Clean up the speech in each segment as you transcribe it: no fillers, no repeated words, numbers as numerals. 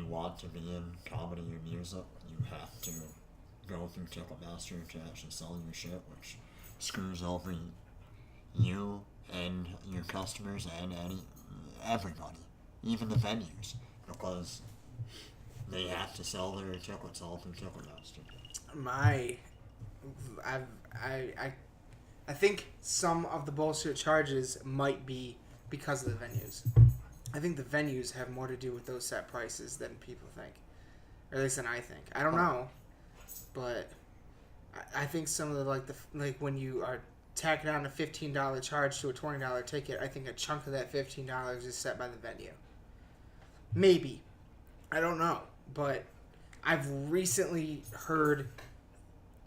want to be in comedy and music, you have to go through Ticketmaster to actually sell your shit, which screws over you and your customers and everybody, even the venues, because they have to sell their tickets all through Ticketmaster. I think some of the bullshit charges might be because of the venues. I think the venues have more to do with those set prices than people think, or at least than I think. I don't know, but I think some of the like when you are tacking on a $15 charge to a $20 ticket, I think a chunk of that $15 is set by the venue. Maybe, I don't know, but I've recently heard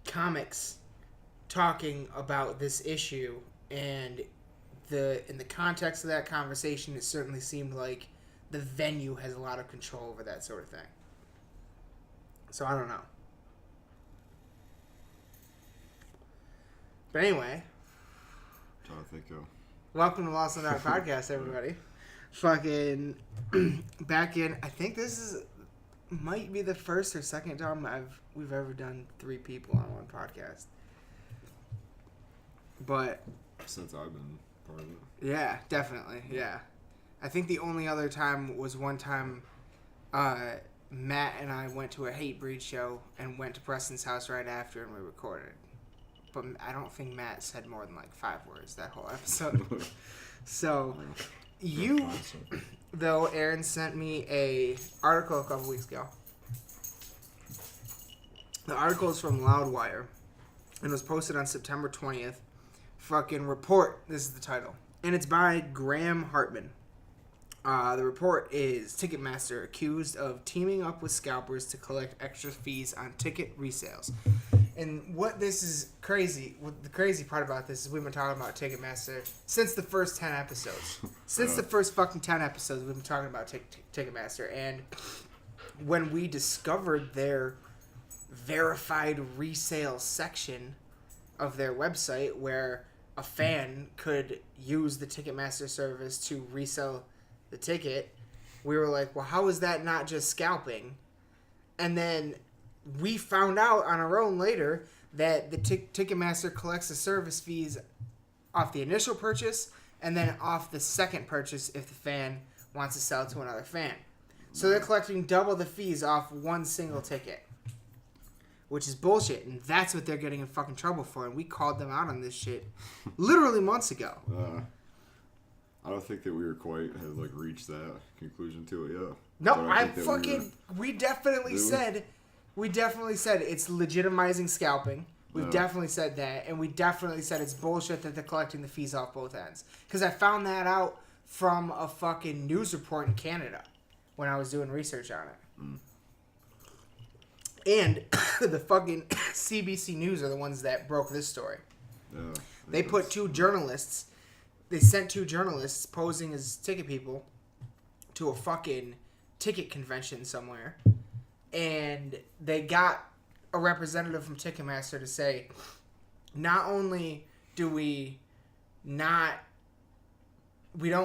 comics talking about this issue, and in the context of that conversation, it certainly seemed like the venue has a lot of control over that sort of thing. So I don't know. But anyway, welcome to Lost on Dark Podcast, everybody. Fucking back in. I think this might be the first or second time we've ever done 3 people on one podcast. But since I've been part of it. Yeah, definitely. Yeah. I think the only other time was one time Matt and I went to a Hate Breed show and went to Preston's house right after and we recorded. But I don't think Matt said more than like 5 words that whole episode. So, though, Aaron sent me a article a couple weeks ago. The article is from Loudwire and was posted on September 20th. Fucking report. This is the title. And it's by Graham Hartman. The report is Ticketmaster accused of teaming up with scalpers to collect extra fees on ticket resales. And what this is crazy, what the crazy part about this is we've been talking about Ticketmaster since the first 10 episodes. Since the first fucking 10 episodes, we've been talking about Ticketmaster. And when we discovered their verified resale section of their website where a fan could use the Ticketmaster service to resell the ticket, we were like, well, how is that not just scalping? And then we found out on our own later that the Ticketmaster collects the service fees off the initial purchase and then off the second purchase if the fan wants to sell to another fan. So they're collecting double the fees off one single ticket, which is bullshit, and that's what they're getting in fucking trouble for, and we called them out on this shit literally months ago. I don't think that we were quite have like reached that conclusion to it yet. No, we definitely said it's legitimizing scalping. We've definitely said that, and we definitely said it's bullshit that they're collecting the fees off both ends. Because I found that out from a fucking news report in Canada when I was doing research on it. And the fucking CBC News are the ones that broke this story. They put 2 journalists. They sent 2 journalists posing as ticket people to a fucking ticket convention somewhere. And they got a representative from Ticketmaster to say, not only do we don't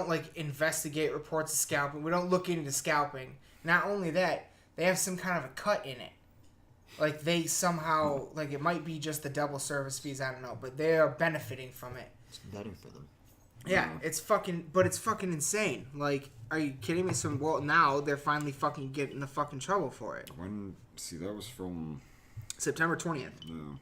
like investigate reports of scalping. We don't look into scalping. Not only that, they have some kind of a cut in it. Like they somehow, like it might be just the double service fees, I don't know, but they are benefiting from it. It's better for them. Yeah, it's fucking insane. Like, are you kidding me? So, well, now they're finally fucking getting the fucking trouble for it. That was from September 20th. No.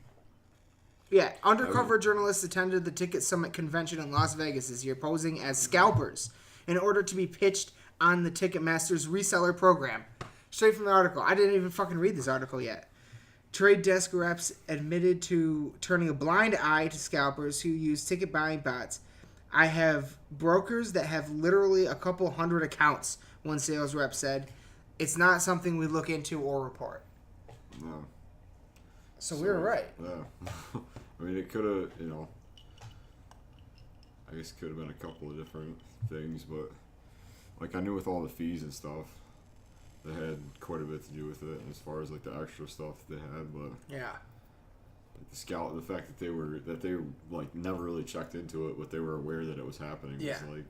Yeah, undercover journalists attended the Ticket Summit convention in Las Vegas this year, posing as scalpers in order to be pitched on the Ticketmaster's reseller program. Straight from the article. I didn't even fucking read this article yet. Trade desk reps admitted to turning a blind eye to scalpers who use ticket buying bots. I have brokers that have literally a couple hundred accounts, one sales rep said. It's not something we look into or report. No. So we were right. Yeah. I mean, it could have, I guess it could have been a couple of different things, but like I knew with all the fees and stuff, they had quite a bit to do with it as far as like the extra stuff they had, but yeah, like the fact that they like never really checked into it, but they were aware that it was happening. Yeah, was like,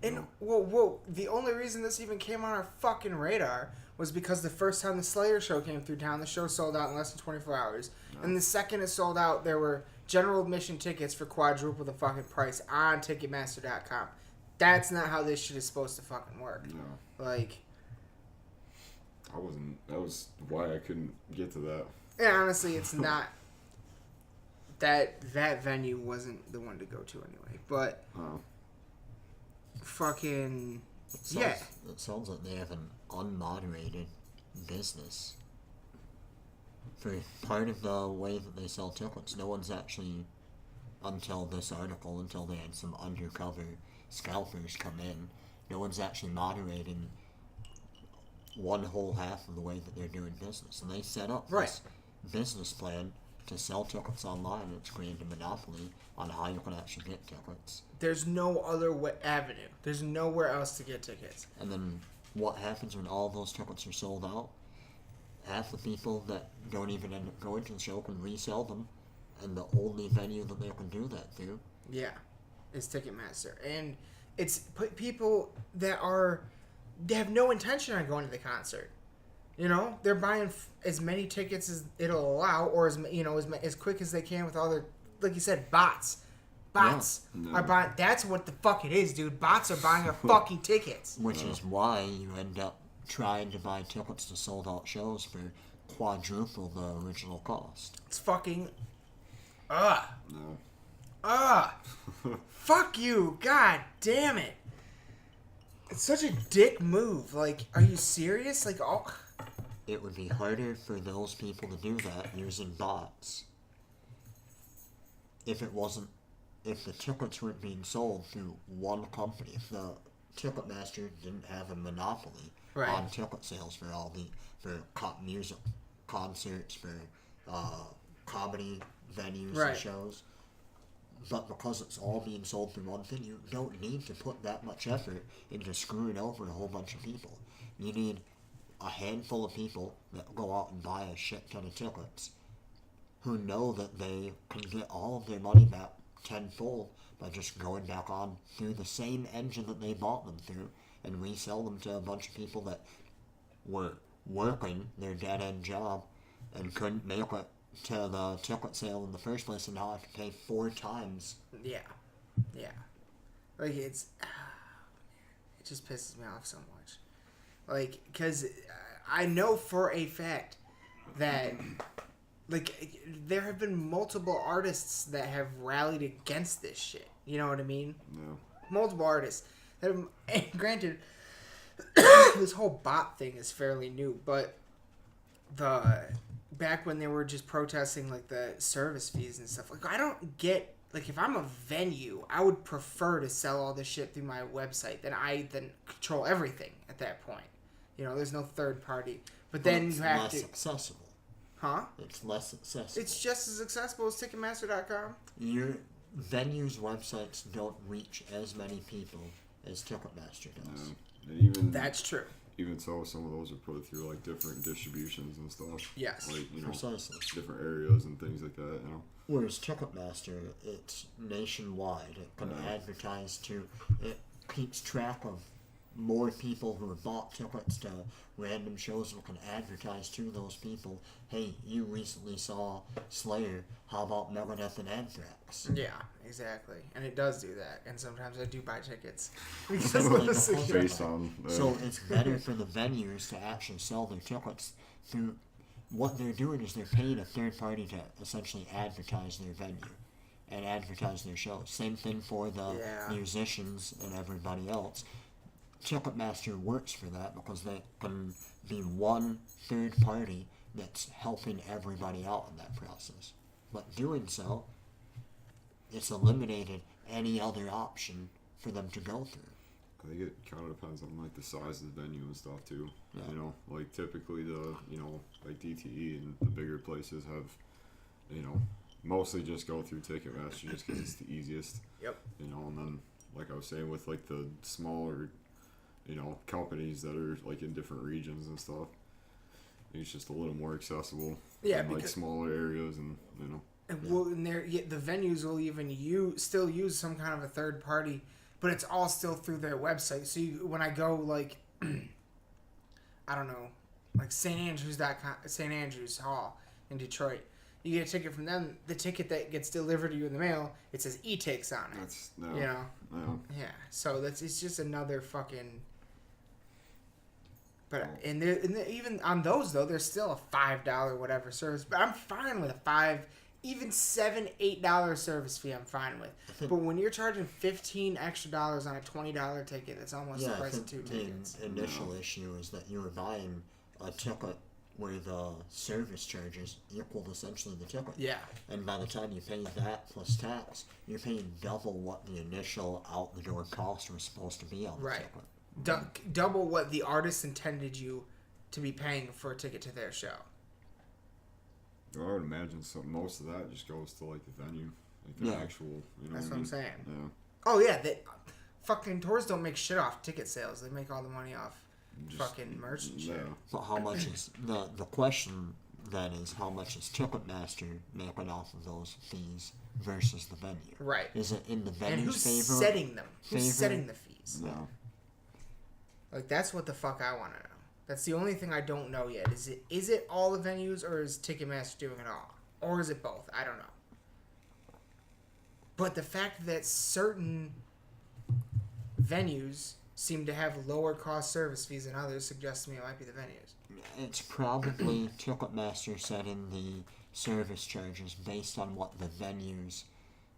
And whoa, the only reason this even came on our fucking radar was because the first time the Slayer show came through town, the show sold out in less than 24 hours. No. And the second it sold out, there were general admission tickets for quadruple the fucking price on ticketmaster.com. That's not how this shit is supposed to fucking work. No. Like, that was why I couldn't get to that. And honestly, it's not. That venue wasn't the one to go to anyway. But, fucking, yeah. It sounds like they have an unmoderated business. For part of the way that they sell tickets, no one's actually, until this article, until they had some undercover scalpers come in, no one's actually moderating one whole half of the way that they're doing business. And they set up this business plan to sell tickets online, and it's created a monopoly on how you can actually get tickets. There's no other avenue. There's nowhere else to get tickets. And then what happens when all those tickets are sold out? Half the people that don't even end up going to the show can resell them, and the only venue that they can do that through, is Ticketmaster. And it's people that they have no intention on going to the concert. You know, they're buying as many tickets as it'll allow, or as quick as they can with all their, like you said, bots. Bots are buying. That's what the fuck it is, dude. Bots are buying our fucking tickets. Which is why you end up trying to buy tickets to sold out shows for quadruple the original cost. It's fucking. Fuck you. God damn it. It's such a dick move. Like, are you serious? Like, It would be harder for those people to do that using bots if the tickets weren't being sold through one company. If the Ticketmaster didn't have a monopoly on ticket sales for music concerts, for comedy venues and shows. But because it's all being sold through one thing, you don't need to put that much effort into screwing over a whole bunch of people. You need a handful of people that go out and buy a shit ton of tickets who know that they can get all of their money back tenfold by just going back on through the same engine that they bought them through and resell them to a bunch of people that were working their dead-end job and couldn't make it to the ticket sale in the first place and now have to pay 4 times. Yeah. Like, it just pisses me off so much. Like, because I know for a fact that, like, there have been multiple artists that have rallied against this shit. You know what I mean? No. Multiple artists. And granted, this whole bot thing is fairly new, but back when they were just protesting, like, the service fees and stuff, like, I don't get, like, if I'm a venue, I would prefer to sell all this shit through my website than I control everything at that point. You know, there's no third party. But then you have to... It's less accessible. Huh? It's less accessible. It's just as accessible as Ticketmaster.com. Your venues' websites don't reach as many people as Ticketmaster does. No. And even, that's true. Even so, some of those are put through, like, different distributions and stuff. Yes. Like, you know, precisely. Different areas and things like that, you know. Whereas Ticketmaster, it's nationwide. It can advertise to... It keeps track of more people who have bought tickets to random shows and can advertise to those people, hey, you recently saw Slayer, how about Megadeth and Anthrax? Yeah, exactly. And it does do that. And sometimes I do buy tickets. Based on... So it's better for the venues to actually sell their tickets through... What they're doing is they're paying a third party to essentially advertise their venue and advertise their shows. Same thing for the musicians and everybody else. Ticketmaster works for that because they can be one third party that's helping everybody out in that process. But doing so, it's eliminated any other option for them to go through. I think it kind of depends on, like, the size of the venue and stuff, too. Yeah. You know, like, typically like, DTE and the bigger places have, you know, mostly just go through Ticketmaster just because it's the easiest. Yep. You know, and then, like I was saying, with, like, the smaller... you know, companies that are, like, in different regions and stuff. It's just a little more accessible. Yeah, in, like, smaller areas and, you know. And the venues will even still use some kind of a third party but it's all still through their website. So when I go like, I don't know, like St. Andrews Hall in Detroit, you get a ticket from them. The ticket that gets delivered to you in the mail, it says e-tix on it. That's no. You know? No. Yeah. So it's just another fucking. But even on those though, there's still a $5 whatever service. But I'm fine with a $5, even $7, $8 service fee. I'm fine with. But when you're charging $15 extra on a $20 ticket, that's almost the price of 2 tickets. The initial issue is that you were buying a ticket where the service charges equaled essentially the ticket. Yeah. And by the time you pay that plus tax, you're paying double what the initial out the door cost was supposed to be on the ticket. Double what the artist intended you to be paying for a ticket to their show. I would imagine most of that just goes to like the venue, like the actual. You know That's what I'm saying. Yeah. Oh yeah, fucking tours don't make shit off ticket sales. They make all the money off fucking merch and shit. But how much is the question then is how much is Ticketmaster making off of those fees versus the venue? Right. Is it in the venue's and who's favor? setting them? Who's setting the fees? No. Like that's what the fuck I want to know. That's the only thing I don't know yet. Is it all the venues or is Ticketmaster doing it all? Or is it both? I don't know. But the fact that certain venues seem to have lower cost service fees than others suggests to me it might be the venues. It's probably Ticketmaster setting the service charges based on what the venues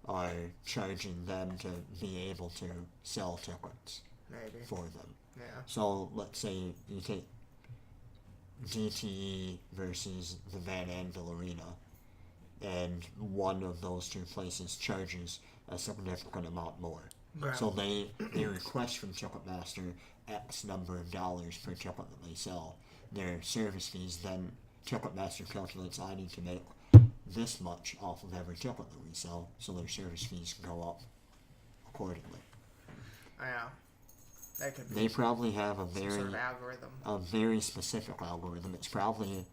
are charging them to be able to sell tickets Maybe. for them. Yeah. So let's say you take DTE versus the Van Andel Arena, and one of those two places charges a significant amount more. Right. So they request from Ticketmaster X number of dollars per ticket that they sell. Their service fees, then Ticketmaster calculates I need to make this much off of every ticket that we sell, so their service fees can go up accordingly. Yeah. That could be They probably have a some sort of algorithm. very specific algorithm. It's probably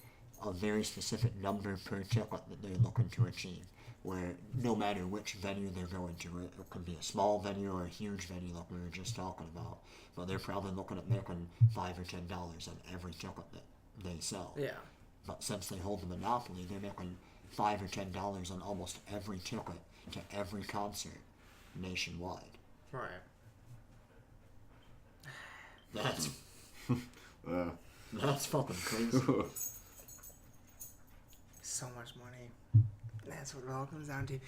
a very specific number per ticket that they're looking to achieve, where no matter which venue they're going to, it could be a small venue or a huge venue like we were just talking about, but they're probably looking at making $5 or $10 on every ticket that they sell. Yeah. But since they hold the monopoly, they're making $5 or $10 on almost every ticket to every concert nationwide. Right. That's that's fucking crazy. So much money. That's what it all comes down to.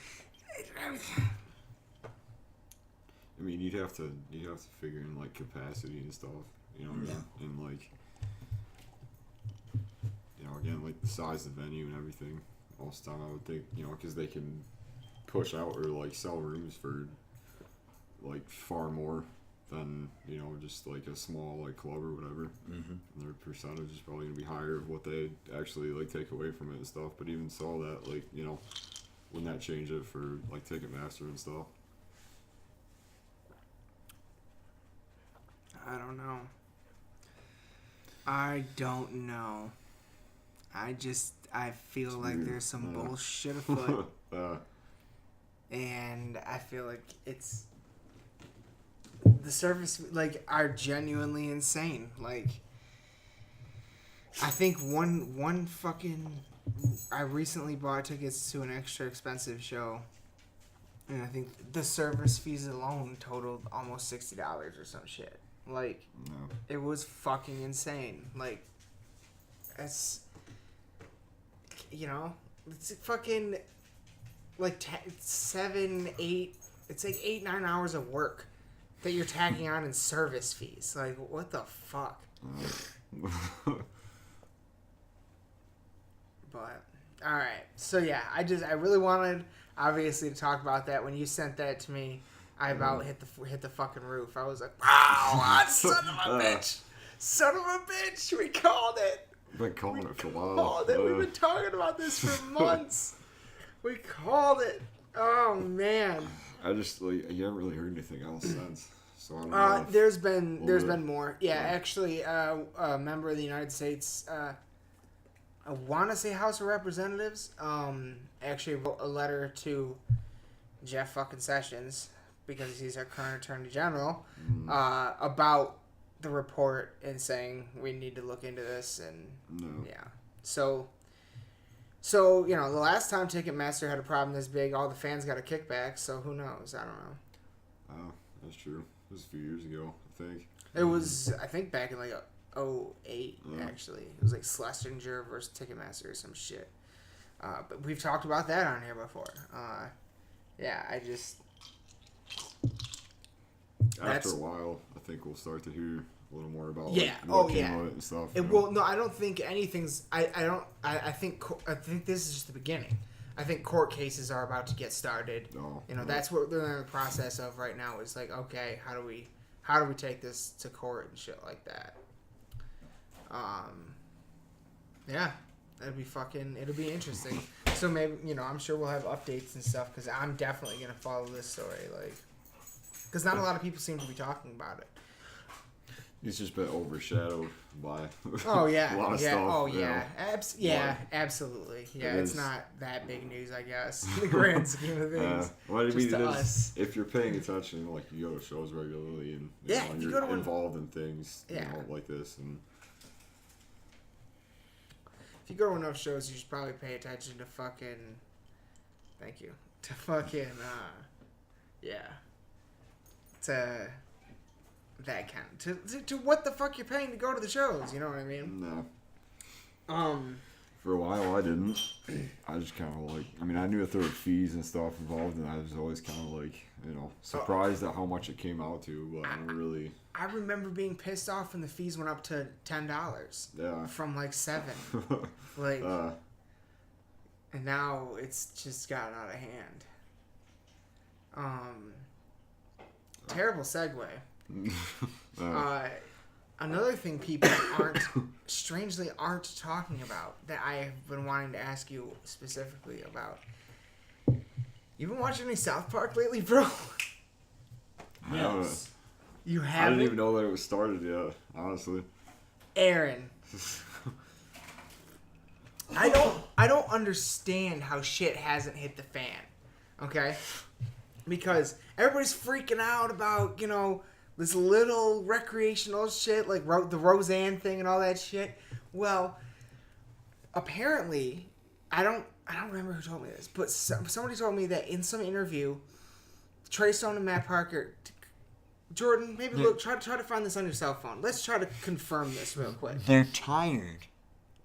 I mean, you'd have to figure in like capacity and stuff, you know, and like, you know, again, like the size of the venue and everything. Most time, I would think, you know, because they can push out or like sell rooms for like far more than, you know, just like a small like club or whatever. Mm-hmm. And their percentage is probably gonna be higher of what they actually like take away from it and stuff. But even so, that like, you know, wouldn't that change it for like Ticketmaster and stuff? I don't know. I don't know. I feel like there's some bullshit afoot. And I feel like it's the service like are genuinely insane. Like I think one fucking I recently bought tickets to an extra expensive show, and I think the service fees alone totaled almost $60 or some shit. Like it was fucking insane. Like it's, you know, it's fucking like 7, 8. It's like 8, 9 hours of work that you're tagging on in service fees. Like, what the fuck? But, alright. So, yeah, I really wanted, obviously, to talk about that. When you sent that to me, I about hit the fucking roof. I was like, wow, son of a bitch. Son of a bitch. We called it. I've been calling it for a while. We've been talking about this for months. We called it. Oh, man. I just like you haven't really heard anything else since. So I don't know. There's been more. Yeah, actually, a member of the United States, I want to say House of Representatives, actually wrote a letter to Jeff fucking Sessions, because he's our current Attorney General, about the report and saying we need to look into this. And yeah. So, the last time Ticketmaster had a problem this big, all the fans got a kickback, so who knows? I don't know. Oh, that's true. It was a few years ago, I think. It was, I think, back in like 2008, actually. It was like Schlesinger versus Ticketmaster or some shit. But we've talked about that on here before. After a while, I think we'll start to hear a little more about what came of it and stuff. Well, no, I don't think anything's. I think this is just the beginning. I think court cases are about to get started. That's what they're in the process of right now. Is like, okay, how do we take this to court and shit like that? Yeah, it'll be interesting. So maybe, I'm sure we'll have updates and stuff, because I'm definitely gonna follow this story, because not a lot of people seem to be talking about it. It's just been overshadowed by a lot of stuff. Oh yeah, absolutely. Yeah, it's not that big news, I guess, in the grand scheme of things. If you're paying attention, you go to shows regularly and you're involved in things, like this, and if you go to enough shows, you should probably pay attention to fucking. Thank you. To fucking to that kind to what the fuck you're paying to go to the shows, you know what I mean? No. For a while I didn't. I just kind of I knew that there were fees and stuff involved, and I was always kind of surprised at how much it came out to, but I don't really. I remember being pissed off when the fees went up to $10. Yeah. From $7. And now it's just gotten out of hand. Terrible segue. Another thing people strangely aren't talking about, that I have been wanting to ask you specifically about. You been watching any South Park lately, bro? Yes. You haven't? I didn't even know that it was started yet, honestly. Aaron. I don't understand how shit hasn't hit the fan. Okay? Because everybody's freaking out about, this little recreational shit, like the Roseanne thing and all that shit. Well, apparently, I don't remember who told me this, but somebody told me that in some interview, Trey Stone and Matt Parker, Jordan, maybe look, try to find this on your cell phone. Let's try to confirm this real quick. They're tired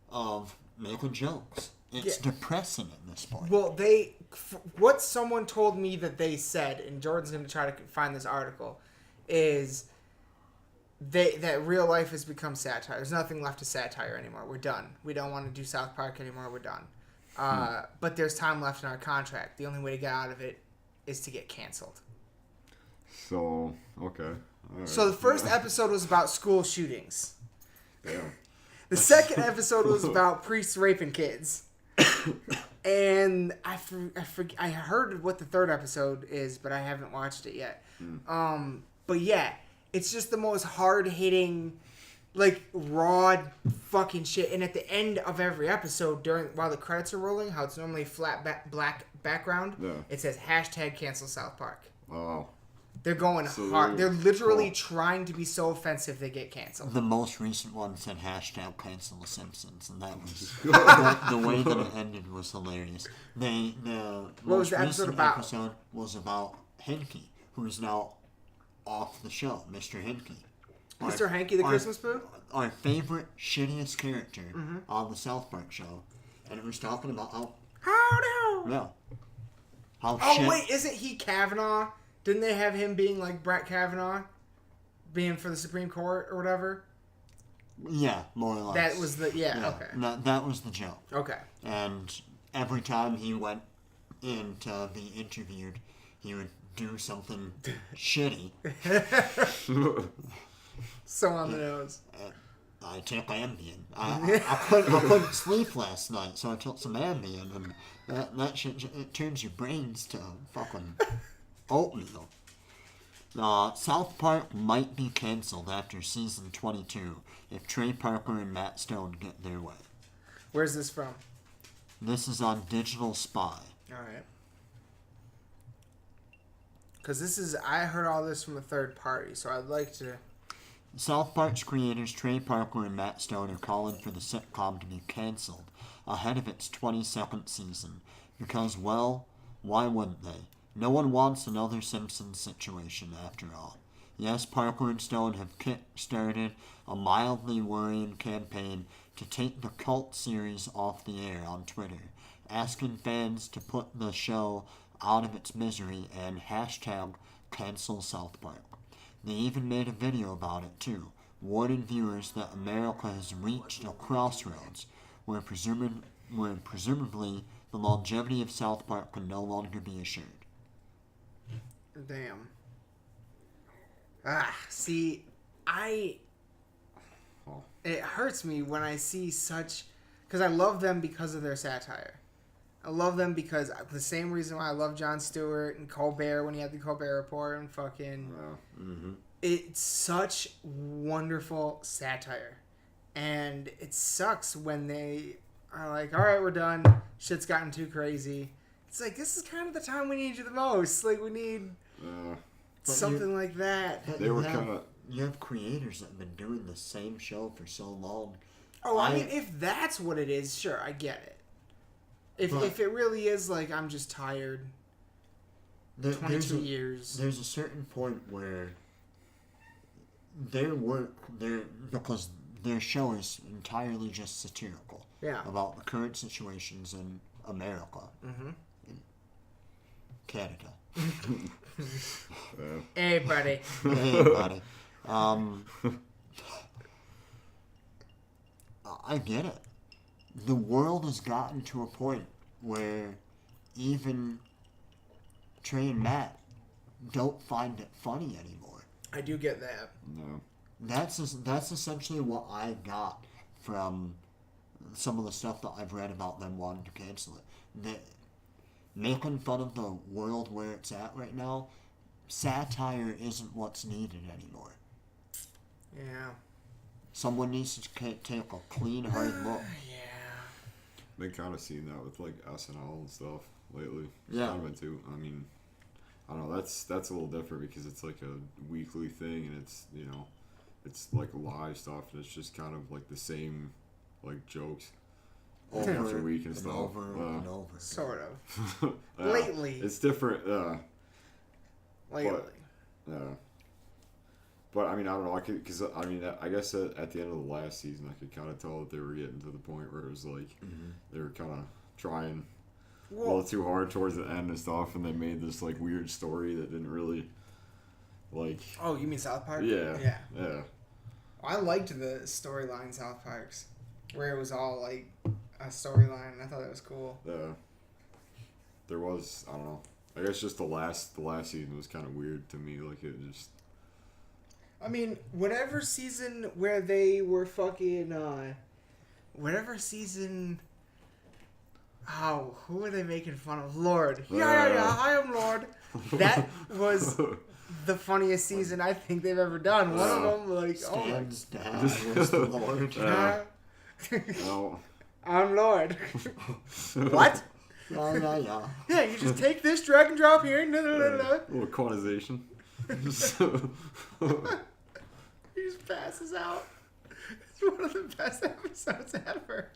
of making jokes. It's depressing at this point. Well, what someone told me that they said, and Jordan's going to try to find this article, is that real life has become satire. There's nothing left to satire anymore. We're done. We don't want to do South Park anymore. We're done. But there's time left in our contract. The only way to get out of it is to get canceled. So, okay. All right. So the first episode was about school shootings. Yeah. The second episode was about priests raping kids. And I heard what the third episode is, but I haven't watched it yet. But yeah, it's just the most hard-hitting, raw fucking shit. And at the end of every episode, while the credits are rolling, how it's normally flat black background, it says #cancel South Park. Wow. They're going hard. They're literally trying to be so offensive they get canceled. The most recent one said #cancel the Simpsons, and that was the way that it ended was hilarious. The most recent episode was about Henke, who is now off the show, Mr. Henke. Mr. Henke, the Christmas Pooh? Our favorite, shittiest character on the South Park show. And it was talking about wait, isn't he Kavanaugh? Didn't they have him being like Brett Kavanaugh? Being for the Supreme Court or whatever? Yeah, more or less. That was the... Yeah, okay. That was the joke. Okay. And every time he went in to be interviewed, he would do something shitty. So on the nose. I took Ambien. I couldn't sleep last night, so I took some Ambien, and that shit, it turns your brains to fucking oatmeal. South Park might be canceled after season 22 if Trey Parker and Matt Stone get their way. Where's this from? This is on Digital Spy. Alright. Because I heard all this from a third party, so I'd like to... South Park's creators Trey Parker and Matt Stone are calling for the sitcom to be cancelled ahead of its 22nd season. Because, well, why wouldn't they? No one wants another Simpsons situation, after all. Yes, Parker and Stone have kick-started a mildly worrying campaign to take the cult series off the air on Twitter, asking fans to put the show out of its misery and hashtag cancel South Park. They even made a video about it too, warning viewers that America has reached a crossroads where presumably the longevity of South Park can no longer be assured. Damn. See, it hurts me when I see such... Because I love them because of their satire. I love them because the same reason why I love Jon Stewart and Colbert when he had the Colbert Report and fucking... It's such wonderful satire. And it sucks when they are like, alright, we're done. Shit's gotten too crazy. It's like, this is kind of the time we need you the most. Like, we need something like that. They were kind of... You have creators that have been doing the same show for so long. Oh, I mean, if that's what it is, sure, I get it. If it really is like, I'm just tired, 22 years. There's a certain point where because their show is entirely just satirical. Yeah. About the current situations in America. Mm-hmm. In Canada. Hey, buddy. Hey, buddy. I get it. The world has gotten to a point where even Trey and Matt don't find it funny anymore. I do get that. No. That's essentially what I got from some of the stuff that I've read about them wanting to cancel it. That making fun of the world where it's at right now, satire isn't what's needed anymore. Yeah. Someone needs to take a clean, hard look. Yeah. Been kind of seeing that with like SNL and stuff lately. Yeah. Kind of been too. I mean, I don't know. That's a little different because it's like a weekly thing, and it's it's like live stuff, and it's just kind of like the same like jokes every week and stuff. Over and over. Sort of. Lately. It's different. Lately. But I mean, I don't know. I guess at the end of the last season, I could kind of tell that they were getting to the point where it was like they were kind of trying a little too hard towards the end and stuff, and they made this like weird story that didn't really like. Oh, you mean South Park? Yeah. Yeah. I liked the storyline South Park's, where it was all like a storyline, and I thought that was cool. Yeah. There was, I don't know. I guess just the last season was kind of weird to me. Like it just. I mean, whatever season where they were fucking, whatever season, who were they making fun of? Lord. Yeah, I am Lord. That was the funniest season I think they've ever done. One of them, like, Stan's dad was the Lord. No. I'm Lord. What? Yeah. Yeah, you just take this, drag and drop here, A little quantization. He just passes out. It's one of the best episodes ever.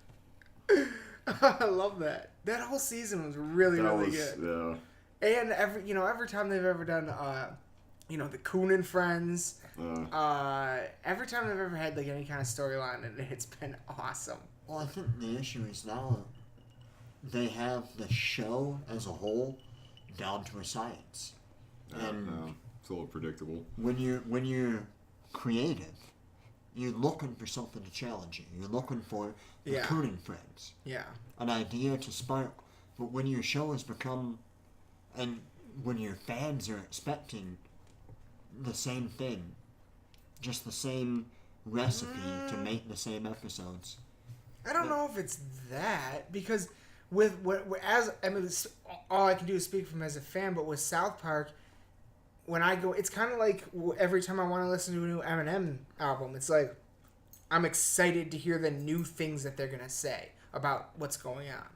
I love that. That whole season was really good. Yeah. And every time they've ever done, the Coon and Friends, every time they've ever had like any kind of storyline, it's been awesome. Well, I think the issue is now they have the show as a whole down to a science. And it's a little predictable. When you're creative, you're looking for something to challenge you. You're looking for the Coon and Friends. Yeah. An idea to spark. But when your show has become, and when your fans are expecting the same thing, just the same recipe to make the same episodes. I don't know if it's that, because all I can do is speak from as a fan, but with South Park, when I go, it's kind of like every time I want to listen to a new Eminem album, it's like I'm excited to hear the new things that they're going to say about what's going on.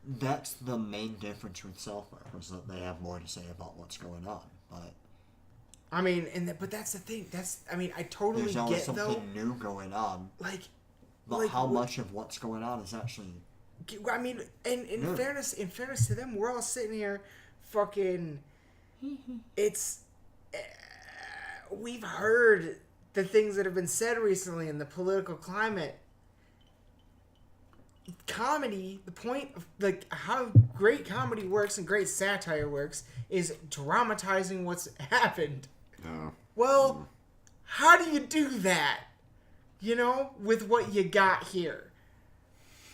That's the main difference with South Park, is that they have more to say about what's going on. But I mean, but that's the thing. I totally There's always get something though. new going on. But how much of what's going on is actually... I mean, in fairness to them, we're all sitting here, fucking. It's. We've heard the things that have been said recently in the political climate. Comedy, the point of how great comedy works and great satire works is dramatizing what's happened. Well, how do you do that? With what you got here.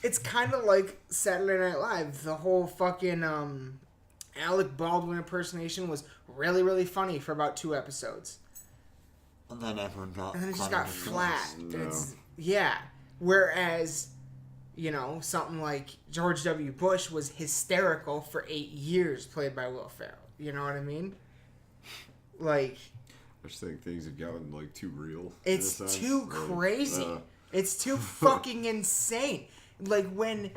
It's kind of like Saturday Night Live. The whole fucking Alec Baldwin impersonation was really, really funny for about 2 episodes. And then everyone got... And then it just got flat. Yeah. Whereas, something like George W. Bush was hysterical for 8 years, played by Will Ferrell. You know what I mean? I just think things have gotten, too real. It's too crazy. It's too fucking insane. When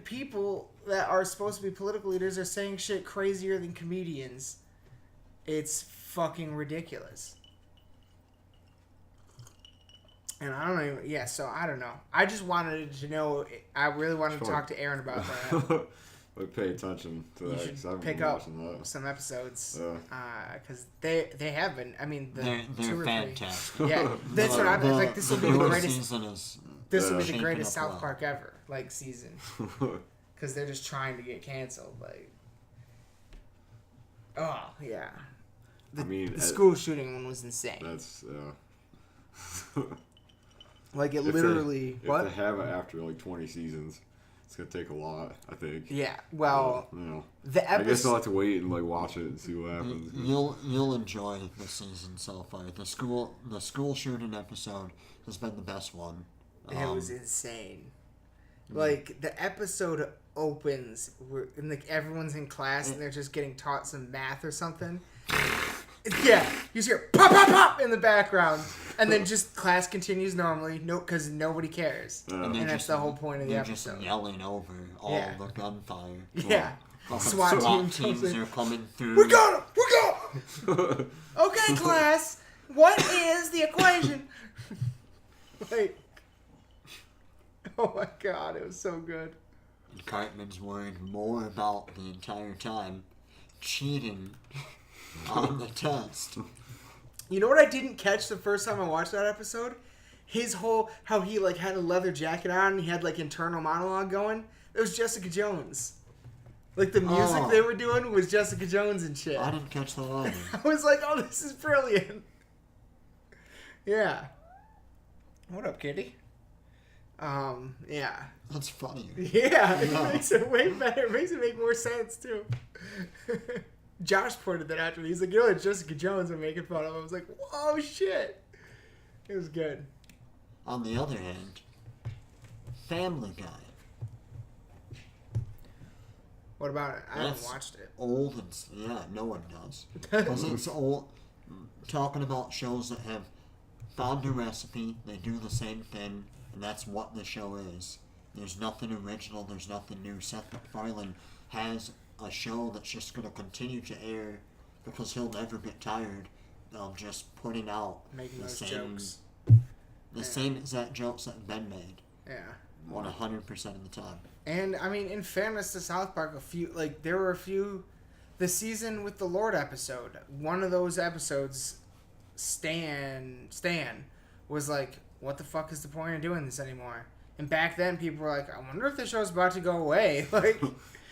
people that are supposed to be political leaders are saying shit crazier than comedians, it's fucking ridiculous. And I don't even... Yeah, so I don't know. I just wanted to know... I really wanted to talk to Aaron about that. Pay attention to that. You should pick up some episodes. Because they have been... I mean, they're fantastic. Yeah, that's what I'm... Like, this will be the greatest... Season is... This will be the greatest South Park ever, season. Because they're just trying to get canceled, Oh, yeah. The school shooting one was insane. That's, it literally... If they have it after, 20 seasons, it's going to take a lot, I think. Yeah, well... The I guess I'll have to wait and, watch it and see what happens. You'll enjoy the season so far. The school shooting episode has been the best one. It was insane. The episode opens, and everyone's in class and they're just getting taught some math or something. Yeah, you just hear pop, pop, pop in the background, and then just class continues normally. Because nobody cares, and that's the whole point of the episode. Just yelling over all the gunfire. Yeah, SWAT teams are coming through. We got him! We got him! Okay, class, what is the equation? Oh my god, it was so good. Cartman's worried more about the entire time cheating on the test. You know what I didn't catch the first time I watched that episode? His whole, how he had a leather jacket on and he had internal monologue going. It was Jessica Jones. The music they were doing was Jessica Jones and shit. I didn't catch that either. I was like, oh, this is brilliant. Yeah. What up, kitty? Yeah. That's funny. Yeah, it makes it way better. It makes it make more sense, too. Josh pointed that out to me. He's like, it's Jessica Jones I'm making fun of. I was like, whoa, shit. It was good. On the other hand, Family Guy. What about it? I haven't watched it. Old and... no one does. Because it's old. Talking about shows that have found a recipe, they do the same thing, and that's what the show is. There's nothing original, there's nothing new. Seth MacFarlane has a show that's just going to continue to air because he'll never get tired of just putting out making those jokes. The same exact jokes that have been made. Yeah. 100% of the time. And, I mean, in fairness to South Park, there were a few... The season with the Lord episode, one of those episodes, Stan was like, what the fuck is the point of doing this anymore? And back then, people were like, I wonder if the show's about to go away. I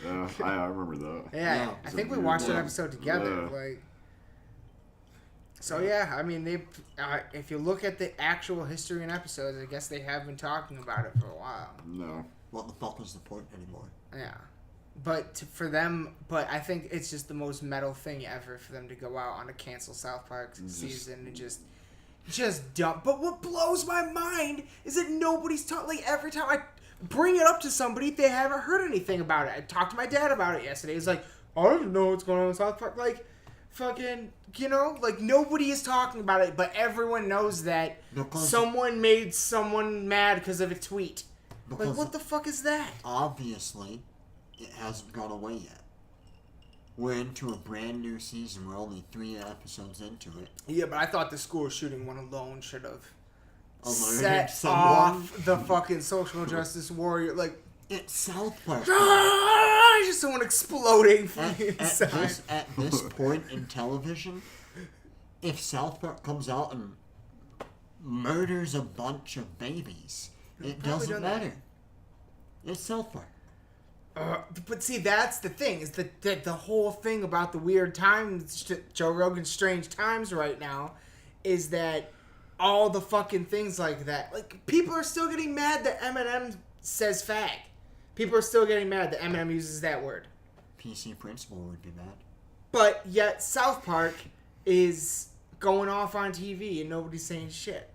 remember that. Yeah, I think we watched that episode together. So yeah, I mean, if you look at the actual history and episodes, I guess they have been talking about it for a while. No. What the fuck is the point anymore? Yeah. But I think it's just the most metal thing ever for them to go out on a cancel South Park season and just dump. But what blows my mind is that nobody's talking. Every time I bring it up to somebody, they haven't heard anything about it. I talked to my dad about it yesterday. He's like, I don't know what's going on with South Park. Fucking, nobody is talking about it, but everyone knows that someone made someone mad because of a tweet. What the fuck is that? Obviously, it hasn't gone away yet. we're into a brand new season. We're only 3 episodes into it. Yeah, but I thought the school shooting one alone should have Alerted set someone. off the fucking social justice warrior. Like, It's South Park. just someone exploding from the inside. At this point in television, if South Park comes out and murders a bunch of babies, it probably doesn't done that. matter. It's South Park. But see, that's the thing, is that the whole thing about the weird times, Joe Rogan's strange times right now, is that all the fucking things like that, like, people are still getting mad that Eminem says fag. People are still getting mad that Eminem uses that word. PC Principal would be mad. But yet South Park is going off on TV and nobody's saying shit.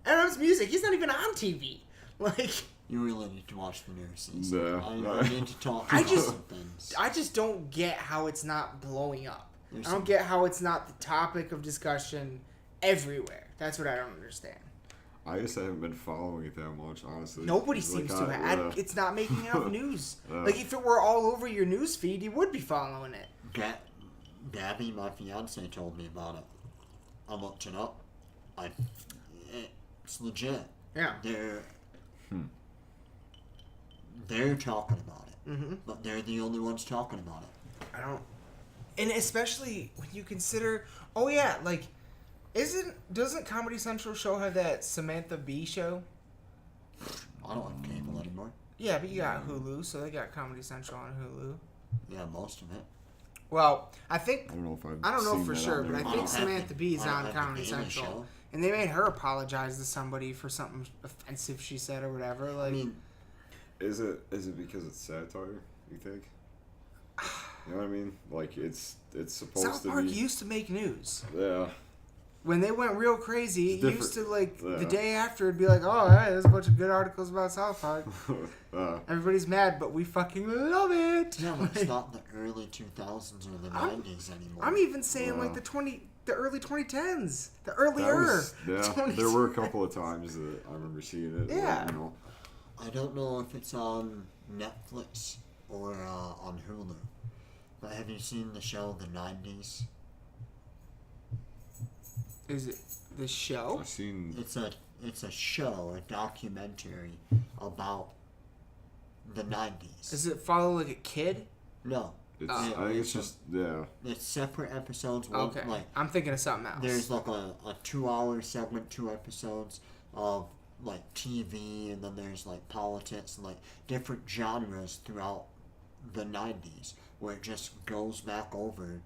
Eminem's music, he's not even on TV. Like, You really need to watch the new season. Yeah. I need to talk I about just- some things. I just don't get how it's not blowing up. There's I don't some- get how it's not the topic of discussion everywhere. That's what I don't understand. I just haven't been following it that much, honestly. Nobody It's seems like, to have. yeah. It's not making enough news. Yeah. Like, if it were all over your news feed, you would be following it. Gabby, my fiance, told me about it. I looked it up. It's legit. Yeah. They're talking about it. Mm-hmm. But they're the only ones talking about it. I don't. And especially when you consider, oh yeah, like, doesn't Comedy Central show have that Samantha Bee show? I don't have cable anymore. Yeah, but you got Hulu, so they got Comedy Central on Hulu. Yeah, most of it. Well, I think I don't know if I've I don't know seen for that sure, on but there. I don't think have Samantha the- Bee is I don't on have the Comedy Daily Central, Show. and they made her apologize to somebody for something offensive she said or whatever. Like, I mean, Is it because it's satire, you think? You know what I mean? Like, it's supposed South to Park be... used to make news. Yeah. When they went real crazy, It's it used to, different. like, the Yeah. day after, it'd be like, oh, hey, there's a bunch of good articles about South Park. Everybody's mad, but we fucking love it. yeah, but it's not the early 2000s or the 90s anymore. I'm even saying, Yeah. like, the early 2010s. The That earlier. was, yeah, 20s. there were a couple of times that I remember seeing it. Yeah. You know, I don't know if it's on Netflix or on Hulu. But have you seen the show The 90s? Is it the show? I've seen... It's a show, a documentary about the 90s. Does it follow, like, a kid? No. It's, Oh. I think it's just... Yeah. It's separate episodes. One, Okay. Like, I'm thinking of something else. there's like a 2-hour segment, 2 episodes of like TV, and then there's like politics and like different genres throughout the 90s, where it just goes back over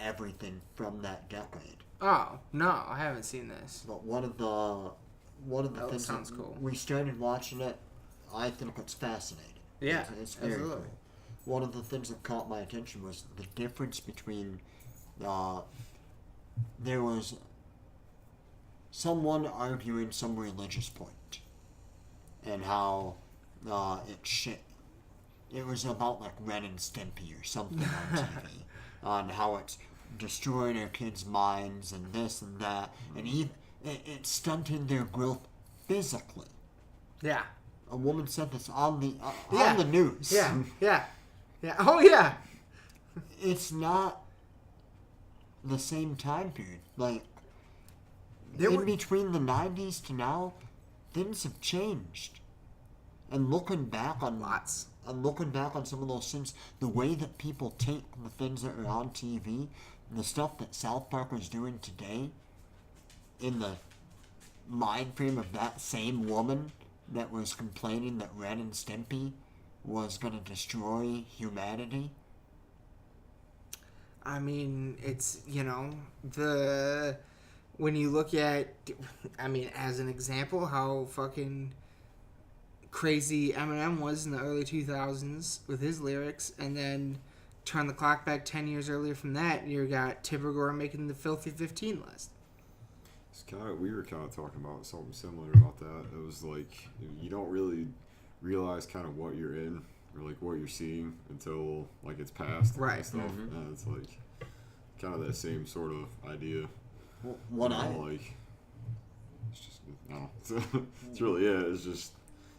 everything from that decade. Oh, no, I haven't seen this. But one of the Oh, things sounds that cool. we started watching it, I think it's fascinating. Yeah, It's very absolutely. cool. One of the things that caught my attention was the difference between there was someone arguing some religious point, and how it was about like Ren and Stimpy or something on TV, on how it's destroying our kids' minds and this and that, and it stunted their growth physically. Yeah. A woman said this on the Yeah. on the news. Yeah. Yeah. Yeah. Oh, yeah. It's not the same time period. Like, There in were- between the 90s to now, things have changed. And looking back on Lots. some of those things, the way that people take the things that are on TV, the stuff that South Park was doing today, in the mind frame of that same woman that was complaining that Ren and Stimpy was going to destroy humanity. I mean, it's, when you look at, as an example, how fucking crazy Eminem was in the early 2000s with his lyrics, and then turn the clock back 10 years earlier from that, you got Tipper Gore making the Filthy 15 list. We were kind of talking about something similar about that. It was like, you don't really realize kind of what you're in, or like what you're seeing until like it's past. Right. And stuff. Mm-hmm. And it's like kind of that same sort of idea. What You know, like, it's just, no. It's really, it's just,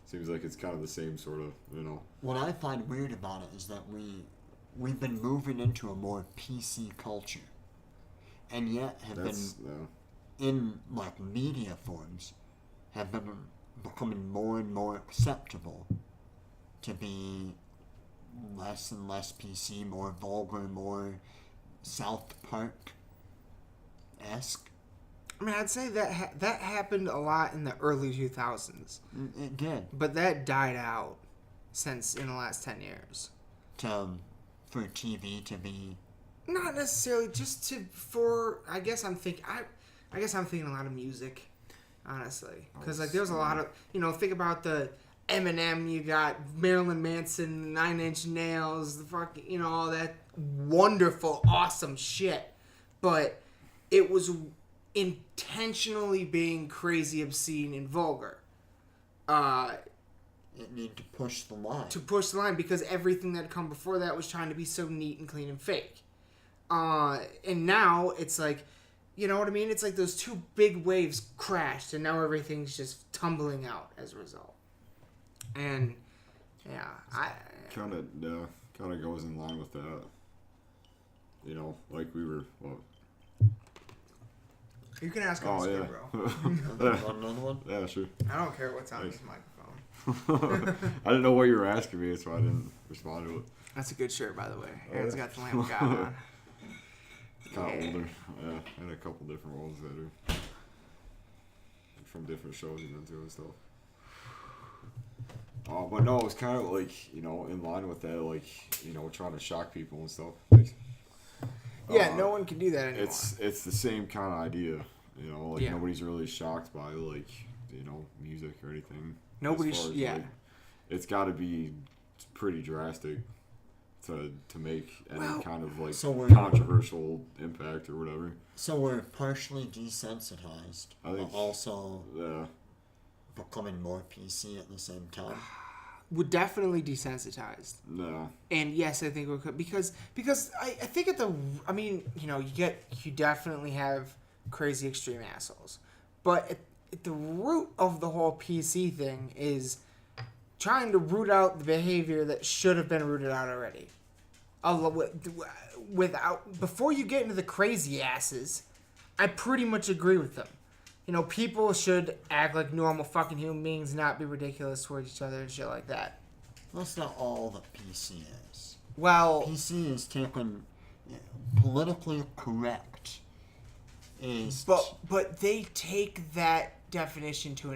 seems like it's kind of the same sort of, What I find weird about it is that we've been moving into a more PC culture, and yet have been in like media forms have been becoming more and more acceptable to be less and less PC, more vulgar, more South Park-esque. I mean, I'd say that that happened a lot in the early 2000s. It did. But that died out since in the last 10 years. For TV to be... Not necessarily, just I guess I'm thinking a lot of music, honestly. Because, like, there's a lot of, think about the Eminem, you got Marilyn Manson, 9 Inch Nails, the fucking, all that wonderful, awesome shit. But it was intentionally being crazy, obscene, and vulgar. It needed to push the line. Because everything that had come before that was trying to be so neat and clean and fake. And now it's like, you know what I mean? It's like those two big waves crashed, and now everything's just tumbling out as a result. And yeah, kind of goes in line with that. Like we were. Well, you can ask on the screen, bro. Another one? Yeah, sure. I don't care what's on this microphone. I didn't know what you were asking me, so I didn't respond to it. That's a good shirt, by the way. Aaron's got the Lamb of God on. Kind of older. Yeah, and a couple different ones that are from different shows you've been to and stuff. But no, it's kind of like, in line with that, like, trying to shock people and stuff. Yeah, no one can do that anymore. It's the same kind of idea, nobody's really shocked by, like, music or anything. Like, it's got to be pretty drastic to make any kind of, like, controversial impact or whatever. So we're partially desensitized, but also becoming more PC at the same time. We're definitely desensitized. No. And yes, I think we could because I think you definitely have crazy extreme assholes, but at the root of the whole PC thing is trying to root out the behavior that should have been rooted out already. Before you get into the crazy asses, I pretty much agree with them. People should act like normal fucking human beings, not be ridiculous towards each other and shit like that. That's not all that PC is. Well... PC is taken... politically correct is... But they take that definition to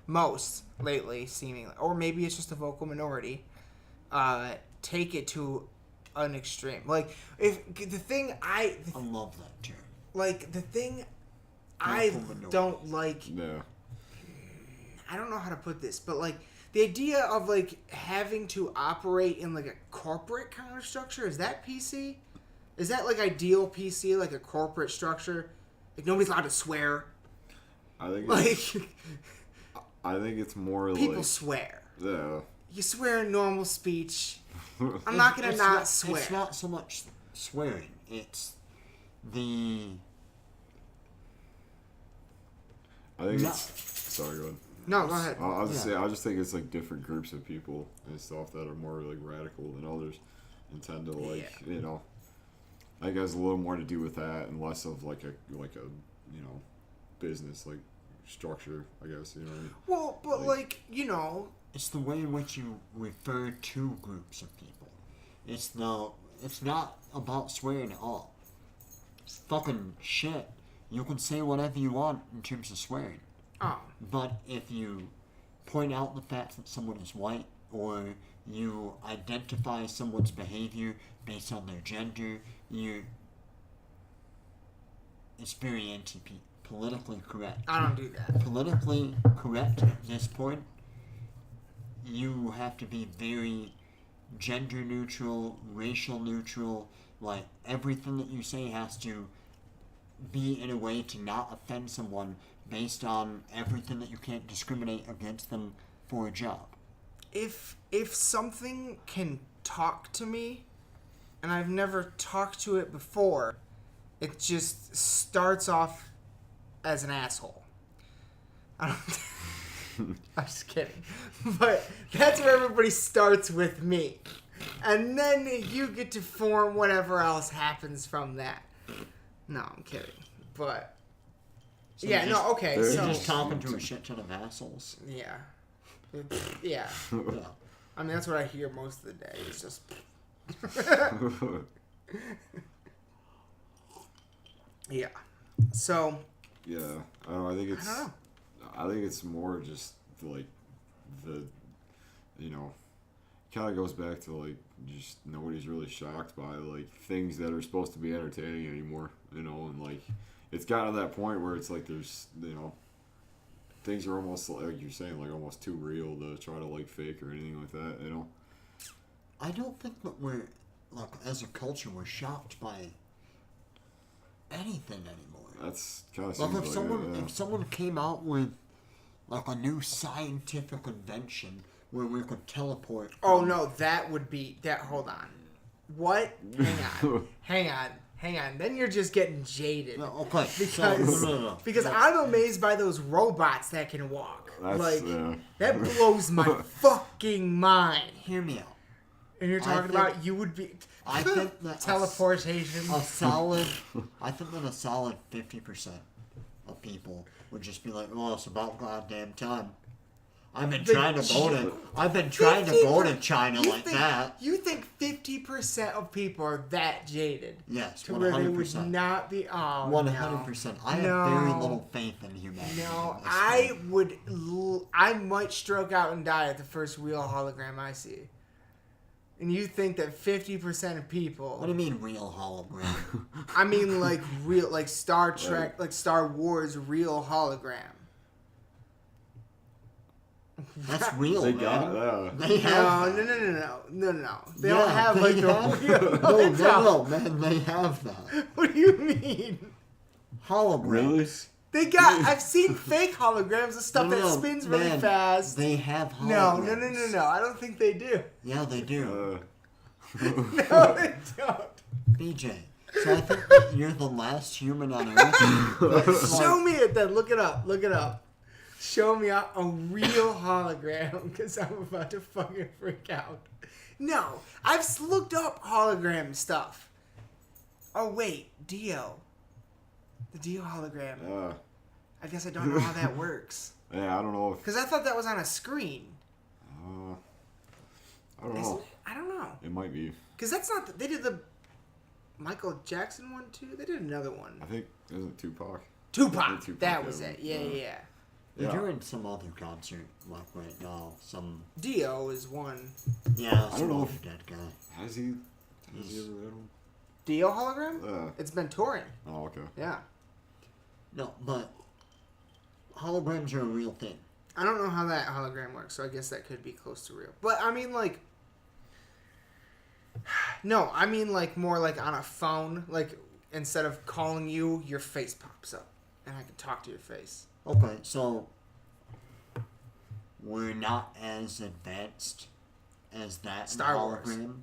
most lately, seemingly, or maybe it's just a vocal minority, take it to an extreme. Like, I love that term. Like, the thing... I don't like... No. I don't know how to put this, but, like, the idea of, like, having to operate in, like, a corporate kind of structure, is that PC? Is that, like, ideal PC, like a corporate structure? Like, nobody's allowed to swear? I think it's more like... People swear. Yeah. You swear in normal speech. I'm not going to not swear. It's not so much swearing. It's the... I think it's... Sorry, go ahead. No, go ahead. I just think it's, like, different groups of people and stuff that are more, like, radical than others and tend to, like, I guess a little more to do with that and less of, like a business, like, structure, I guess, you know what I mean? Well, but, like, It's the way in which you refer to groups of people. It's not about swearing at all. It's fucking shit. You can say whatever you want in terms of swearing. Oh. But if you point out the fact that someone is white, or you identify someone's behavior based on their gender, it's very politically correct. I don't do that. Politically correct at this point, you have to be very gender neutral, racial neutral, like everything that you say has to be in a way to not offend someone based on everything that you can't discriminate against them for a job. If something can talk to me, and I've never talked to it before, it just starts off as an asshole. I'm just kidding. But that's where everybody starts with me. And then you get to form whatever else happens from that. No, I'm kidding. But So yeah, you no, just- okay. They're You're So just talking to a shit ton of assholes. yeah, yeah. Yeah. I mean, that's what I hear most of the day. It's just. Yeah. So. Yeah, I don't know. I think it's more just like the, kind of goes back to like just nobody's really shocked by like things that are supposed to be entertaining anymore, and like it's gotten to that point where it's like there's things are almost like you're saying like almost too real to try to like fake or anything like that. I don't think that we're, like, as a culture, we're shocked by anything anymore. That's kind of Like, seems if someone came out with, like, a new scientific invention where we could teleport. Oh no, that would be that. Hold on. What? Hang on. Then you're just getting jaded. No, okay. Because No. because I'm amazed by those robots that can walk. That's, like yeah. that blows my fucking mind. Hear me out. And you're talking about you would be. I think that teleportation. I think that a solid 50% of people would just be like, "Oh, it's about goddamn time." I've been trying to go to China like that. You think 50% of people are that jaded? Yes, to where they would 100%. not be. Oh, 100%. I have very little faith in humanity. No, in this thing. I might stroke out and die at the first real hologram I see. And you think that 50% of people... What do you mean real hologram? I mean like real, like Star Trek, like Star Wars real hologram. That's real, They man. got that. They have No. They don't have like the real... No, man, they have that. What do you mean? Holograms. Really? They got... I've seen fake holograms of stuff that No, spins really man, fast. They have No. holograms. I don't think they do. Yeah, they do. No, they don't. BJ, so I think that you're the last human on Earth. that's Show like- me it then. Look it up. Show me a real hologram because I'm about to fucking freak out. No, I've looked up hologram stuff. Oh, wait. Dio. The Dio hologram. Yeah. I guess I don't know how that works. Yeah, I don't know if. Because I thought that was on a screen. I don't Isn't know. it? I don't know. It might be. Because that's not... they did the Michael Jackson one, too? They did another one. I think isn't Tupac. Tupac. Tupac, That yeah. was it. Yeah. They're Yeah. doing some other concert, like right now. Some. Dio is one. Yeah, I some don't know other if- dead guy. Has he ever had one? Dio hologram? It's been touring. Oh, okay. Yeah. No, but holograms are a real thing. I don't know how that hologram works, so I guess that could be close to real. But I mean, like, no, I mean like more like on a phone. Like instead of calling you, your face pops up, and I can talk to your face. Okay, so we're not as advanced as that Star Wars. hologram,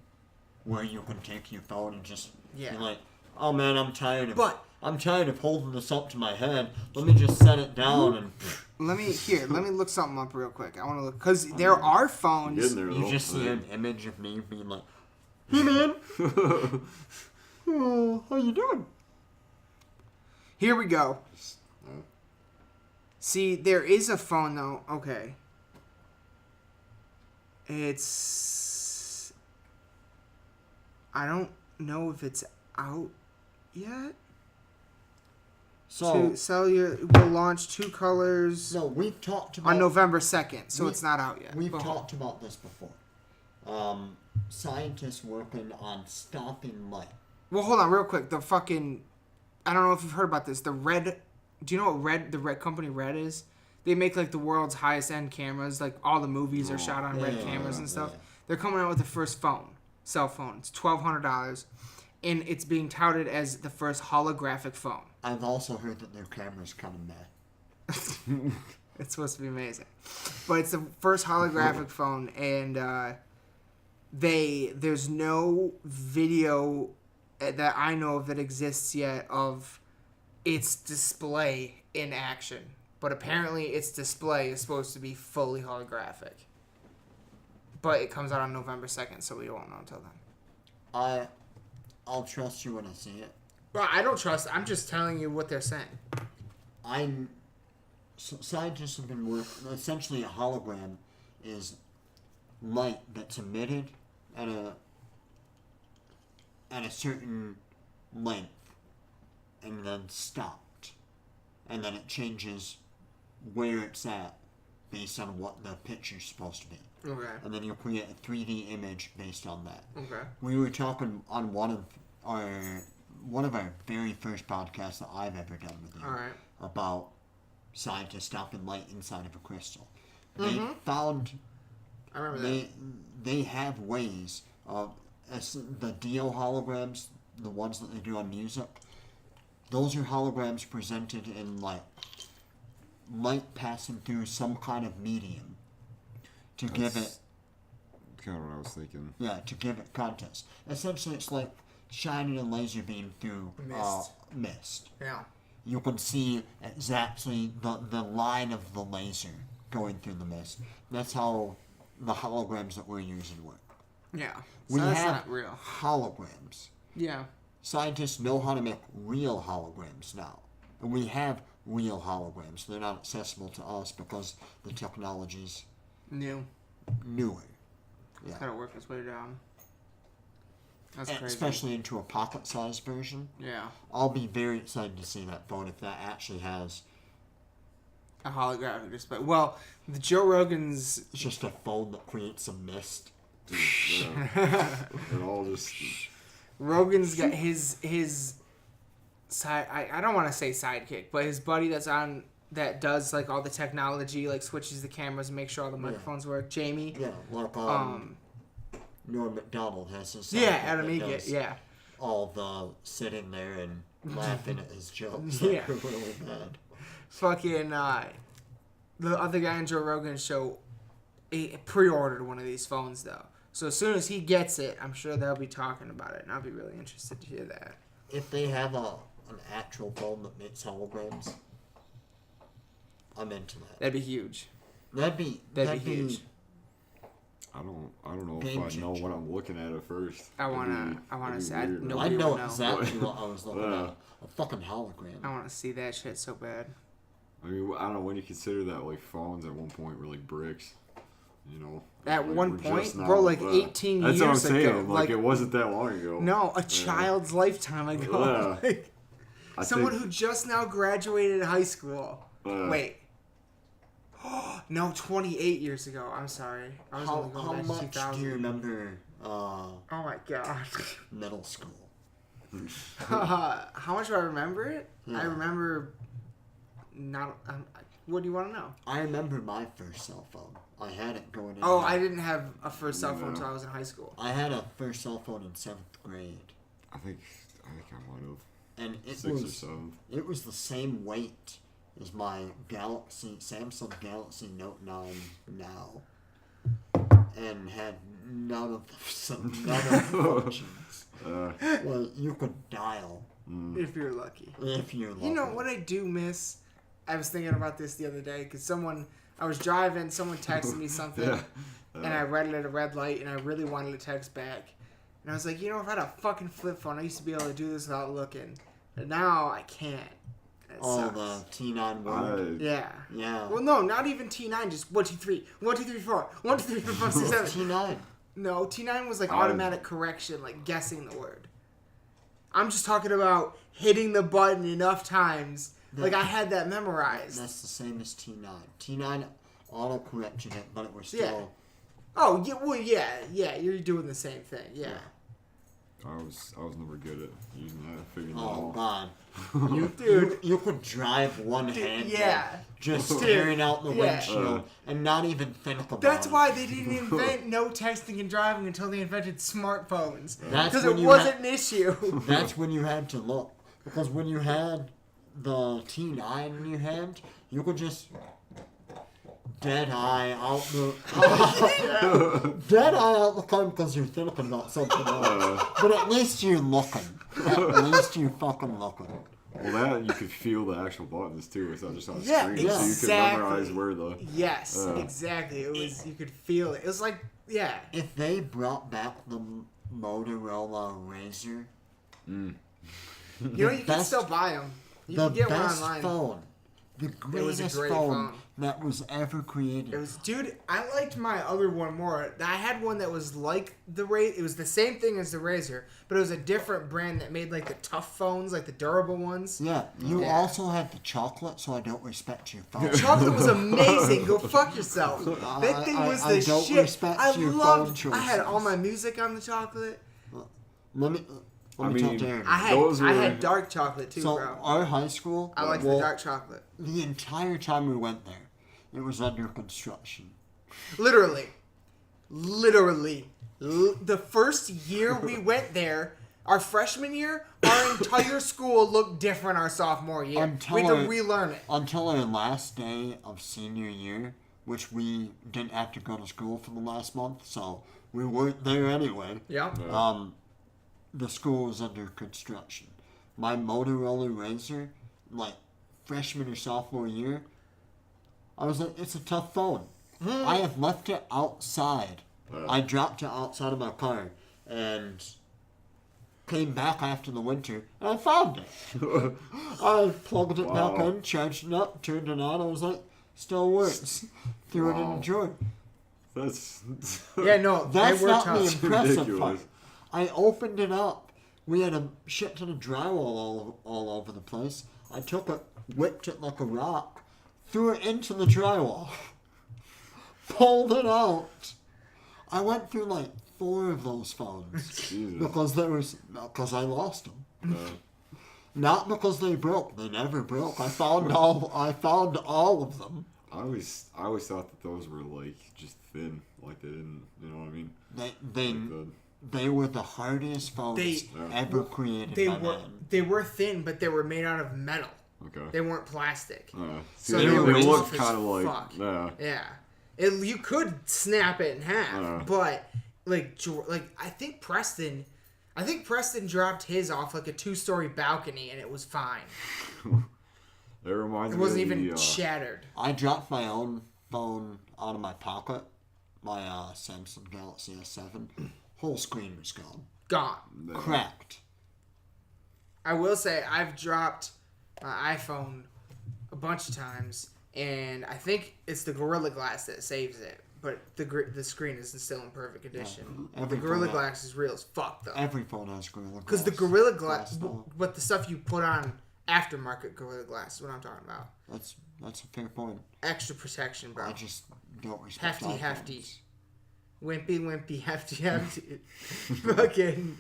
where you can take your phone and just Yeah. be like, "Oh man, I'm tired of But- holding this up to my head. Let me just set it down and." Let me look something up real quick. I want to look because there are phones. Getting there, You though. just see an image of me being like, "Hey man, oh, how you doing?" Here we go. uh, See, there is a phone though. Okay. It's. I don't know if it's out yet. So Will launch 2 colors no, we've talked about on November 2nd, so we- it's not out yet. We've But- talked about this before. Scientists working on stopping light. Well, hold on, real quick. The fucking, I don't know if you've heard about this. The Red, do you know what the Red company Red is? They make like the world's highest end cameras. Like all the movies are shot on Red cameras and stuff. yeah. They're coming out with the first cell phone. It's $1,200, and it's being touted as the first holographic phone. I've also heard that their camera's kind of mad. It's supposed to be amazing, but it's the first holographic phone, and there's no video that I know of that exists yet of its display in action. But apparently, its display is supposed to be fully holographic. but it comes out on November 2nd, so we won't know until then. I'll trust you when I see it. Well, I don't trust. I'm just telling you what they're saying. Scientists have been working. Essentially, a hologram is light that's emitted at a certain length and then stopped, and then it changes where it's at based on what the picture's supposed to be. Okay. And then you create a 3D image based on that. Okay. We were talking on one of our very first podcasts that I've ever done with you. All right. About scientists stopping light inside of a crystal. They found. I remember that. They have ways of the Dio holograms, the ones that they do on music. Those are holograms presented in light passing through some kind of medium to give it. Kind of what I was thinking. Yeah, to give it context. Essentially, it's like shining a laser beam through mist. Yeah. You can see exactly the line of the laser going through the mist. That's how the holograms that we're using work. Yeah. We so that's have not real. holograms. Yeah. Scientists know how to make real holograms now. And we have real holograms. They're not accessible to us because the technology's New. newer. Yeah. Gotta work its way down. That's And crazy. especially into a pocket-sized version. Yeah. I'll be very excited to see that phone if that actually has. A holographic display. Well, the Joe Rogan's. It's just a phone that creates a mist. Dude, yeah. It all just. Rogan's got his side. I don't want to say sidekick, but his buddy that does like all the technology, like switches the cameras and makes sure all the microphones work. Jamie. Yeah, like Norm Macdonald has his. Yeah, sidekick Adam that Egget. does Yeah. All the sitting there and laughing at his jokes. Yeah. Like, really bad. Fucking the other guy on Joe Rogan's show, he pre-ordered one of these phones though. So as soon as he gets it, I'm sure they'll be talking about it, and I'll be really interested to hear that. If they have an actual phone that makes holograms, I'm into that. That'd be huge. That'd be huge. I don't know Game if I know changer. what I'm looking at first. I wanna say I know. I Nobody know would know. exactly what I was looking Yeah. at. A fucking hologram. I want to see that shit so bad. I mean, I don't know when you consider that like phones at one point were like bricks. You know. At like, one we're point, just bro, now, like 18 that's years what I'm saying. ago. Like it wasn't that long ago. No, a child's lifetime ago. Yeah. Like, someone who just now graduated high school. Wait. No, 28 years ago. I'm sorry. I was only How going back to much 2000. do you remember Oh my god. middle school? How much do I remember it? Yeah. I remember not. What do you want to know? I remember my first cell phone. I had it going in. Oh, I didn't have a first cell phone No. until I was in high school. I had a first cell phone in 7th grade. I think I might have. And it 6 or was 7. it was the same weight as my Samsung Galaxy Note 9 now. And had none of the functions. Well, you could dial If you're lucky. if you're lucky. You know what I do miss? I was thinking about this the other day because I was driving, someone texted me something, and I read it at a red light, and I really wanted to text back. And I was like, if I had a fucking flip phone, I used to be able to do this without looking. But now I can't. It Oh, sucks. the T9 word. Yeah. Yeah. Well, no, not even T9, just 1, 2, 3. 1, 2, 3, 4. 1, 2, 3, 4, 5, 6, 7. T9. No, T9 was like automatic correction, like guessing the word. I'm just talking about hitting the button enough times. Like I had that memorized. That's the same as T9. T9 auto-corrected it, but it was still... Yeah. Oh, yeah, well, yeah, you're doing the same thing, yeah. I was never good at using that. Figuring that Oh, out. God. Dude. You could drive one hand. Yeah. Just Dude. staring out the Yeah. windshield and not even think about That's it. why they didn't invent no texting and driving until they invented smartphones. That's Because when it you wasn't an issue. That's when you had to look. Because when you had the T9 in your hand, you could just dead eye out the dead eye out the car because you're thinking about something else. But at least you're looking. At least you're fucking looking. Well, that you could feel the actual buttons too. It's not just on the Yeah, screen, so you could exactly. memorize where the. Yes, exactly. It was, you could feel it. It was like Yeah. If they brought back the Motorola Razr, You know, you can still buy them. You the can get one best online. phone, the was a greatest great phone phone. that was ever created. It was, dude. I liked my other one more. I had one that was like the Razr. It was the same thing as the Razr, but it was a different brand that made like the tough phones, like the durable ones. Yeah, you Yeah. also had the chocolate, so I don't respect your phone. Chocolate was amazing. Go fuck yourself. That thing was I the don't shit. respect I your phone loved. I had choices. all my music on the chocolate. Let me tell Darren. I had dark chocolate too, So bro. our high school, I liked the dark chocolate. the entire time we went there, it was under construction. Literally. The first year we went there, our freshman year, our entire school looked different our sophomore year. We had to relearn it. Until our last day of senior year, which we didn't have to go to school for the last month, so we weren't there anyway. Yeah. The school was under construction. My Motorola Razr, like freshman or sophomore year, I was like, it's a tough phone. I have left it outside. I dropped it outside of my car and came back after the winter and I found it. I plugged it back in, charged it up, turned it on. I was like, still works. Threw it in the drawer. That's Yeah, no, That's they were not the tough. impressive ridiculous. part. I opened it up. We had a shit ton of drywall all over the place. I took it, whipped it like a rock, threw it into the drywall, pulled it out. I went through like 4 of those phones Jesus. because I lost them. Not because they broke. They never broke. I found all of them. I always thought that those were like just thin, like they didn't, you know what I mean? They were the hardest phones ever created by man. They were thin, but they were made out of metal. Okay. They weren't plastic. See, So they they were look tough as kind of like, fuck. yeah. Yeah. You could snap it in half, but like I think Preston dropped his off like a 2-story balcony and it was fine. It reminds It me wasn't of even the, shattered. I dropped my own phone out of my pocket, my Samsung Galaxy S7. Whole screen was gone. Gone. Cracked. I will say I've dropped my iPhone a bunch of times, and I think it's the Gorilla Glass that saves it. But the screen is still in perfect condition. Yeah. The Gorilla Glass is real as fuck though. Every phone has Gorilla Glass. Because the Gorilla Glass, but the stuff you put on aftermarket Gorilla Glass is what I'm talking about. That's a fair point. Extra protection, bro. I just don't respect Hefty. Wimpy, hefty. Fucking,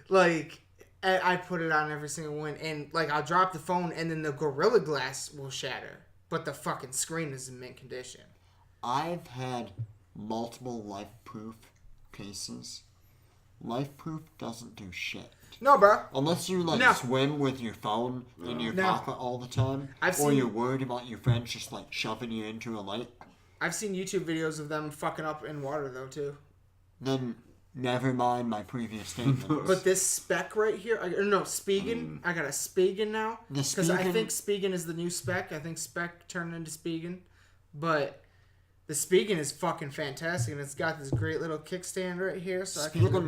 like, I put it on every single one, and, like, I'll drop the phone, and then the Gorilla Glass will shatter, but the fucking screen is in mint condition. I've had multiple life-proof cases. Life-proof doesn't do shit. No, bro. Unless you, swim with your phone in your pocket all the time, you're worried about your friends just, shoving you into a lake. I've seen YouTube videos of them fucking up in water, though, too. Then, never mind my previous statements. But this Spec right here, Spigen. I got a Spigen now. Because I think Spigen is the new Spec. I think Spec turned into Spigen. But the Spigen is fucking fantastic, and it's got this great little kickstand right here. So Spigen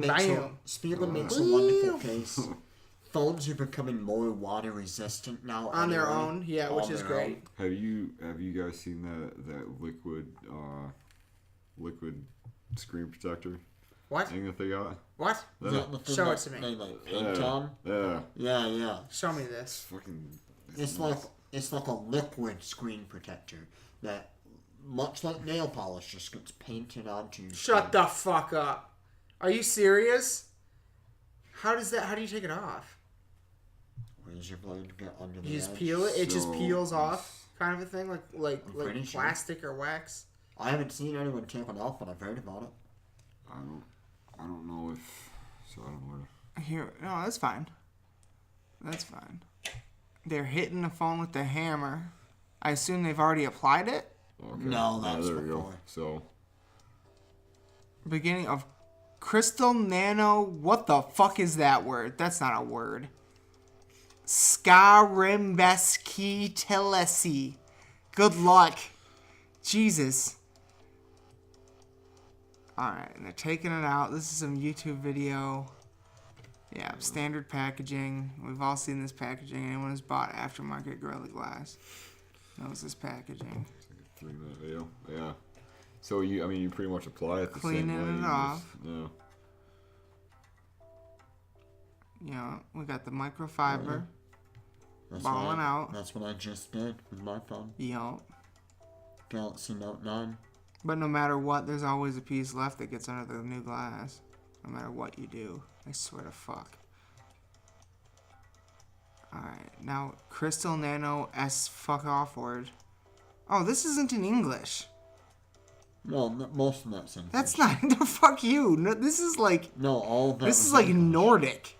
makes a wonderful case. Phones are becoming more water resistant now. On their own, yeah, which is great. Have you guys seen that liquid screen protector? What? Thing that they got? What? Show it to me. They paint on? Yeah. Yeah. Show me this. It's like a liquid screen protector that, much like nail polish, just gets painted onto your Shut screen. the fuck up. Are you serious? How do you take it off? Razor blade get under the You just edge. peel it? It just peels off, kind of a thing, like pretty sure. plastic or wax. I haven't seen anyone take it off, but I've heard about it. I don't know if. So I don't know where. Here, no, that's fine. That's fine. They're hitting the phone with the hammer. I assume they've already applied it. Okay. No, that's there we before. go. So. Beginning of crystal nano. What the fuck is that word? That's not a word. Skarimbeski telesi. Good luck. Jesus. Alright, and they're taking it out. This is some YouTube video. Yeah, standard packaging. We've all seen this packaging. Anyone who's bought aftermarket Gorilla Glass knows this packaging. It's like a 3-minute video. Yeah. So you pretty much apply it the same way. Cleaning it off. Yeah. You know, we got the microfiber That's balling out. That's what I just did with my phone. Yup. Galaxy Note 9. But no matter what, there's always a piece left that gets under the new glass. No matter what you do. I swear to fuck. Alright, now Crystal Nano S fuck off word. Oh, this isn't in English. No, most of that's English. That's not. No, fuck you. No, this is like. No, all of that. This is was like English. Nordic.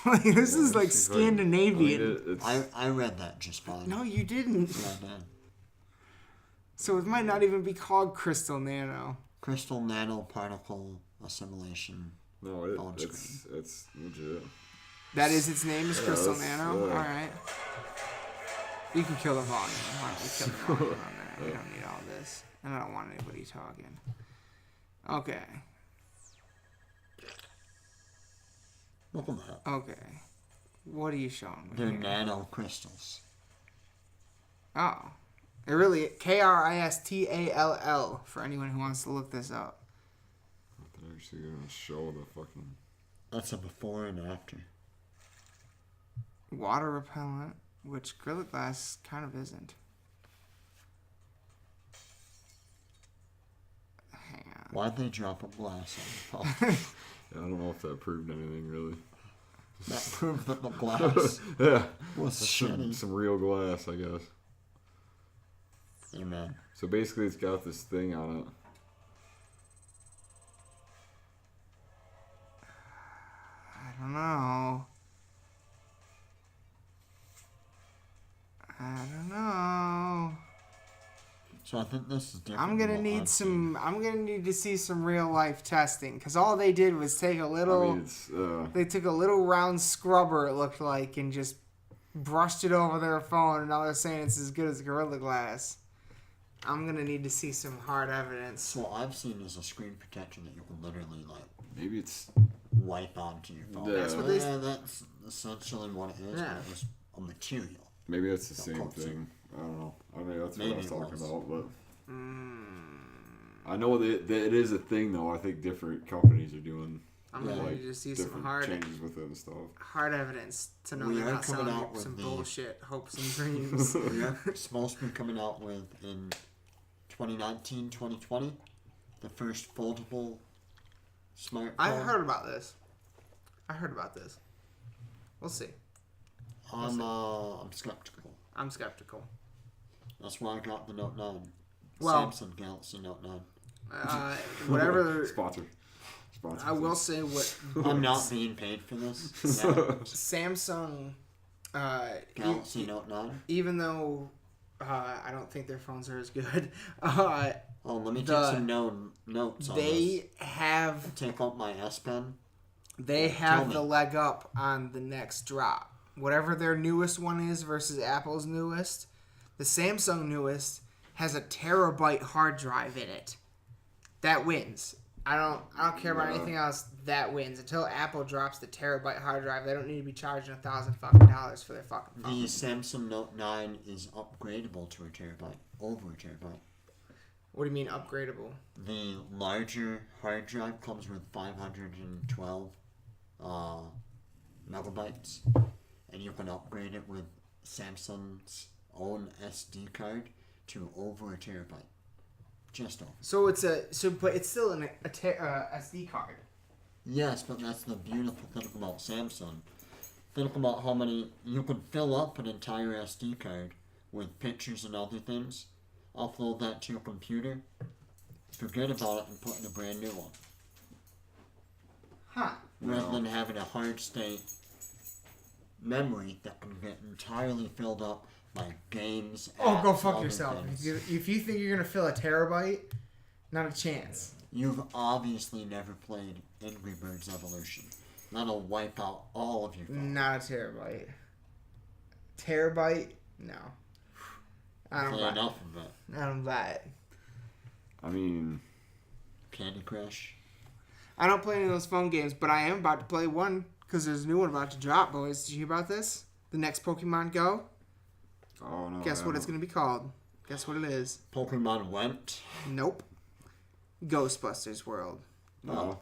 Like, this is like it's Scandinavian. I read that just fine. No, you didn't. Yeah, I did. So it might not even be called Crystal Nano. Crystal nanoparticle assimilation. No, phone it's legit. That is its name, is Crystal that's- Nano? yeah. Alright. You can kill the volume. Why don't we kill the volume on there? We don't need all this. And I don't want anybody talking. Okay. Look at that. Okay. What are you showing me? They're here? nano crystals. Oh. It really, Kristall for anyone who wants to look this up. They're actually gonna show the fucking. That's a before and after. Water repellent, which Gorilla Glass kind of isn't. Hang on. Why'd they drop a glass on the phone? Yeah, I don't know if that proved anything really. That proved that the glass Yeah. was shitty. Some real glass, I guess. Amen. So basically, it's got this thing on it. I don't know. I don't know. So I think this is different. I'm gonna than what need I've some. I'm gonna need to see some real life testing, because all they did was take a little. I mean, it's They took a little round scrubber, it looked like, and just brushed it over their phone, and now they're saying it's as good as Gorilla Glass. I'm gonna need to see some hard evidence. So what I've seen is a screen protection that you can literally like maybe it's. wipe onto your phone. Yeah. That's what they- That's essentially what it is. Yeah. But it was a material. Maybe it's the Don't same call it thing. I don't know. I mean, that's what Maybe I was it talking was. about, but. Mm, I know that it is a thing, though. I think different companies are doing I'm Yeah. gonna like need to see some different hard changes with it and stuff. evidence to know We they're are not coming selling out with some the- bullshit hopes and dreams. We're supposed to be coming out with in 2019, 2020, the first foldable smartphone. I heard about this. We'll see. I'm skeptical. I'm skeptical. That's why I got the Note 9. Well- Samsung Galaxy Note 9. Whatever. Sponsor. I will say what I'm not being paid for this. Samsung. Galaxy Note 9. Even though I don't think their phones are as good, Oh, let me take the- some notes on this. they have Take out my S Pen. they Tell have me. the leg up on the next drop. Whatever their newest one is versus Apple's newest, the Samsung newest has a terabyte hard drive in it. That wins. I don't care about Yeah. anything else. That wins. Until Apple drops the terabyte hard drive, they don't need to be charging $1,000 fucking dollars for their fucking phone. The Samsung Note 9 is upgradable to a terabyte, over a terabyte. What do you mean upgradable? The larger hard drive comes with 512 megabytes, and you can upgrade it with Samsung's own SD card to over a terabyte. Just over. But it's still an SD card. Yes, but that's the beautiful thing about Samsung. Think about how many you could fill up an entire SD card with pictures and other things. Upload that to your computer. Forget about it and put in a brand new one. Huh. Rather than having a hard state memory that can get entirely filled up by games. Oh, go apps, fuck other yourself. things. If you think you're gonna fill a terabyte, not a chance. You've obviously never played Angry Birds Evolution. That'll wipe out all of your phone. Not a terabyte. Terabyte? No. I don't Play buy it. enough of it. I don't buy it. I mean, Candy Crush? I don't play any of those phone games, but I am about to play one because there's a new one about to drop, boys. Did you hear about this? The next Pokemon Go? Oh, no. Guess what it's going to be called? Guess what it is? Pokemon Went? Nope. Ghostbusters World. No.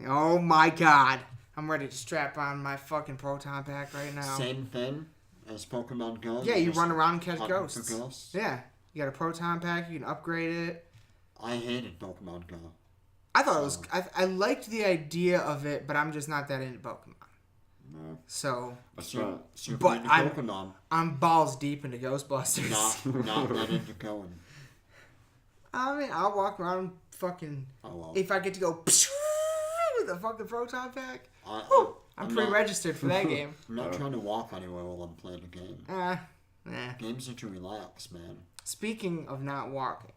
Oh my god. I'm ready to strap on my fucking Proton Pack right now. Same thing as Pokemon Go? Yeah, you just run around and catch hunting ghosts. for ghosts? Yeah. You got a Proton Pack, you can upgrade it. I hated Pokemon Go. I thought it was... I liked the idea of it, but I'm just not that into Pokemon. No. So... Super But into Pokemon. I'm balls deep into Ghostbusters. Not that into going. I mean, I'll walk around fucking... Oh, well. If I get to go... with a fucking Proton Pack... I'm pre-registered for that game. I'm not trying to walk anywhere while I'm playing a game. Games are to relax, man. Speaking of not walking,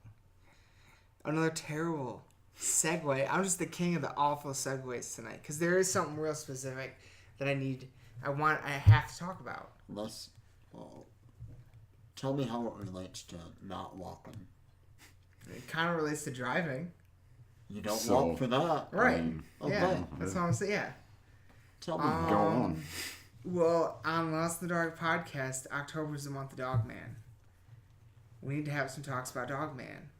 another terrible segue. I'm just the king of the awful segues tonight because there is something real specific that I have to talk about. Tell me how it relates to not walking. It kind of relates to driving. You don't walk for that. Right. Okay. Yeah, that's what I'm saying. Yeah. Tell me. Go on. Well, on Lost in the Dark podcast, October is the month of Dogman. We need to have some talks about Dogman.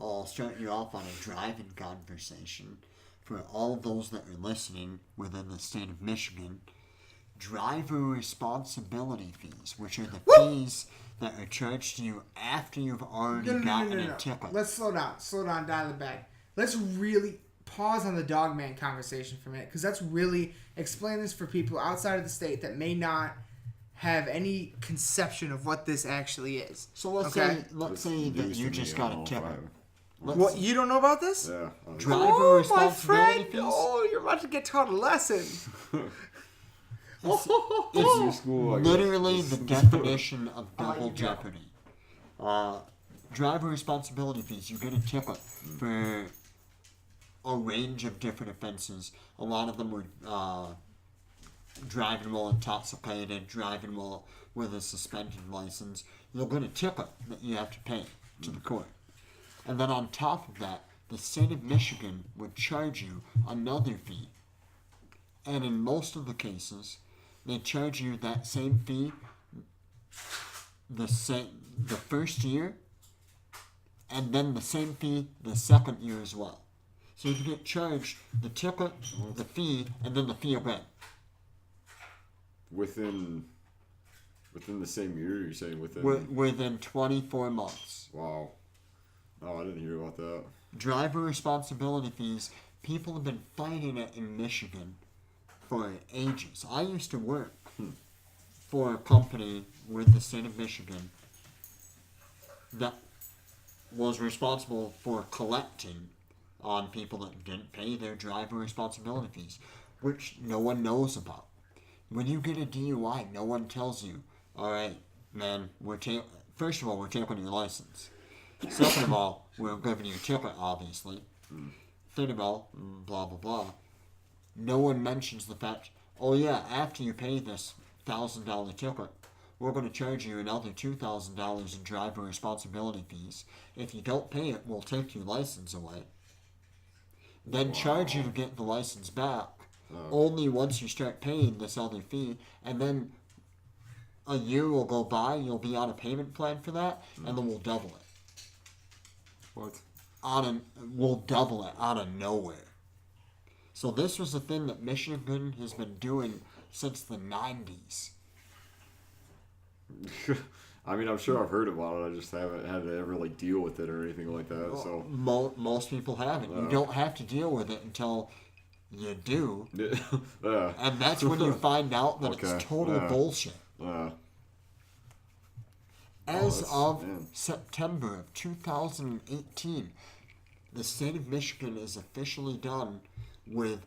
I'll start you off on a driving conversation. For all of those that are listening within the state of Michigan, driver responsibility fees, which are the fees that are charged to you after you've already gotten a ticket. Let's slow down, dial it back. Let's really pause on the Dogman conversation for a minute, because that's really explain this for people outside of the state that may not have any conception of what this actually is. So let's say that you just got a ticket. What, you don't know about this? Yeah. Driver responsibility fees? Oh, you're about to get taught a lesson. It's literally the definition of double jeopardy. Driver responsibility fees. You get a ticket for a range of different offenses. A lot of them were driving while intoxicated, driving while with a suspended license. You'll get a ticket that you have to pay to the court. And then on top of that, the state of Michigan would charge you another fee. And in most of the cases, they charge you that same fee the first year, and then the same fee the second year as well. So you get charged the ticket, the fee, and then the fee again. Within the same year, you're saying within 24 months. Wow. Oh, I didn't hear about that. Driver responsibility fees. People have been fighting it in Michigan for ages. I used to work for a company with the state of Michigan that was responsible for collecting on people that didn't pay their driver responsibility fees, which no one knows about. When you get a DUI, no one tells you, all right, man, first of all, we're taking your license. Second of all, we're giving you a ticket, obviously. Third of all, blah, blah, blah. No one mentions the fact, oh yeah, after you pay this $1,000 ticket, we're going to charge you another $2,000 in driver responsibility fees. If you don't pay it, we'll take your license away. Then charge you to get the license back, only once you start paying this other fee, and then a year will go by, you'll be on a payment plan for that, and then we'll double it. What? We'll double it out of nowhere. So this was a thing that Michigan has been doing since the 90s. I mean, I'm sure I've heard about it. I just haven't had to ever deal with it or anything like that. So most people haven't. You don't have to deal with it until you do, and that's when you find out that it's total bullshit. As of September of 2018, the state of Michigan is officially done with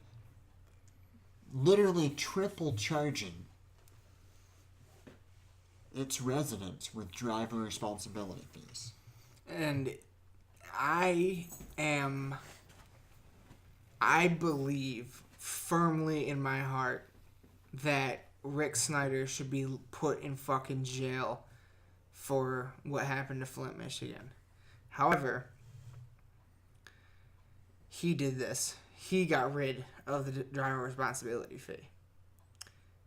literally triple charging its residents with driver responsibility fees. And I believe firmly in my heart that Rick Snyder should be put in fucking jail for what happened to Flint, Michigan. However, he did this. He got rid of the driver responsibility fee.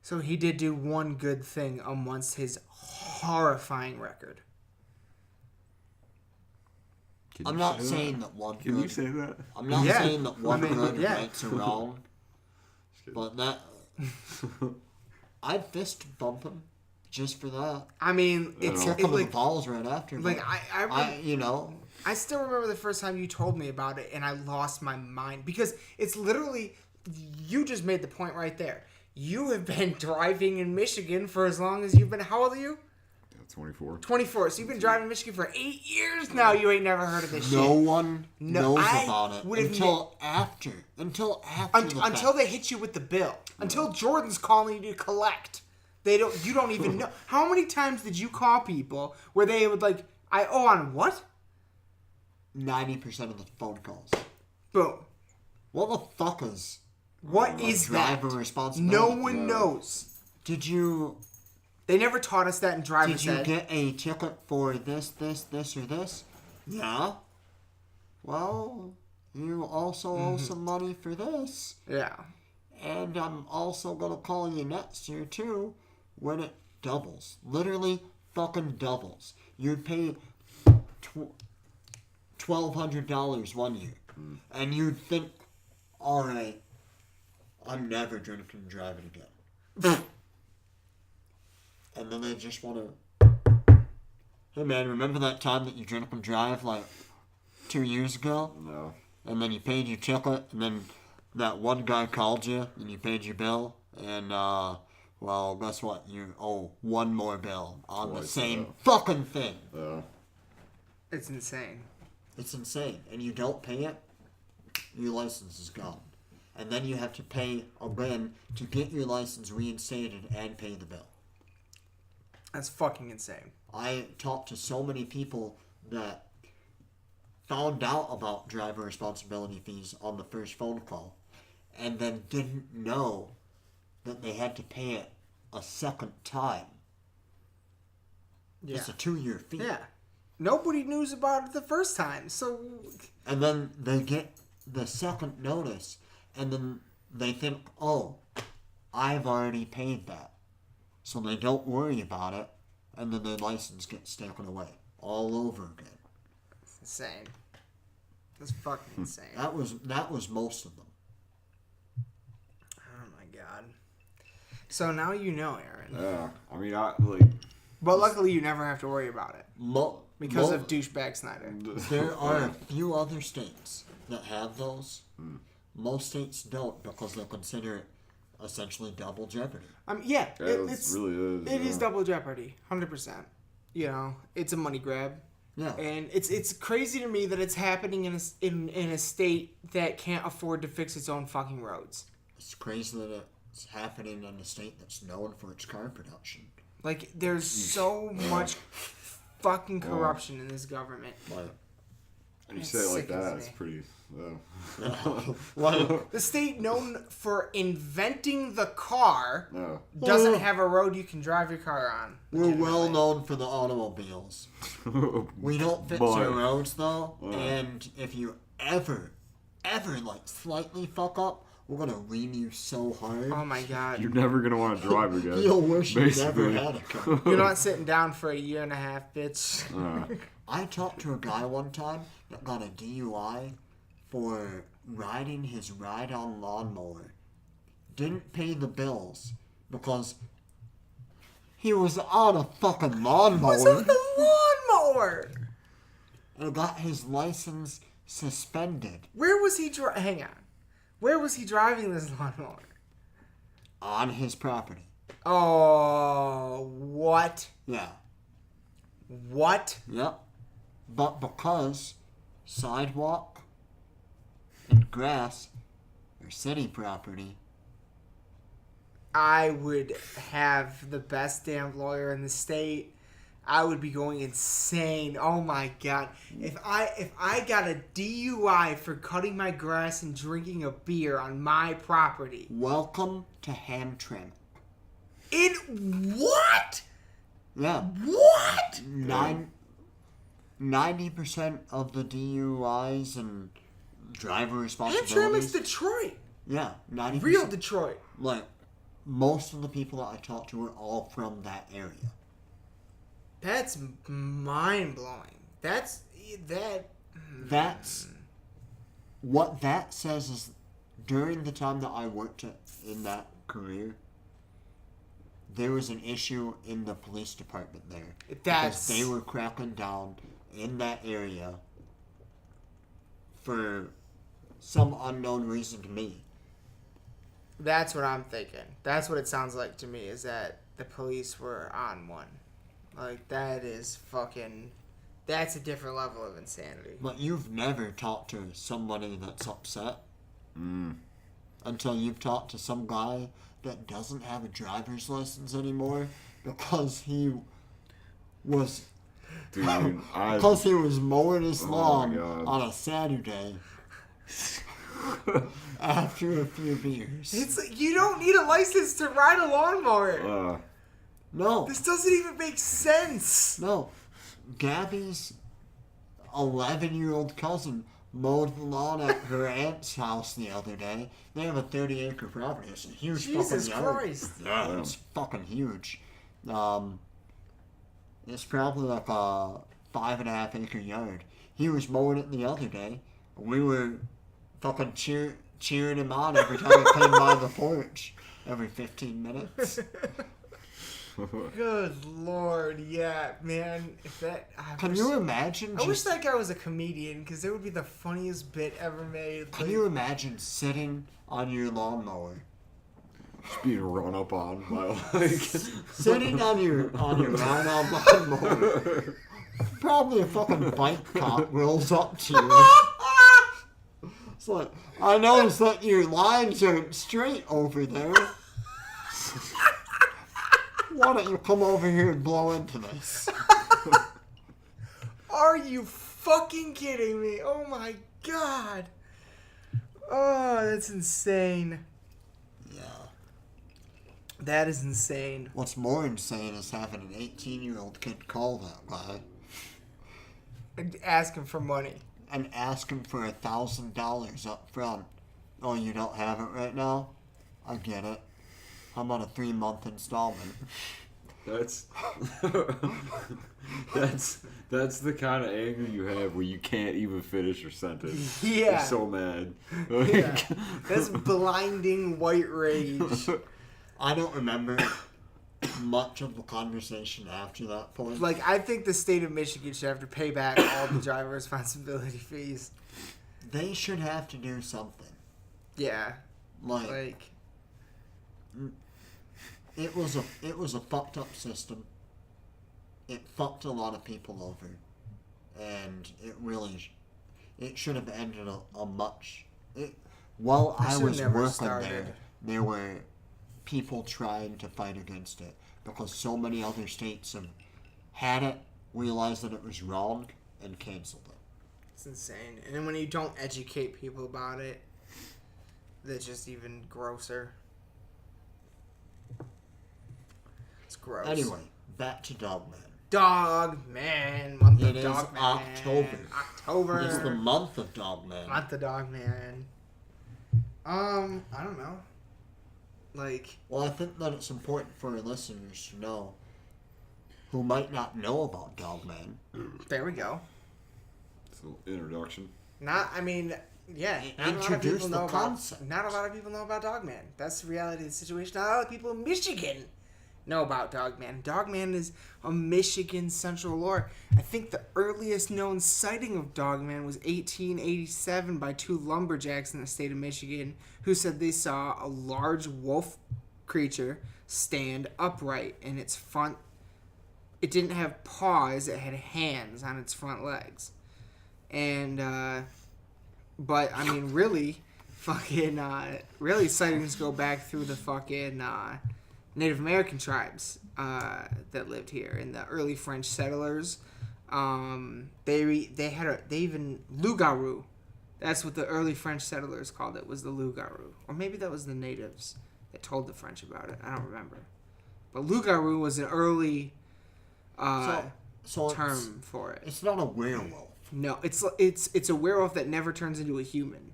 So he did do one good thing amongst his horrifying record. I'm not saying that one Can good... you say that? I'm not Yeah. saying that one good yeah. makes a wrong. But that... I'd fist bump him just for that. I mean, it's Kick him in the like, balls right after. like but I you know... I still remember the first time you told me about it, and I lost my mind because it's literally, you just made the point right there. You have been driving in Michigan for as long as you've been. How old are you? 24. 24. So you've been driving in Michigan for 8 years now. You ain't never heard of this shit. No one knows I about it would've until after the Until fact. they hit you with the bill. Until Jordan's calling you to collect. You don't even know. How many times did you call people where they would like, I owe on what? 90% of the phone calls. Boom. What the fuck is What is that? driver responsibility? No one knows. Did you They never taught us that in driver's ed. get a ticket for this, or this? Yeah. Well, you also owe some money for this. Yeah. And I'm also gonna call you next year too, when it doubles. Literally fucking doubles. You'd pay $1,200 one year. And you'd think, alright, I'm never drinking and driving again. And then they just want to, hey man, remember that time that you drank and drive like 2 years ago? No. And then you paid your ticket, and then that one guy called you, and you paid your bill, and well, guess what? You owe one more bill on the Twice, same yeah. fucking thing. It's insane. It's insane. And you don't pay it, your license is gone. And then you have to pay again to get your license reinstated and pay the bill. That's fucking insane. I talked to so many people that found out about driver responsibility fees on the first phone call and then didn't know that they had to pay it a second time. Yeah. It's a 2-year fee. Yeah. Nobody knew about it the first time, so... And then they get the second notice, and then they think, oh, I've already paid that. So they don't worry about it, and then their license gets taken away all over again. It's insane. That's fucking insane. That was most of them. Oh my god. So now you know, Aaron. Yeah. I mean, But luckily you never have to worry about it. Because of douchebag Snyder. There are a few other states that have those. Most states don't because they consider it essentially double jeopardy. Yeah, it it really is. It is double jeopardy, 100%. You know, it's a money grab. Yeah. And it's crazy to me that it's happening in a state that can't afford to fix its own fucking roads. It's crazy that it's happening in a state that's known for its car production. Like, there's so much fucking corruption in this government. Like, And you It's say it like sick as that, it's me. pretty. like The state known for inventing the car No. doesn't have a road you can drive your car on. we're well known for the automobiles. We don't fix our roads though, and if you ever like slightly fuck up, we're gonna ream you so hard. Oh my god. You're never gonna want to drive again. You'll wish you never basically. had a car. You're not sitting down for a year and a half, bitch. I talked to a guy one time that got a DUI for riding his ride-on lawnmower. Didn't pay the bills because he was on a fucking lawnmower. What's on the lawnmower? And got his license suspended Where was he hang on. Where was he driving this lawnmower? on his property. Oh, what? Yeah. What? Yep. But because sidewalk and grass are city property, I would have the best damn lawyer in the state. I would be going insane. Oh my god. If I got a DUI for cutting my grass and drinking a beer on my property. welcome to Hamtramck. In what? Yeah. What? 90% of the DUIs and driver responsibilities. Hamtramck's Detroit. Yeah, 90%. Real Detroit. Like, most of the people that I talked to were all from that area. That's mind blowing. That's what that says is during the time that I worked in that career, there was an issue in the police department there. Because they were cracking down in that area for some unknown reason to me. That's what I'm thinking. That's what it sounds like to me, is that the police were on one. Like, that is fucking... That's a different level of insanity. But you've never talked to somebody that's upset until you've talked to some guy that doesn't have a driver's license anymore because he was... Dude, because he was mowing his lawn on a Saturday after a few beers. It's like, you don't need a license to ride a lawnmower. No. This doesn't even make sense. No. Gabby's 11-year-old cousin mowed the lawn at her aunt's house the other day. They have a 30-acre property. It's a huge Jesus fucking yard. Christ. Yeah, it's fucking huge. It's probably like a 5.5-acre yard. He was mowing it the other day. We were fucking cheering him on every time he came by the porch. Every 15 minutes. Good Lord, yeah, man. Can you imagine? I wish that guy was a comedian, because it would be the funniest bit ever made. Can you imagine sitting on your lawnmower? Just being run up on by like sitting on your ride-on lawnmower. Probably a fucking bike cop rolls up to you. It's like, I noticed that your lines aren't straight over there. Why don't you come over here and blow into this? Are you fucking kidding me? Oh my god. Oh, that's insane. Yeah. That is insane. What's more insane is having an 18-year-old kid call that guy. And ask him for money. And ask him for $1,000 up front. Oh, you don't have it right now? I get it. How about a 3-month installment? That's the kind of anger you have where you can't even finish your sentence. Yeah. You're so mad. Yeah. That's blinding white rage. I don't remember much of the conversation after that point. Like, I think the state of Michigan should have to pay back all the driver responsibility fees. They should have to do something. Yeah. Like it was a fucked up system. It fucked a lot of people over, and it should have ended while I was working there were people trying to fight against it because so many other states have had it, realized that it was wrong, and canceled it. It's insane. And then when you don't educate people about it, that's just even grosser. It's gross. Anyway, back to Dogman. Dogman. Month It of is Dogman. October. It's the month of Dogman. Month of Dogman. I don't know. Like... Well, I think that it's important for our listeners to know who might not know about Dogman. There we go. It's a little introduction. Not a lot of people know about Dogman. That's the reality of the situation. Not a lot of people in Michigan know about Dogman. Dogman is a Michigan central lore. I think the earliest known sighting of Dogman was 1887 by 2 lumberjacks in the state of Michigan who said they saw a large wolf creature stand upright in its front. It didn't have paws, it had hands on its front legs. And, but, I mean, really, sightings go back through the fucking, Native American tribes that lived here and the early French settlers. They even loup-garou. That's what the early French settlers called it, was the loup-garou. Or maybe that was the natives that told the French about it. I don't remember. But loup-garou was an early term for it. It's not a werewolf. No, it's a werewolf that never turns into a human.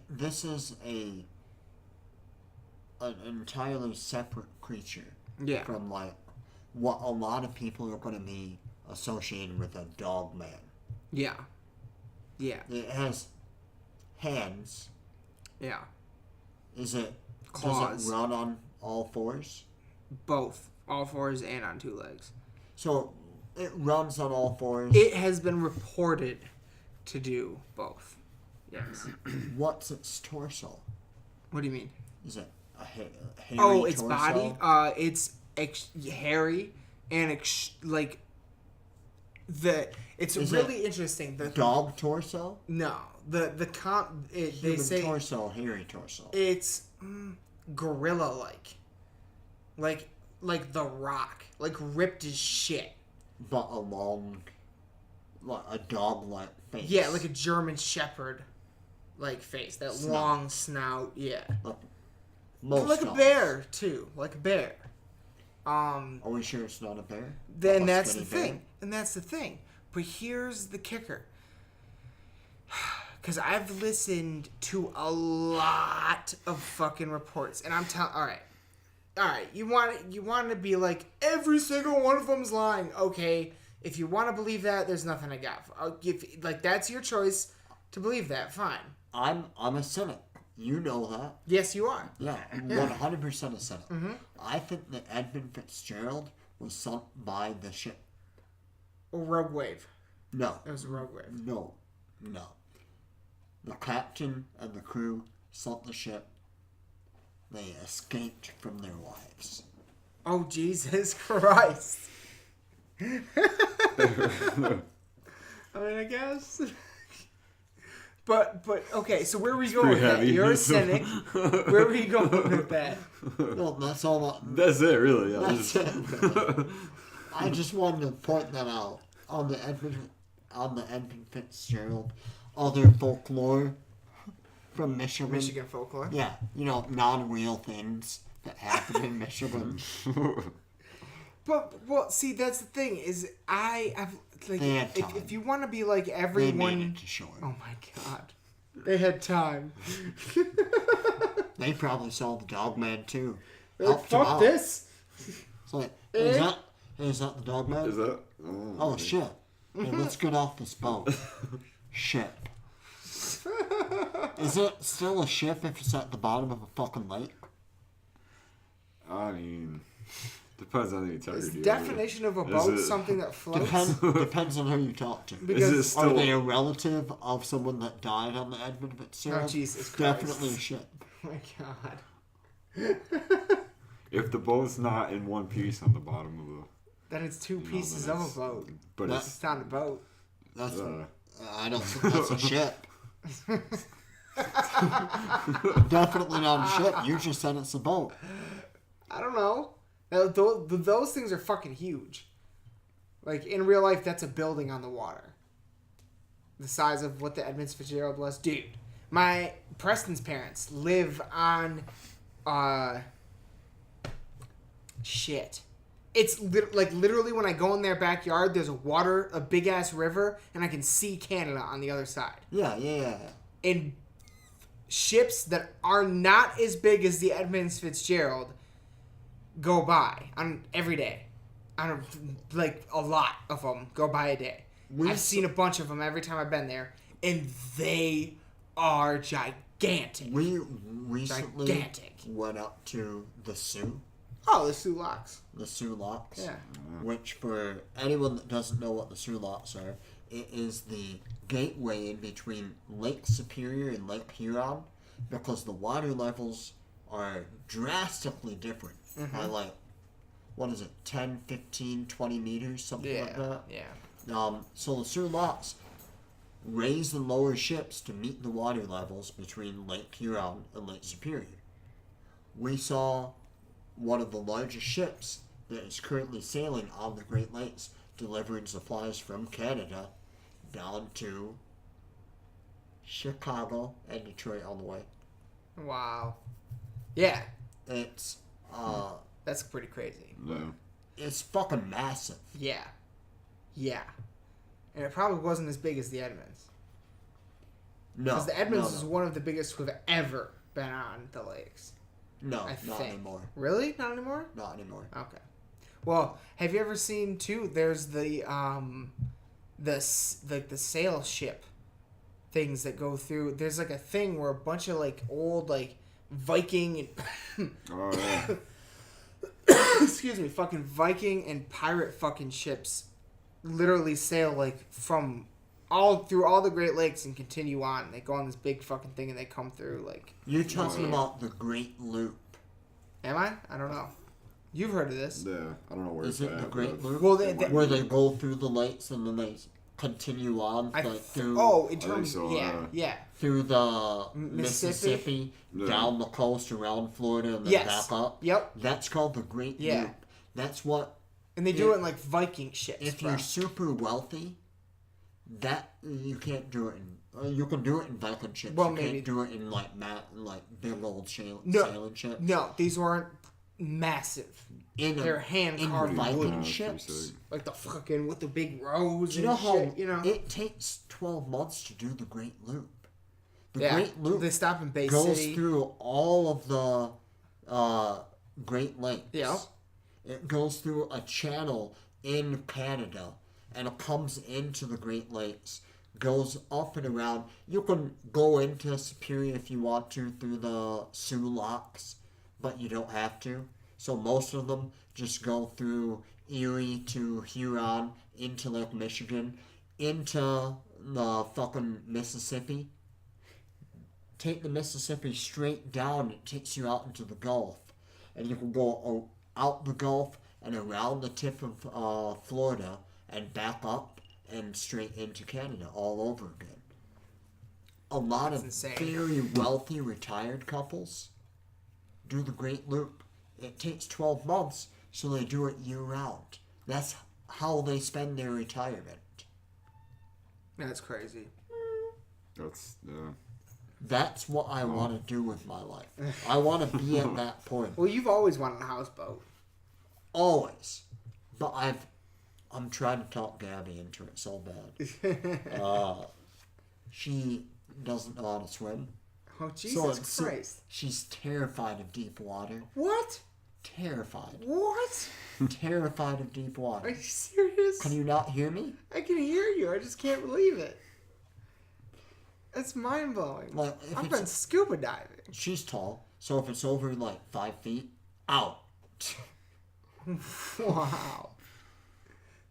This is an entirely separate creature. Yeah. From like what a lot of people are going to be associated with a dogman. Yeah. Yeah. It has hands. Yeah. Is it claws? Does it run on all fours? Both, all fours and on two legs. So it runs on all fours. It has been reported to do both. Yes. What's its torso? What do you mean? Is it a hairy its torso? body. It's hairy and It's Is really interesting. The dog torso? No, they say torso, hairy torso. It's gorilla like The Rock, like ripped as shit. But a long, like a dog-like face. Yeah, like a German Shepherd, like face. That Snout. long snout. Yeah. Like a bear too, like a bear. Are we sure it's not a bear? Then that's the thing. And that's the thing. But here's the kicker. Because I've listened to a lot of fucking reports, and I'm telling. All right. You want to be like every single one of them's lying. Okay, if you want to believe that, there's nothing I got. I'll give that's your choice to believe that. Fine. I'm a cynic. You know that. Yes, you are. Yeah, 100% a cynic. Mm-hmm. I think that Edmund Fitzgerald was sunk by the ship. Or Rogue Wave. No. It was a Rogue Wave. No. The captain and the crew sunk the ship. They escaped from their wives. Oh, Jesus Christ. I mean, I guess. But okay, so where are we going with that? You're a cynic. Where are we going with that? Well, that's all. That's it, really. I just wanted to point that out on the Edmund Fitzgerald. Other folklore from Michigan. Michigan folklore. Yeah, non-real things that happen in Michigan. But see, that's the thing is I've like if you want to be like everyone. They made it to shore. Oh my God, they had time. They probably saw the Dogman too. Fuck this. It's like, is that the Dogman? Is that? Oh shit! Hey, let's get off this boat. Ship. Is it still a ship if it's at the bottom of a fucking lake? I mean, depends on the integrity. Is the definition of a boat something that floats? Depends on who you talk to. Because are they a relative of someone that died on the Edmund Fitzgerald? Oh, Jesus Christ. Definitely a ship. Oh my God. If the boat's not in one piece on the bottom of the... Then it's two pieces of a boat. But it's not a boat. That's... I don't think that's a ship. Definitely not a ship. You just said it's a boat. I don't know. Those things are fucking huge. Like, in real life, that's a building on the water. The size of what the Edmund Fitzgerald was. Dude, Preston's parents live on, shit. It's literally when I go in their backyard, there's a big ass river, and I can see Canada on the other side. Yeah. And ships that are not as big as the Edmund Fitzgerald go by on every day. A lot of them go by a day. I've seen a bunch of them every time I've been there, and they are gigantic. We recently went up to the Sioux. Oh, the Sioux Locks. The Sioux Locks. Yeah. Which, for anyone that doesn't know what the Sioux Locks are, it is the gateway in between Lake Superior and Lake Huron, because the water levels are drastically different by 10, 15, 20 meters, something like that. Yeah. So the Sioux Locks raise and lower ships to meet the water levels between Lake Huron and Lake Superior. We saw one of the largest ships that is currently sailing on the Great Lakes, delivering supplies from Canada down to Chicago and Detroit on the way. Wow. Yeah. It's that's pretty crazy. No. It's fucking massive. Yeah. Yeah. And it probably wasn't as big as the Edmonds. No. Because the Edmonds no. is one of the biggest who have ever been on the lakes. No, I not think. anymore. Really? Not anymore? Not anymore. Okay. Well, have you ever seen too? There's the sail ship things that go through. There's like a thing where a bunch of like old like Viking and Oh yeah. excuse me, fucking Viking and pirate fucking ships literally sail like from all through all the Great Lakes and continue on. They go on this big fucking thing and they come through like. You're talking about the Great Loop. Am I? I don't know. You've heard of this? Yeah, I don't know where Is it's it at. the Great Loop? Well, where they go through the lakes and then they continue on through. In terms, so, yeah. Through the Mississippi? Mississippi, down the coast around Florida, and then Yes. back up. Yep. That's called the Great Yeah. Loop. That's what. And they do it in like Viking ships. If bro. you're super wealthy, that you can't do it in. You can do it in Viking ships. Well, you maybe. can't do it in like big old sailing ships. No, these weren't massive. They're hand in carved Viking wood. Yeah, ships. pretty sick. Like the fucking with the big rows Do you know and how shit, you know? it takes 12 months to do the Great Loop? The Yeah, Great Loop they stop in Bay goes City. through all of the Great Lakes. Yeah. It goes through a channel in Canada, and it comes into the Great Lakes, goes up and around. You can go into Superior if you want to through the Sioux Locks, but you don't have to. So most of them just go through Erie to Huron, into Lake Michigan, into the fucking Mississippi. Take the Mississippi straight down, it takes you out into the Gulf. And you can go out the Gulf and around the tip of Florida and back up and straight into Canada all over again. A lot of insane. very wealthy retired couples do the Great Loop. It takes 12 months, so they do it year-round. That's how they spend their retirement. That's crazy. That's That's what I want to do with my life. I want to be at that point. Well, you've always wanted a houseboat. Always. But I'm trying to talk Gabby into it so bad. She doesn't know how to swim. Oh, Jesus Christ. She's terrified of deep water. What? Terrified. What? Terrified of deep Are water. you serious? Can you not hear me? I can hear you. I just can't believe it. That's mind-blowing. Like, if I've it's- been scuba diving. She's tall, so if it's over like 5 feet, out. Wow.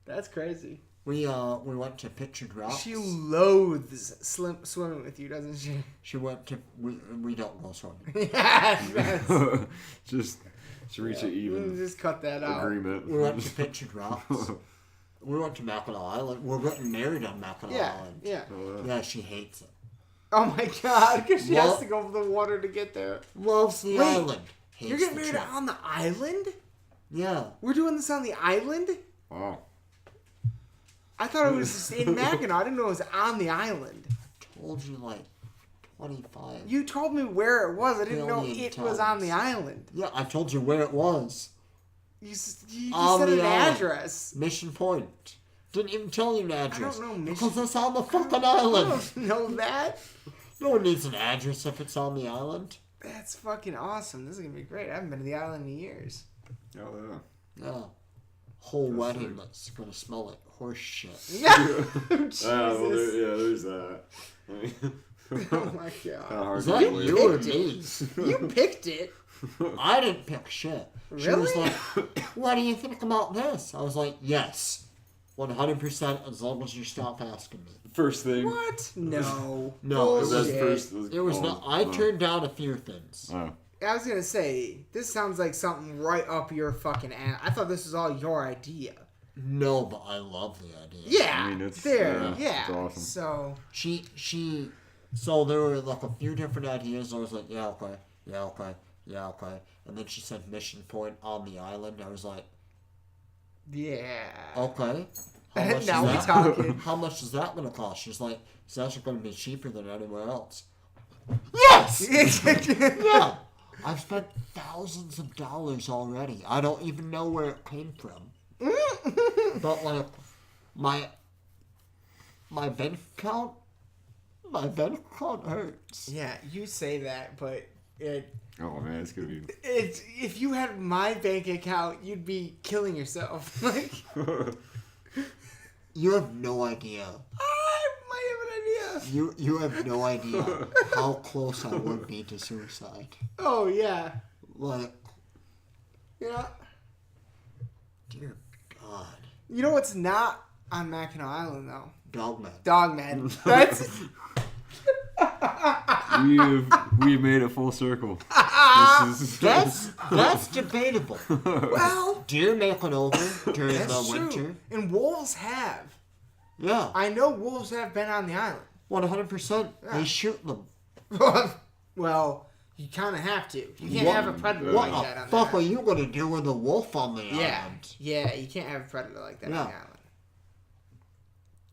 That's crazy. We went to Pictured Rocks. She loathes swimming with you, doesn't she? She went to we don't go swimming. Yes. just to reach an even Just cut that out. agreement. We went to Pictured Rocks. We went to Mackinac Island. We're getting married on Mackinac Yeah, Island. yeah. Yeah, she hates it. Oh my god, because she has What? to go over the water to get there. Loves the Wait, island. Hates You're getting the married trip. on the island? Yeah. We're doing this on the island? Wow. I thought it was just in Mackinac. I didn't know it was on the island. Told you like 25. You told me where it was. I didn't know Billion it was on the times. island. Yeah, I told you where it was. You just On said the an island. address. Mission Point. Didn't even tell you an address. I don't know Because Mission. it's on the fucking I island. don't know that. No one needs an address if it's on the island. That's fucking awesome. This is gonna be great. I haven't been to the island in years. Oh yeah. Yeah. Whole That's wedding sick. that's gonna smell like horse shit. Jesus. Well, there's that. Oh my god. Is that to believe. you or picked me? You picked it. I didn't pick shit. She was Really? like, what do you think about this? I was like, yes. 100% as long as you stop asking me. First thing. What? No. No, it That's was- Bullshit. first. It was not. I turned down a few things. Oh. I was gonna say, this sounds like something right up your fucking ass. I thought this was all your idea. No, but I love the idea. Yeah. I mean, it's- there. yeah, Yeah. it's awesome. So. She. So there were like a few different ideas. I was like, yeah, okay, yeah, okay, yeah, okay. And then she said Mission Point on the island. I was like, Yeah. okay. How much Now is we that? talking. How much is that gonna cost? She's like, it's actually gonna be cheaper than anywhere else. Yes. Yeah. I've spent thousands of dollars already. I don't even know where it came from. But like my bank account hurts. Yeah, you say that, but Oh man, it's gonna be. it's if you had my bank account, you'd be killing yourself. Like, You have no idea. I might have an idea. You have no idea how close I would be to suicide. Oh yeah, Like, yeah. dear God, You know what's not on Mackinac Island though? dogman. Dogman. That's We've made it full circle. That's debatable. well. Deer make it over during That's the true. winter. And wolves have. Yeah, I know wolves have been on the island. 100%. Yeah. They shoot them. Well, you kind of have to. You can't have a predator What like that the on fuck the are island. you gonna do with a wolf on the Yeah, island? yeah, you can't have a predator like that Yeah. on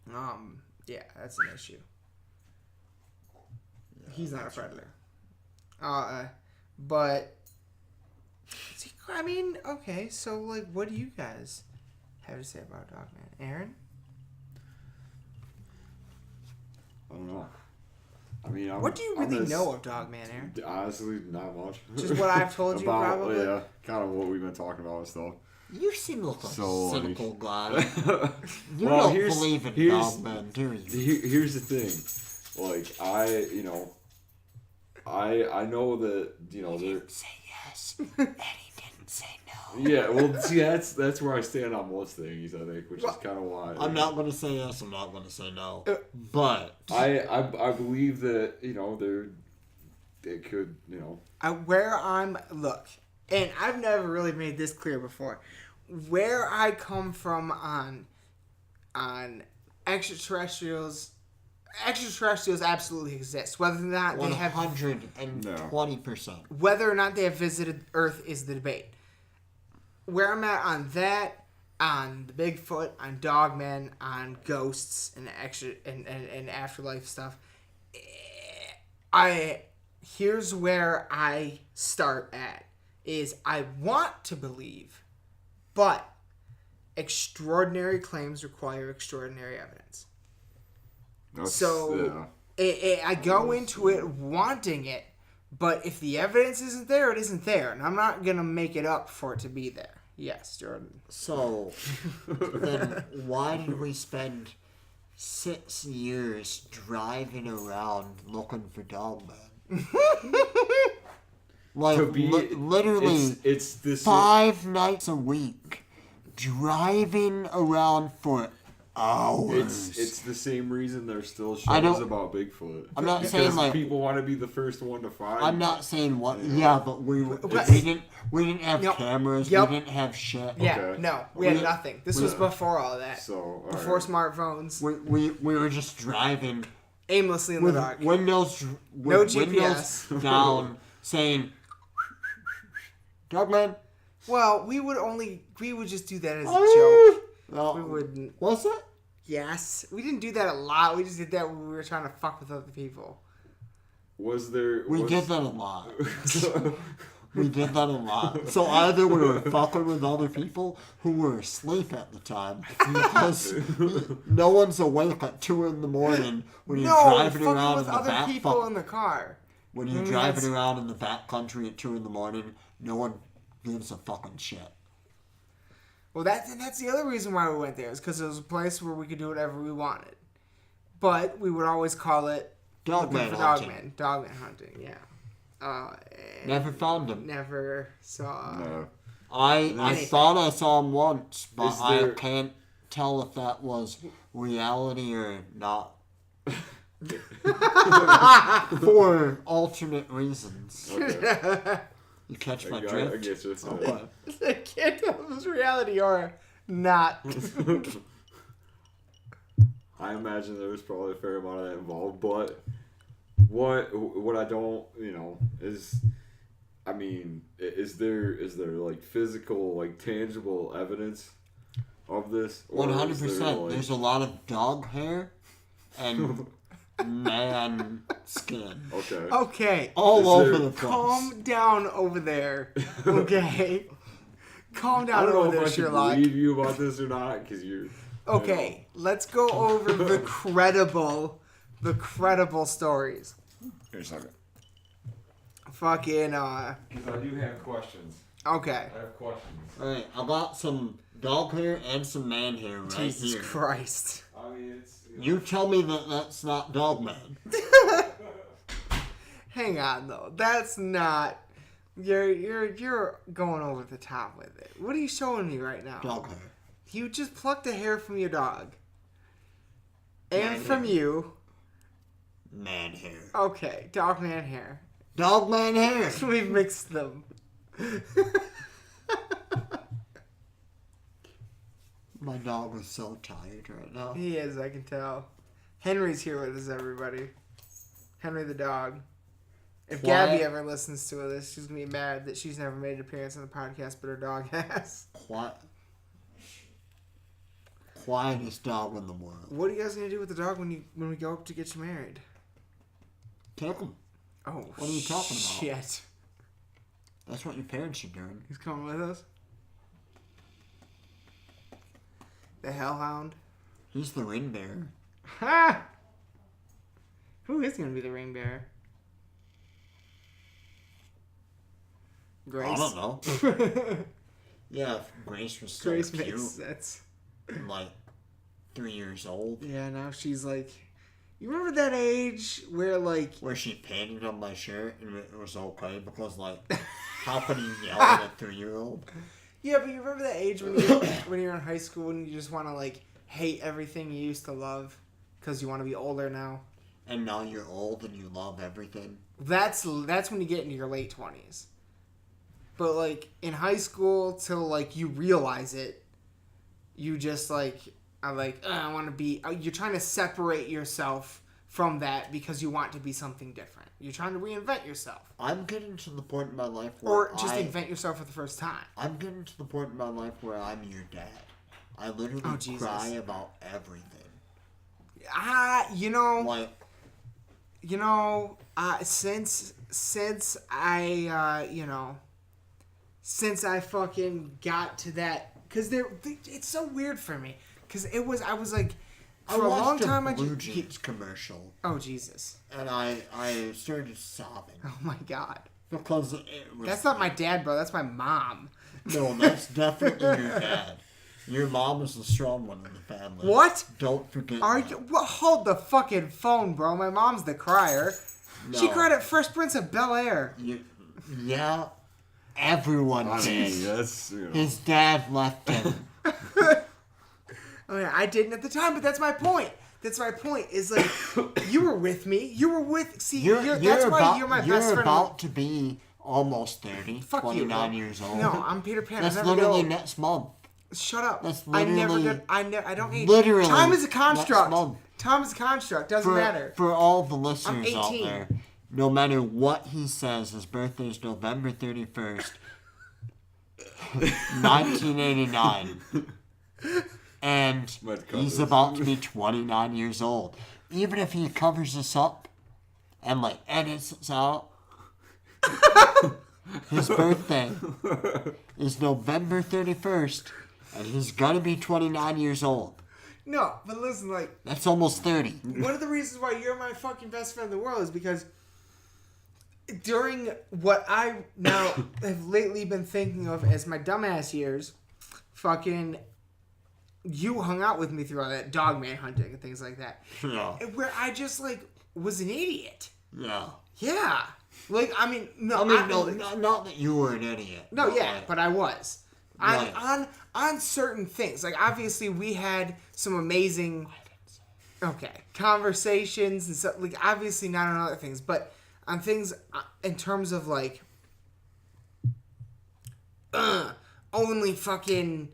the island. Yeah, that's an issue. He's not a predator. But see, I mean, okay, so like, what do you guys have to say about Dogman, Aaron? I don't know. I mean, What do you really know of Dogman, Aaron? Honestly, not much. Just what I've told you, probably? Yeah, kind of what we've been talking about and stuff. You seem like a So, like- cynical guy. You Well, don't here's- believe in here's- dogmen, do you? Here's the thing, like I know that there. Say yes, and he didn't say no. Yeah, well, see, that's where I stand on most things. I think, which is kind of why I'm not gonna say yes. I'm not gonna say no. But I believe that they could Look, and I've never really made this clear before. Where I come from on extraterrestrials absolutely exist. Whether or not they have 120%. whether or not they have visited Earth is the debate. Where I'm at on that, on the Bigfoot, on Dogmen, on ghosts and and afterlife stuff. Here's where I start at is I want to believe, but extraordinary claims require extraordinary evidence. I go into it wanting it, but if the evidence isn't there, it isn't there, and I'm not gonna make it up for it to be there. Yes, Jordan. So then, why did we spend 6 years driving around looking for dogmen? Like literally, it's this 5 nights a week, driving around for hours. It's the same reason there's still I shows don't- about Bigfoot. I'm not Because saying like people want to be the first one to find. I'm not saying what. Yeah, but we didn't have Yep. cameras. Yep. We didn't have shit. Yeah, Okay. no, we had We- nothing. This was before all that. So all Before right. smartphones, We were just driving aimlessly in the with dark. windows No GPS. windows down, saying "Dogman." Well, we would just do that as a joke. Well, We wouldn't. what's that? Yes, we didn't do that a lot. We just did that when we were trying to fuck with other people. Was there? We did that a lot. We did that a lot. So either we were fucking with other people who were asleep at the time, because no one's awake at 2 a.m. when you're driving fucking around with in the other back. people in the car. When you're driving around in the back country at 2 a.m, no one gives a fucking shit. Well, that's the other reason why we went there, is because it was a place where we could do whatever we wanted. But we would always call it Dogman hunting. Dogman hunting, yeah. Never found him. Never saw. No. I thought I saw him once, but Is there- I can't tell if that was reality or not. For alternate reasons. Okay. You catch my I drift? guess it's Okay. I can't tell if it's reality or not. I imagine there was probably a fair amount of that involved, but what I don't, is, I mean, is there like physical, like tangible evidence of this? Or is 100%. there, like- There's a lot of dog hair and man skin. Okay. Okay. All Is over there- the place. Calm down over there. Okay. Calm I down don't know over if there, I should Sherlock. believe you about this or not, because you're... Okay, let's go over the credible stories. Here's a second. Fucking, Because I do have questions. okay. I have questions. Alright, I got some dog hair and some man hair right Jesus here. Christ. I mean, it's... You tell me that that's not dogman. Hang on, though. That's not... You're going over the top with it. What are you showing me right now? Dog hair. You just plucked a hair from your dog. And Man from hair. you. Man hair. Okay, dog man hair. Dogman hair. We've mixed them. My dog is so tired right now. He is, I can tell. Henry's here with us, everybody. Henry the dog. If Quiet. Gabby ever listens to this, she's going to be mad that she's never made an appearance on the podcast, but her dog has. Quietest dog in the world. What are you guys going to do with the dog when we go up to get you married? Take him. Oh, What are you talking about? shit. That's what your parents are doing. He's coming with us? The hellhound? He's the ring bearer. Ha! Who is going to be the ring bearer? Grace? I don't know. Yeah, if Grace was so Grace cute, makes sense. and like 3 years old, Yeah, now she's like... You remember that age where, like... where she painted on my shirt and it was okay because, like, how could you yell at a 3-year-old? Yeah, but you remember that age when you're in high school and you just want to, like, hate everything you used to love because you want to be older now? And now you're old and you love everything. That's when you get into your late 20s. But, like, in high school till, like, you realize it, you just, like... I want to be... You're trying to separate yourself from that because you want to be something different. You're trying to reinvent yourself. I'm getting to the point in my life where Or just invent yourself for the first time. I'm getting to the point in my life where I'm your dad. I literally cry about everything. You know... Like, Since I fucking got to that... Because it's so weird for me. Because I was like, for a long time, I watched a Blue Jeans commercial. Oh, Jesus. And I started sobbing. Oh, my God. Because it was... That's not my dad, bro. That's my mom. No, that's definitely your dad. Your mom is the strong one in the family. What? Don't forget Hold the fucking phone, bro. My mom's the crier. No. She cried at Fresh Prince of Bel-Air. Yeah. Everyone did. That's, His dad left him. Oh, yeah, I didn't at the time, but that's my point. That's my point. Is like, you were with me. You were with... See, that's why you're my best friend. You're about to be almost 30. Fuck 29 you, years old. No, I'm Peter Pan. That's I never literally go. next month. Shut up. That's I literally... don't age. Literally. Time is a construct. Next month. Time is a construct. Doesn't matter. For all the listeners out 18. there, no matter what he says, his birthday is November 31st, 1989. And he's about to be 29 years old. Even if he covers this up and, like, edits this out, his birthday is November 31st, and he's gonna be 29 years old. No, but listen, like... That's almost 30. One of the reasons why you're my fucking best friend in the world is because during what I now have lately been thinking of as my dumbass years, fucking... You hung out with me through all that dogman hunting and things like that. Yeah. Where I just, like, was an idiot. Yeah. Yeah. Like, I mean, no. Not that you were an idiot. No, yeah, but I was. Right. On certain things. Like, obviously, we had some amazing, conversations and stuff. Like, obviously not on other things, but on things in terms of, like, only fucking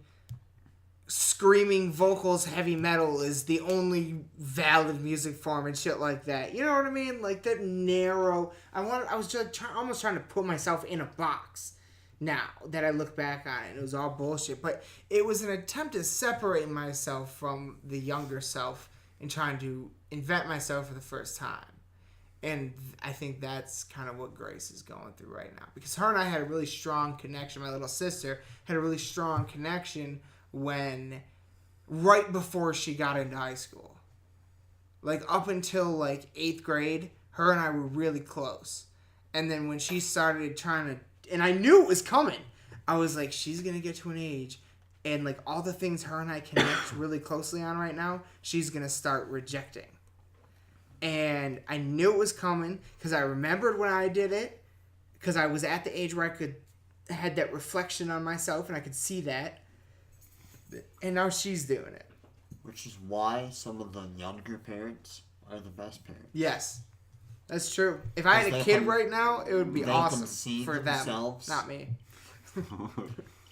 screaming vocals heavy metal is the only valid music form and shit like that. You know what I mean? Like, that narrow... I was just almost trying to put myself in a box now that I look back on it. It was all bullshit. But it was an attempt to separate myself from the younger self and trying to invent myself for the first time. And I think that's kind of what Grace is going through right now. Because her and I had a really strong connection. My little sister had a really strong connection right before she got into high school. Like, up until, like, 8th grade, her and I were really close. And then when she started trying to... And I knew it was coming. I was like, she's going to get to an age... And, like, all the things her and I connect really closely on right now, she's going to start rejecting. And I knew it was coming because I remembered when I did it. Because I was at the age where I had that reflection on myself and I could see that. And now she's doing it. Which is why some of the younger parents are the best parents. Yes. That's true. If I had a kid right now, it would be awesome for them. Not me.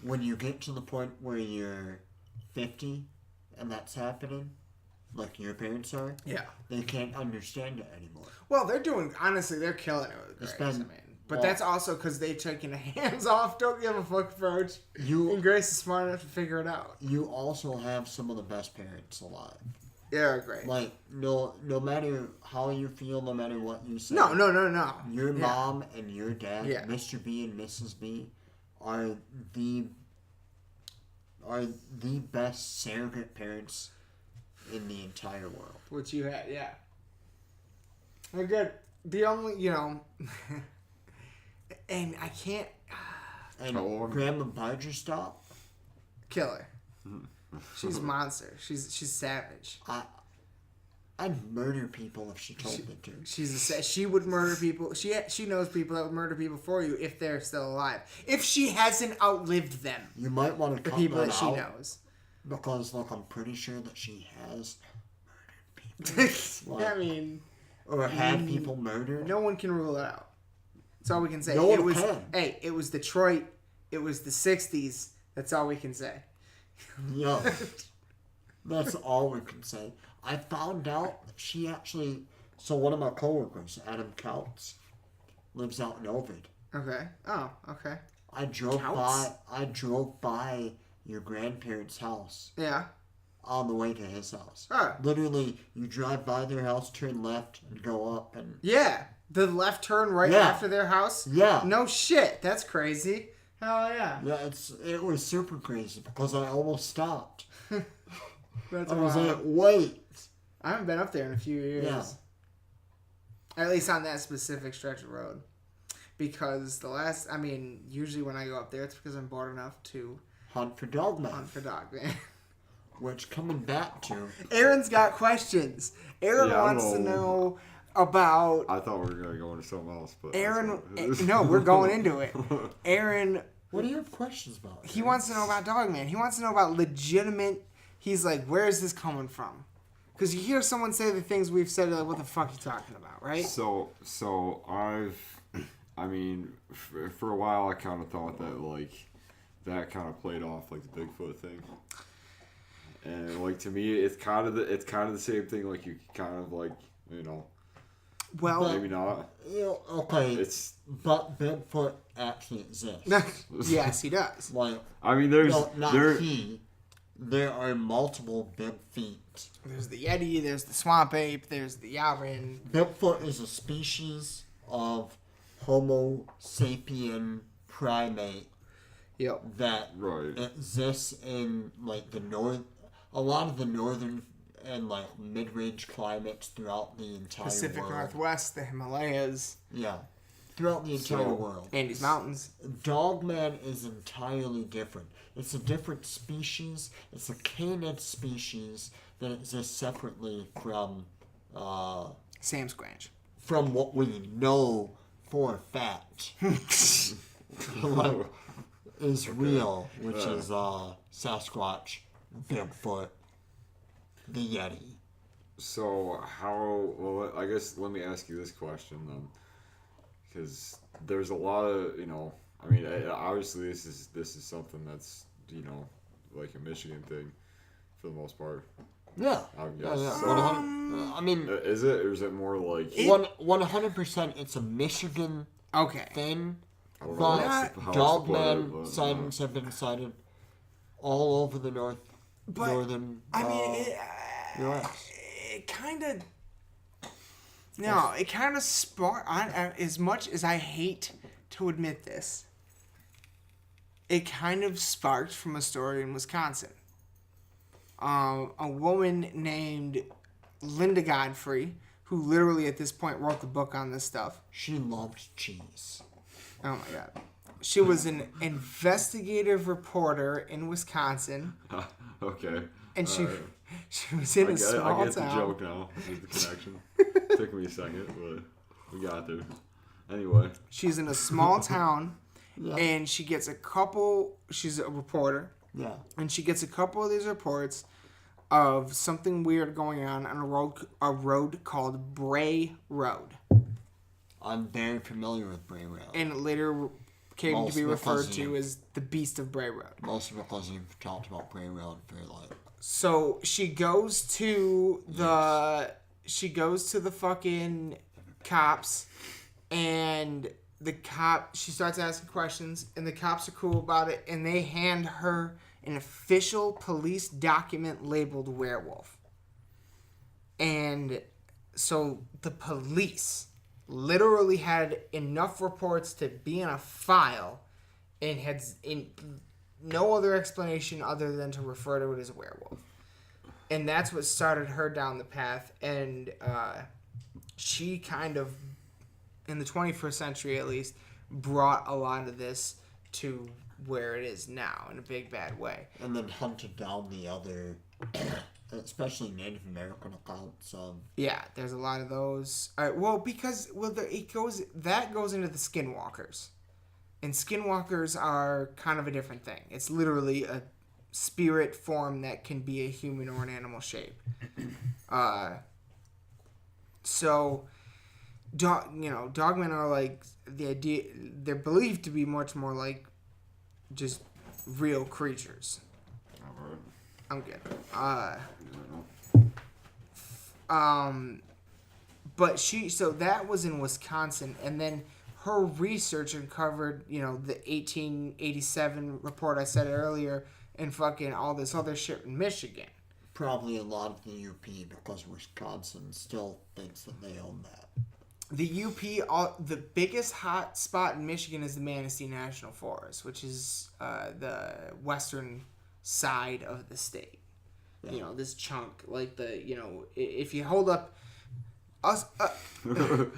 When you get to the point where you're 50 and that's happening, like your parents are, yeah, they can't understand it anymore. Well, they're killing it with Grace. But that's also because they're taking the hands off, don't give a fuck approach. And Grace is smart enough to figure it out. You also have some of the best parents alive. They're great. Like, no matter how you feel, no matter what you say. No. Your mom and your dad, yeah. Mr. B and Mrs. B, are the best surrogate parents in the entire world. Which you had, yeah. They're good. The only, and I can't... And Grandma Bargerstop? Killer. She's a monster. She's savage. I'd murder people if she told me to. She would murder people. She knows people that would murder people for you if they're still alive. If she hasn't outlived them. You might want to cut the people that she out knows. Because look, I'm pretty sure that she has murdered people. I mean, or had people murdered. No one can rule it out. That's all we can say. No one can. Hey, it was Detroit. It was the '60s. That's all we can say. Yeah. That's all we can say. I found out that she actually... So one of my coworkers, Adam Coutts, lives out in Ovid. Okay. Oh, okay. I drove by your grandparents' house. Yeah. On the way to his house. Oh. Literally, you drive by their house, turn left, and go up, and... Yeah. The left turn right after their house? Yeah. No shit. That's crazy. Hell yeah. Yeah, it was super crazy because I almost stopped. That's I was like, wait. I haven't been up there in a few years. Yeah. At least on that specific stretch of road. Because usually when I go up there, it's because I'm bored enough to... Hunt for dogman. Which, coming back to... Aaron's got questions. Aaron wants to know about... I thought we were going to go into something else, but... Aaron... No, we're going into it. Aaron... What do you have questions about? He wants to know about Dogman. He wants to know about legitimate... He's like, where is this coming from? Because you hear someone say the things we've said, like, what the fuck are you talking about, right? So for a while I kind of thought that, like, that kind of played off, like, the Bigfoot thing. And, like, to me, it's kind of the same thing, like, you kind of, like, well, maybe not. Okay, but Bigfoot actually exists. Yes, he does. Like, he. There are multiple big feet. There's the Yeti, there's the swamp ape, there's the Yaren. Bigfoot is a species of Homo sapien primate. Yep. That exists in, like, a lot of the northern and, like, mid-range climates throughout the entire Pacific world. Northwest, the Himalayas. Yeah. Throughout the entire world. Andes Mountains. Dogman is entirely different. It's a different species. It's a canid species that exists separately from... Sam Squanch. From what we know for a fact. Like, is real, which is Sasquatch, Bigfoot, the Yeti. So well, I guess let me ask you this question then. Because there's a lot of, obviously this is something that's, like a Michigan thing for the most part. Yeah. I guess. Yeah. So, is it, or is it more like... 100% it's a Michigan thing. But dogman sightings have been sighted all over the northern U.S. It kind of... No, it kind of sparked. As much as I hate to admit this, it kind of sparked from a story in Wisconsin. A woman named Linda Godfrey, who literally at this point wrote the book on this stuff. She loved cheese. Oh my god. She was an investigative reporter in Wisconsin. Okay. And she was in a small I get town. the joke now. With the connection. Took me a second, but we got there. Anyway. She's in a small town, Yeah. and she gets a couple. She's a reporter. Yeah. And she gets a couple of these reports of something weird going on a road called Bray Road. I'm very familiar with Bray Road. And it later came to be Most referred because to as the Beast of Bray Road. Mostly because you've talked about Bray Road for like. So she goes to the fucking cops, and she starts asking questions, and the cops are cool about it, and they hand her an official police document labeled werewolf. And so the police literally had enough reports to be in a file and had no other explanation other than to refer to it as a werewolf. And that's what started her down the path. And she kind of, in the 21st century at least, brought a lot of this to where it is now in a big bad way. And then hunted down the other, especially Native American accounts of. Yeah, there's a lot of those. All right, that goes into the skinwalkers. And skinwalkers are kind of a different thing. It's literally a spirit form that can be a human or an animal shape. So, dogmen are like the idea. They're believed to be much more like just real creatures. Alright. I'm good. But so that was in Wisconsin, and then her research uncovered, the 1887 report I said earlier, and fucking all this other shit in Michigan. Probably a lot of the UP because Wisconsin still thinks that they own that. The UP, the biggest hot spot in Michigan is the Manistee National Forest, which is the western side of the state. Yeah. This chunk, like if you hold up us, you gotta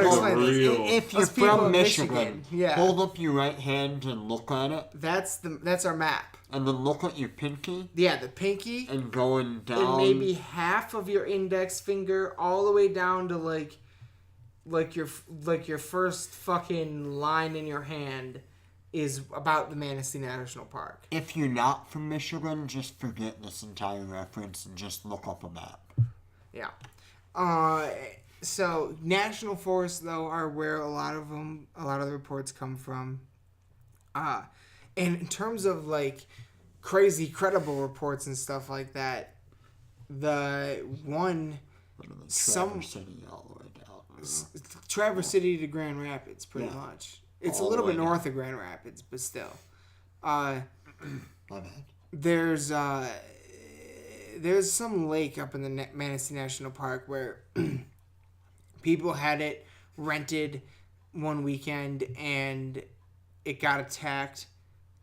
explain this. If you're Us people from in Michigan, yeah, hold up your right hand and look at it. that's our map. And then look at your pinky. Yeah, the pinky. And going down. And maybe half of your index finger, all the way down to like your first fucking line in your hand is about the Manistee National Park. If you're not from Michigan, just forget this entire reference and just look up a map. Yeah. So national forests though are where a lot of the reports come from. And in terms of like crazy credible reports and stuff like that, the one Traverse City all the way down. Traverse City to Grand Rapids, pretty much. It's All a little the bit way north of Grand Rapids, but still. My bad. There's some lake up in the Manistee National Park where people had it rented one weekend and it got attacked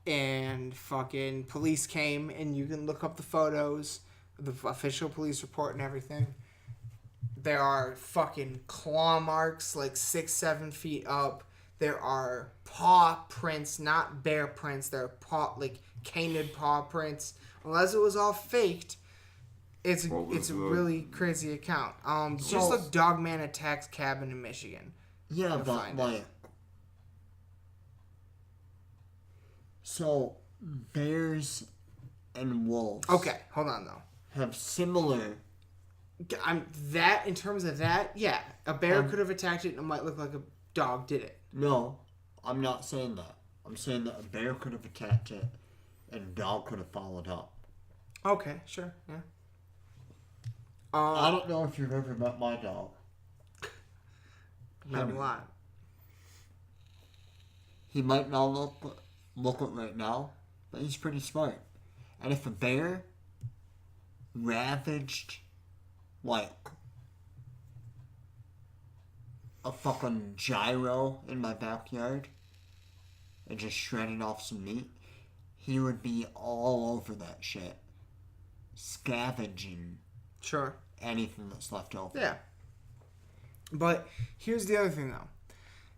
and fucking police came, and you can look up the photos, the official police report and everything. There are fucking claw marks like 6-7 feet up. There are paw prints, not bear prints. They're canid paw prints. Unless it was all faked, it's a really crazy account. Just look Dogman attacks cabin in Michigan. Yeah, but like, so bears and wolves. Okay, hold on though. Have similar. In terms of that, yeah, a bear could have attacked it and it might look like a dog did it. No, I'm not saying that. I'm saying that a bear could have attacked it and a dog could have followed up. Okay, sure, yeah. I don't know if you've ever met my dog. Met a lot. He might not look it right now, but he's pretty smart. And if a bear ravaged, like, a fucking gyro in my backyard and just shredded off some meat, he would be all over that shit, scavenging Sure. anything that's left over. Yeah. But here's the other thing, though.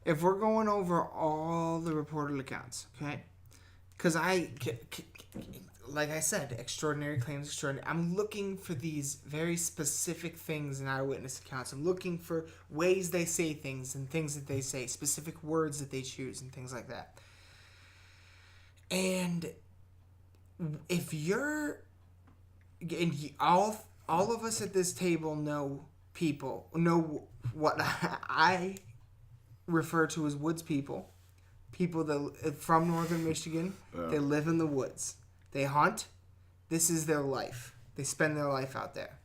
If we're going over all the reported accounts, okay? Because like I said, extraordinary claims, extraordinary. I'm looking for these very specific things in eyewitness accounts. I'm looking for ways they say things and things that they say, specific words that they choose and things like that. And if you're, all of us at this table know what I refer to as woods people that from northern Michigan. They live in the woods, they hunt, this is their life, they spend their life out there.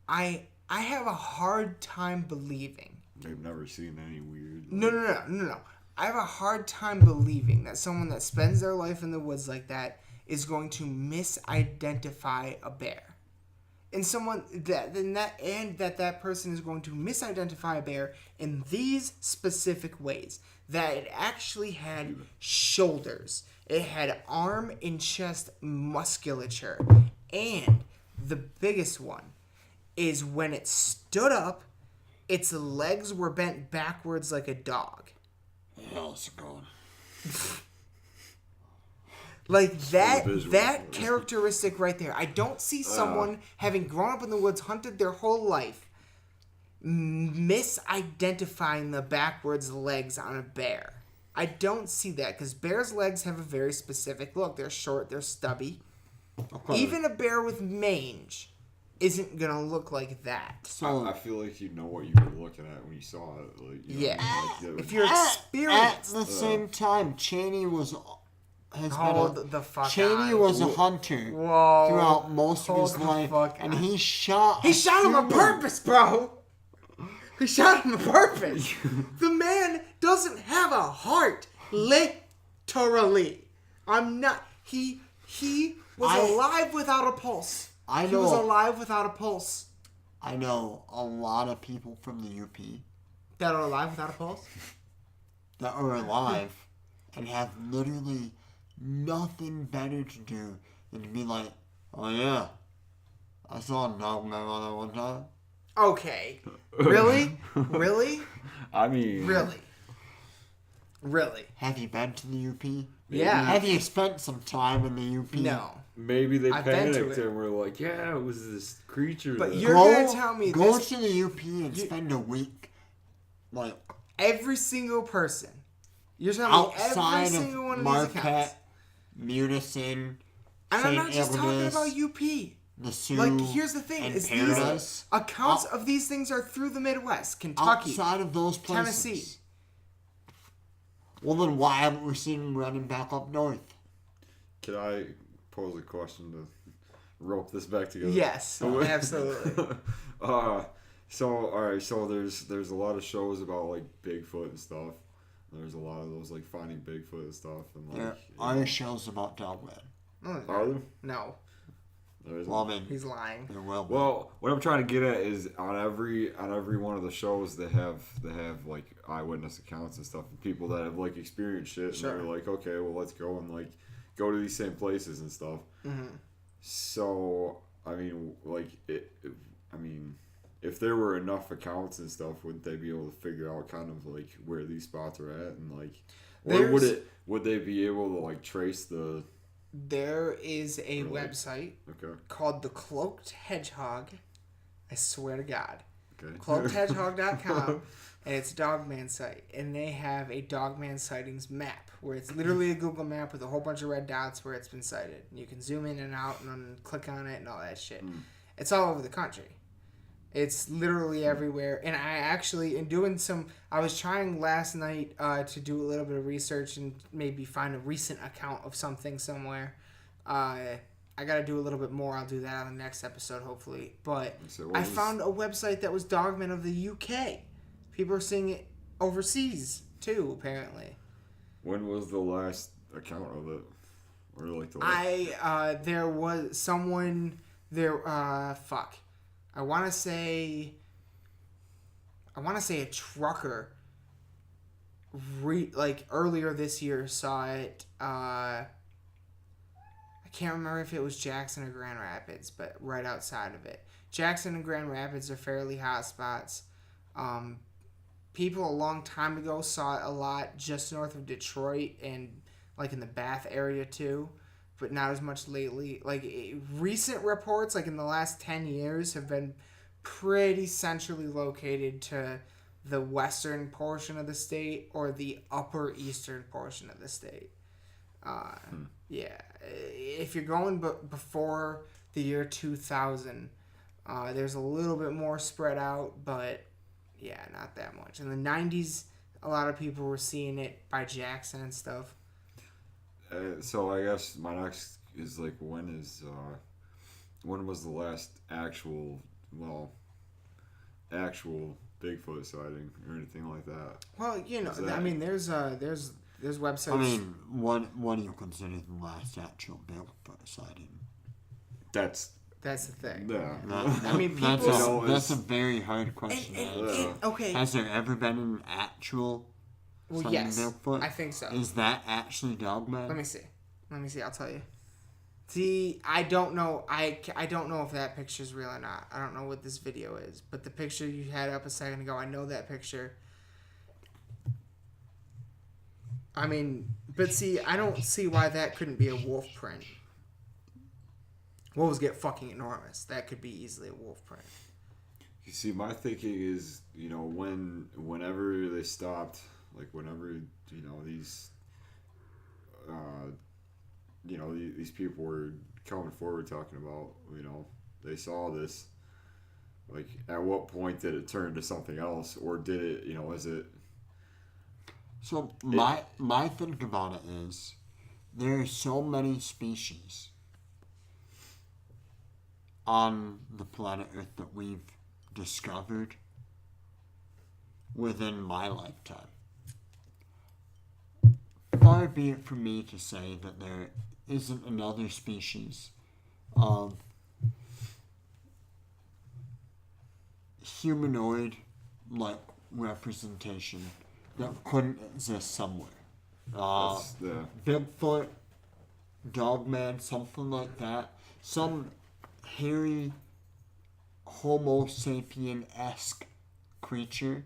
I have a hard time believing They've never seen any weird. no. I have a hard time believing that someone that spends their life in the woods like that is going to misidentify a bear. And that person is going to misidentify a bear in these specific ways. That it actually had shoulders, it had arm and chest musculature, and the biggest one is when it stood up, its legs were bent backwards like a dog. How's it going? Like that characteristic right there. I don't see someone having grown up in the woods, hunted their whole life, misidentifying the backwards legs on a bear. I don't see that, because bears' legs have a very specific look. They're short, they're stubby. Okay. Even a bear with mange isn't gonna look like that. So I feel like you know what you were looking at when you saw it. Like, you know, yeah. like, if you're experienced. At the same time, Cheney was Cheney was a hunter throughout most of his life, and he shot him on purpose, bro. He shot him on purpose. The man doesn't have a heart, literally. I'm not. He was alive without a pulse. He was alive without a pulse. I know a lot of people from the UP that are alive without a pulse. That are alive and have literally nothing better to do than to be like, oh yeah, I saw a dogman on that one time. Okay. Really? Really? I mean... Really? Have you been to the UP? Yeah. Have you spent some time in the UP? No. Maybe they panicked and were like, yeah, it was this creature. But you're going to tell me Go to the UP and spend a week. Like, every single person. You're telling me every single one of these accounts. Munison, and I'm not just talking about UP. The Sioux, like, here's the thing: is these accounts of these things are through the Midwest, Kentucky, outside of those places, Tennessee. Well, then why haven't we seen them running back up north? Can I pose a question to rope this back together? Yes, absolutely. So there's a lot of shows about like Bigfoot and stuff. There's a lot of those like finding Bigfoot and stuff, and like there are shows about dogman. Are there? No. Well, I mean, he's lying. Well, what I'm trying to get at is on every one of the shows they have like eyewitness accounts and stuff, and people that have like experienced shit, and they're like, okay, well, let's go and like go to these same places and stuff. Mm-hmm. So I mean, like if there were enough accounts and stuff, wouldn't they be able to figure out kind of like where these spots are at, and like, or would they be able to like trace the? There is a website called The Cloaked Hedgehog. I swear to God. Okay. CloakedHedgehog.com, and it's a dogman site. And they have a dogman sightings map where it's literally a Google map with a whole bunch of red dots where it's been sighted. And you can zoom in and out and click on it and all that shit. It's all over the country. It's literally everywhere. And I actually, I was trying last night to do a little bit of research and maybe find a recent account of something somewhere. I got to do a little bit more. I'll do that on the next episode, hopefully. But I found a website that was Dogman of the UK. People are seeing it overseas, too, apparently. When was the last account of it? Or like the last... There was someone... I want to say I want to say a trucker earlier this year saw it. I can't remember if it was Jackson or Grand Rapids, but right outside of it. Jackson and Grand Rapids are fairly hot spots. People a long time ago saw it a lot just north of Detroit and like in the Bath area too, but not as much lately. Like recent reports, like in the last 10 years, have been pretty centrally located to the western portion of the state or the upper eastern portion of the state. Yeah, if you're going before the year 2000, there's a little bit more spread out, but yeah, not that much. In the 90s, a lot of people were seeing it by Jackson and stuff. So I guess my next is like, when was the last actual Bigfoot sighting or anything like that? Well, you know, I mean, there's websites. I mean, what do you consider the last actual Bigfoot sighting? That's the thing. Yeah. I mean, people... That's a very hard question to answer. Okay. Has there ever been an actual sighting yes, Bigfoot? I think so. Is that actually dogman? Let me see. I'll tell you. See, I don't know. I don't know if that picture's real or not. I don't know what this video is. But the picture you had up a second ago, I know that picture. I mean, but see, I don't see why that couldn't be a wolf print. Wolves get fucking enormous. That could be easily a wolf print. You see, my thinking is, you know, whenever they stopped, like whenever, you know, these people were coming forward talking about, you know, they saw this, like, at what point did it turn to something else, or did it, you know, is it... So my think about it is, there are so many species on the planet Earth that we've discovered within my lifetime. Far be it from me to say that there isn't another species of humanoid-like representation that couldn't exist somewhere. Bigfoot, dogman, something like that. Some hairy Homo sapien-esque creature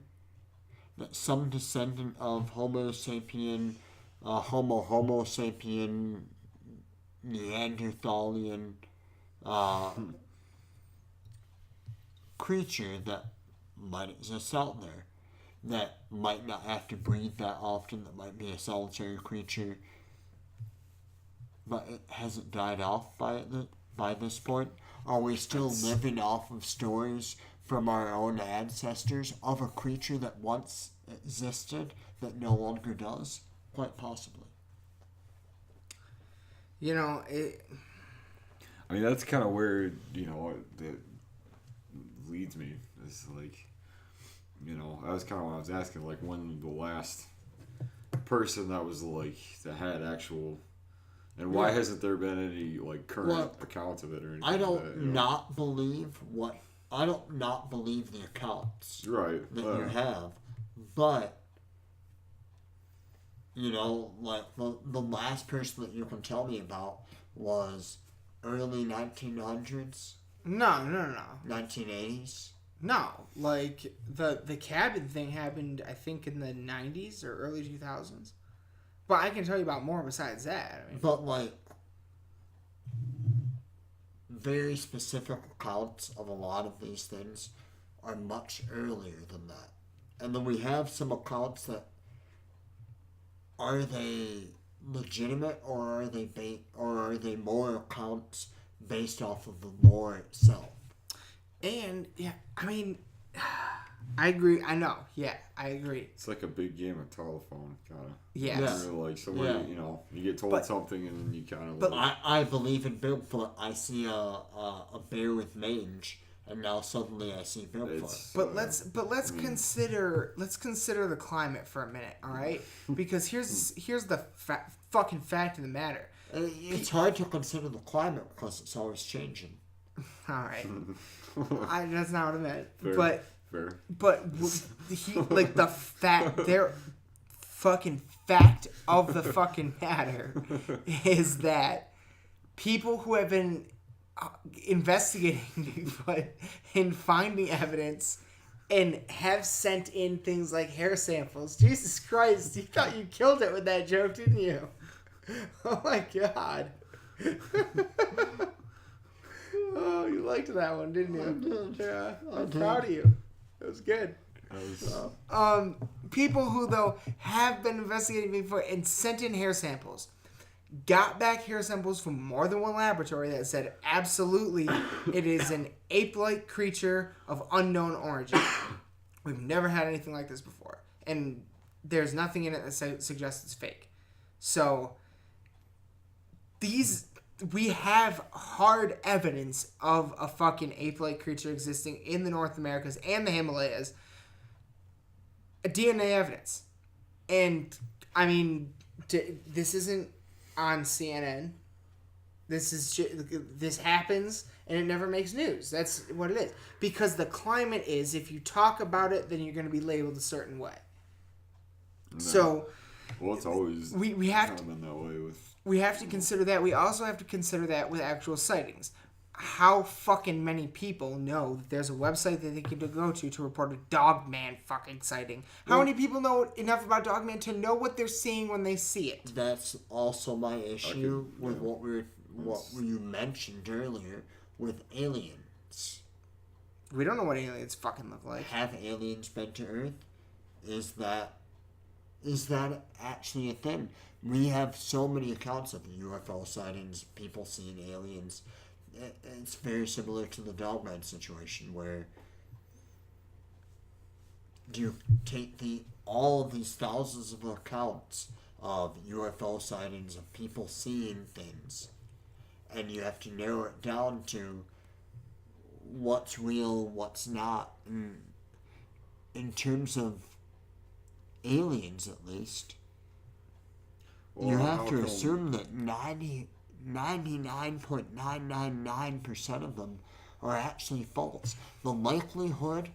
that some descendant of Homo sapien, Homo sapien, Neanderthalian creature that might exist out there, that might not have to breathe that often, that might be a solitary creature, but it hasn't died off by this point. Are we still living off of stories from our own ancestors of a creature that once existed that no longer does? Quite possibly. You know, I mean, that's kind of where, you know, that leads me. It's like, you know, that was kind of what I was asking, like, when the last person that was, like, that had actual... And why hasn't there been any, like, current accounts of it or anything? I don't not believe the accounts that you have, but, you know, like, the last person that you can tell me about was early 1900s? No. 1980s? No, like, the cabin thing happened, I think, in the 90s or early 2000s. But I can tell you about more besides that. I mean, but, like, very specific accounts of a lot of these things are much earlier than that. And then we have some accounts that, are they legitimate, or are they more accounts based off of the lore itself? And, yeah, I mean... I agree. I know. Yeah, I agree. It's like a big game of telephone, kind of. Yes. Like, somebody, you know, you get told something and then you kind of... But I believe in Bigfoot. I see a bear with mange, and now suddenly I see Bigfoot. But let's consider the climate for a minute, all right? Because here's the fucking fact of the matter. It's hard to consider the climate because it's always changing. All right. That's not what I meant. Fair. But fair. But their fucking fact of the fucking matter is that people who have been investigating Bigfoot and finding evidence and have sent in things like hair samples. Jesus Christ, you thought you killed it with that joke, didn't you? Oh my God. Oh, you liked that one, didn't you? Yeah, I'm proud of you. That was good. People who, though, have been investigating Bigfoot and sent in hair samples, got back hair samples from more than one laboratory that said absolutely it is an ape-like creature of unknown origin. We've never had anything like this before. And there's nothing in it that suggests it's fake. So, we have hard evidence of a fucking ape-like creature existing in the North Americas and the Himalayas. DNA evidence. And, I mean, this isn't on CNN. This happens and it never makes news. That's what it is. Because the climate is, if you talk about it, then you're going to be labeled a certain way. No. So, well, it's always we have kind of been that way with. We have to consider that. We also have to consider that with actual sightings. How fucking many people know that there's a website that they can go to report a dogman fucking sighting? How many people know enough about dogman to know what they're seeing when they see it? That's also my issue with what you mentioned earlier with aliens. We don't know what aliens fucking look like. Have aliens been to Earth? Is that actually a thing? We have so many accounts of UFO sightings, people seeing aliens. It's very similar to the dogman situation, where you take all of these thousands of accounts of UFO sightings, of people seeing things, and you have to narrow it down to what's real, what's not. In terms of aliens, at least, Well, you have to assume that 99.999% of them are actually false. The likelihood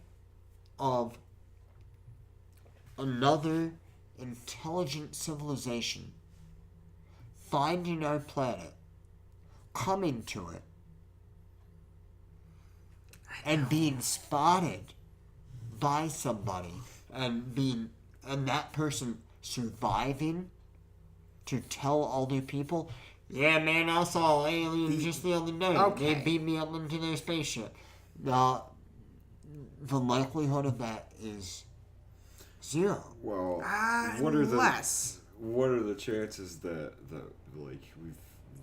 of another intelligent civilization finding our planet, coming to it, and being spotted by somebody, and that person surviving to tell other people, yeah, man, I saw aliens just the other day. Okay. They beat me up into their spaceship. The likelihood of that is zero. Well, What are the chances that like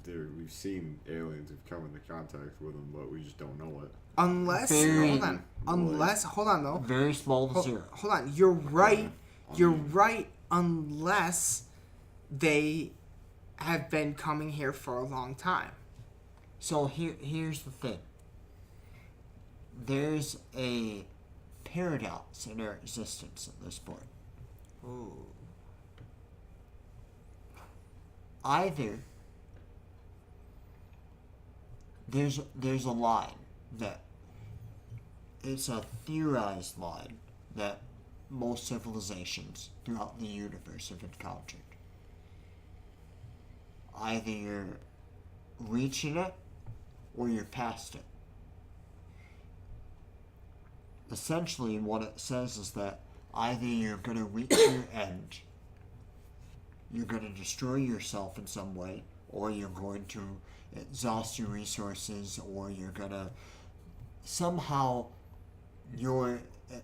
we've seen aliens who've come into contact with them, but we just don't know it. Unless hold on though. Very small to zero. Hold on, you're right. You're right. Unless they have been coming here for a long time. So here's the thing. There's a paradox in our existence at this point. Ooh. Either there's a line that it's a theorized line that most civilizations throughout the universe have encountered. Either you're reaching it or you're past it. Essentially, what it says is that either you're going to reach your end, you're going to destroy yourself in some way, or you're going to exhaust your resources, or you're going to somehow your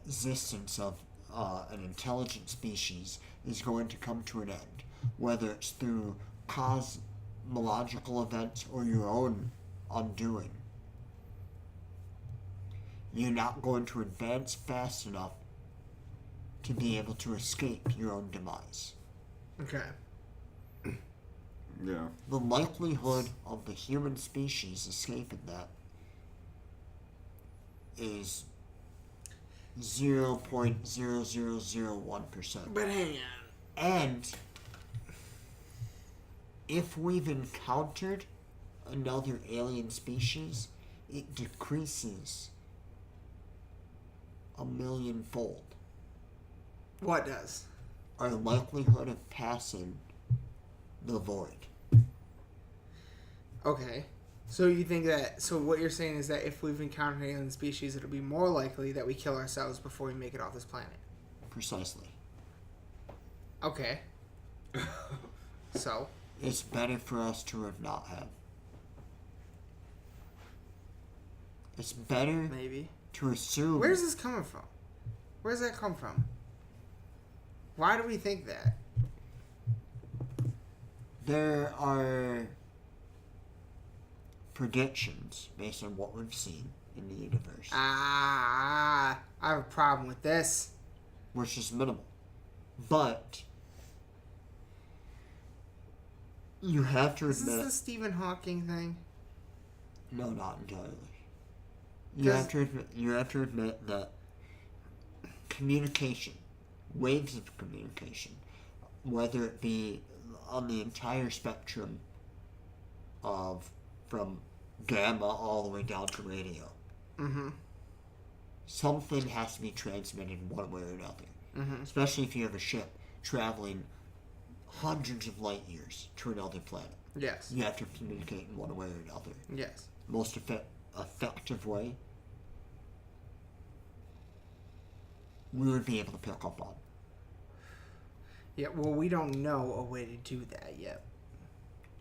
existence of an intelligent species is going to come to an end, whether it's through cosmological events or your own undoing. You're not going to advance fast enough to be able to escape your own demise. Okay. Yeah. The likelihood of the human species escaping that is 0.0001%. But hang on. And if we've encountered another alien species, it decreases a millionfold What does? our likelihood of passing the void. Okay. So you think that... So what you're saying is that if we've encountered alien species, it'll be more likely that we kill ourselves before we make it off this planet. Precisely. Okay. So? It's better for us to have not had. It's better Maybe. to assume... Where's this coming from? Where's that come from? Why do we think that? There are predictions based on what we've seen in the universe, I have a problem with this. which is minimal. But you have to Is this admit... the Stephen Hawking thing? No, not entirely. You have to admit that communication, waves of communication, whether it be on the entire spectrum of from gamma all the way down to radio, Mm-hmm. something has to be transmitted one way or another. Mm-hmm. Especially if you have a ship traveling hundreds of light years to another planet. Yes. You have to communicate in one way or another. Yes. Most effective way we would be able to pick up on. Yeah, well, we don't know a way to do that yet.